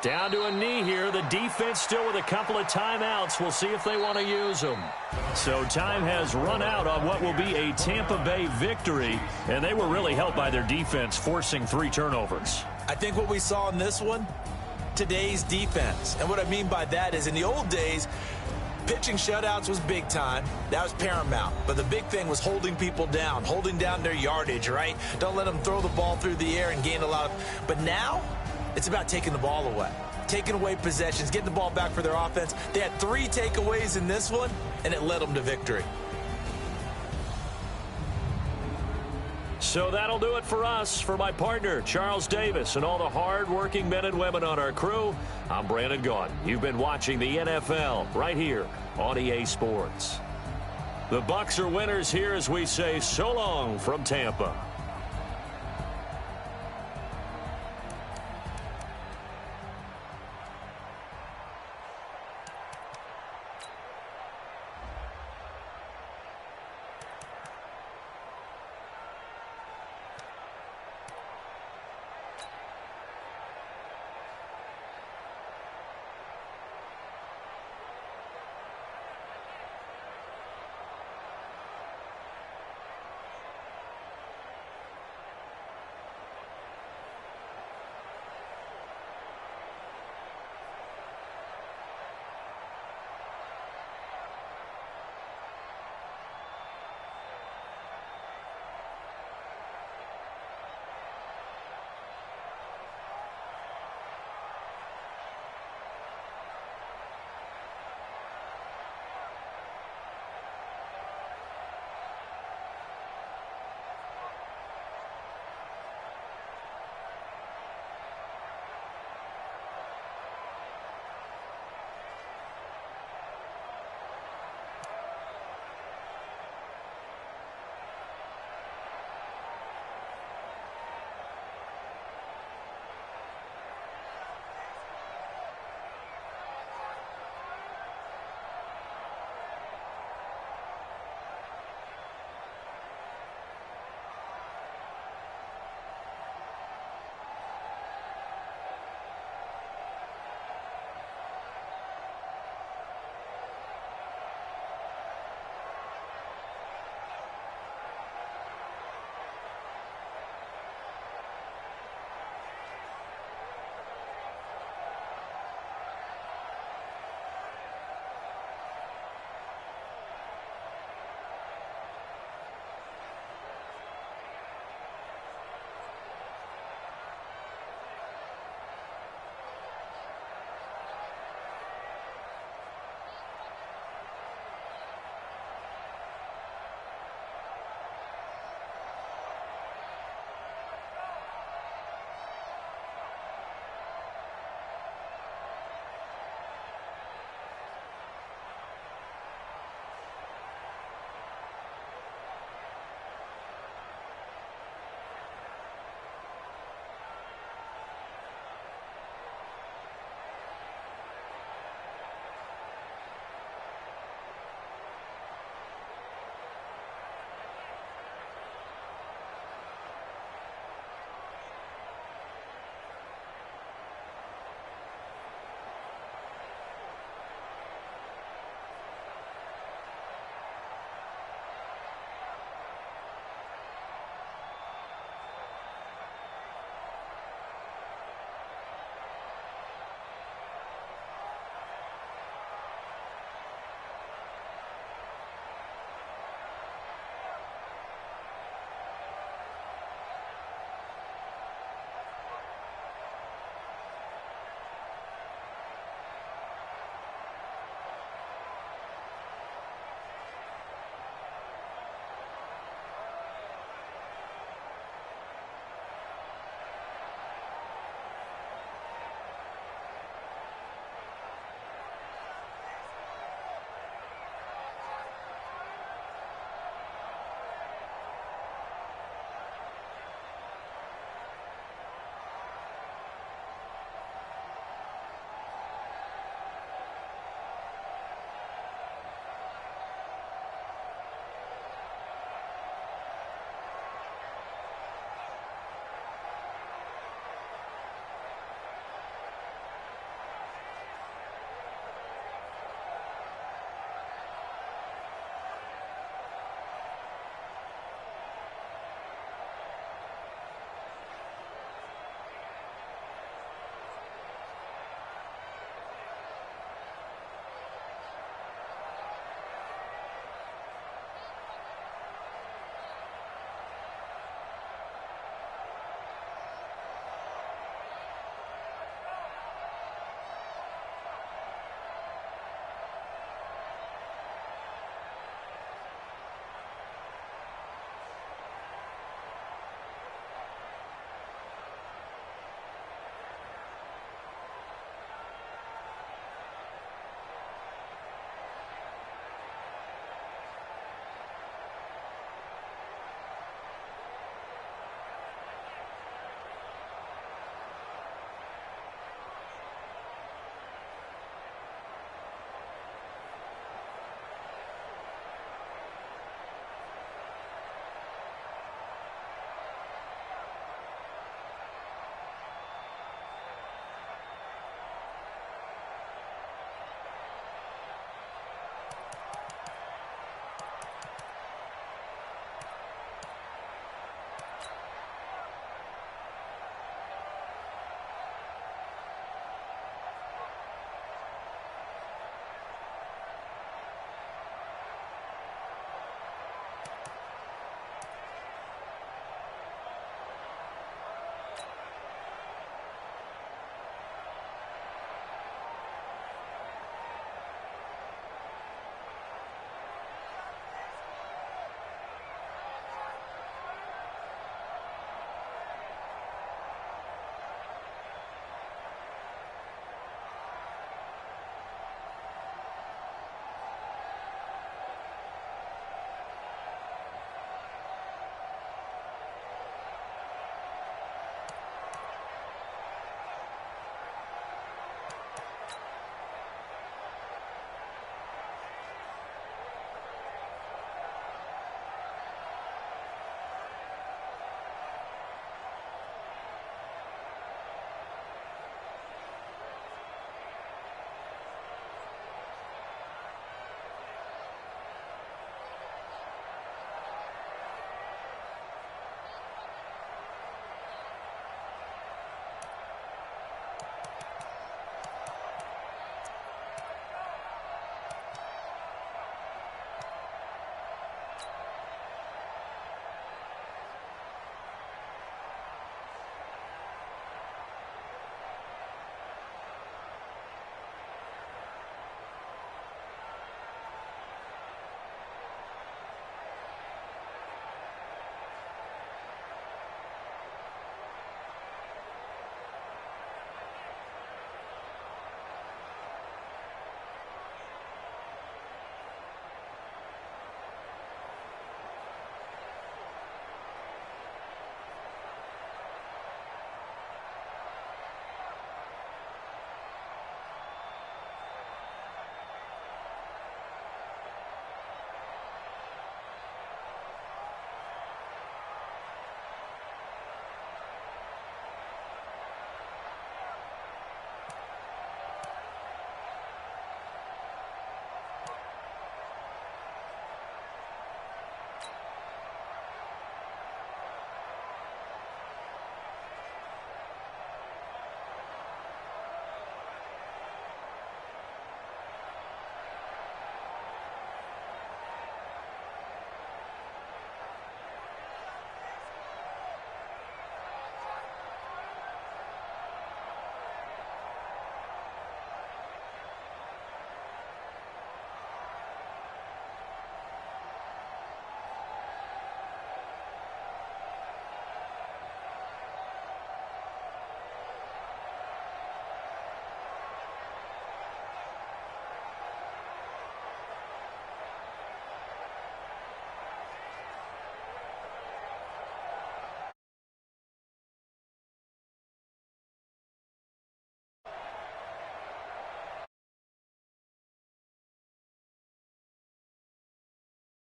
Down to a knee here. The defense still with a couple of timeouts. We'll see if they want to use them. So time has run out on what will be a Tampa Bay victory, and they were really helped by their defense forcing 3 turnovers. I think what we saw in this one, today's defense. And what I mean by that is in the old days, pitching shutouts was big time. That was paramount. But the big thing was holding people down, holding down their yardage, right? Don't let them throw the ball through the air and gain a lot of... But now, it's about taking the ball away. Taking away possessions, getting the ball back for their offense. They had 3 takeaways in this one, and it led them to victory. So that'll do it for us. For my partner, Charles Davis, and all the hard-working men and women on our crew, I'm Brandon Gaudin. You've been watching the NFL right here on EA Sports. The Bucs are winners here as we say so long from Tampa.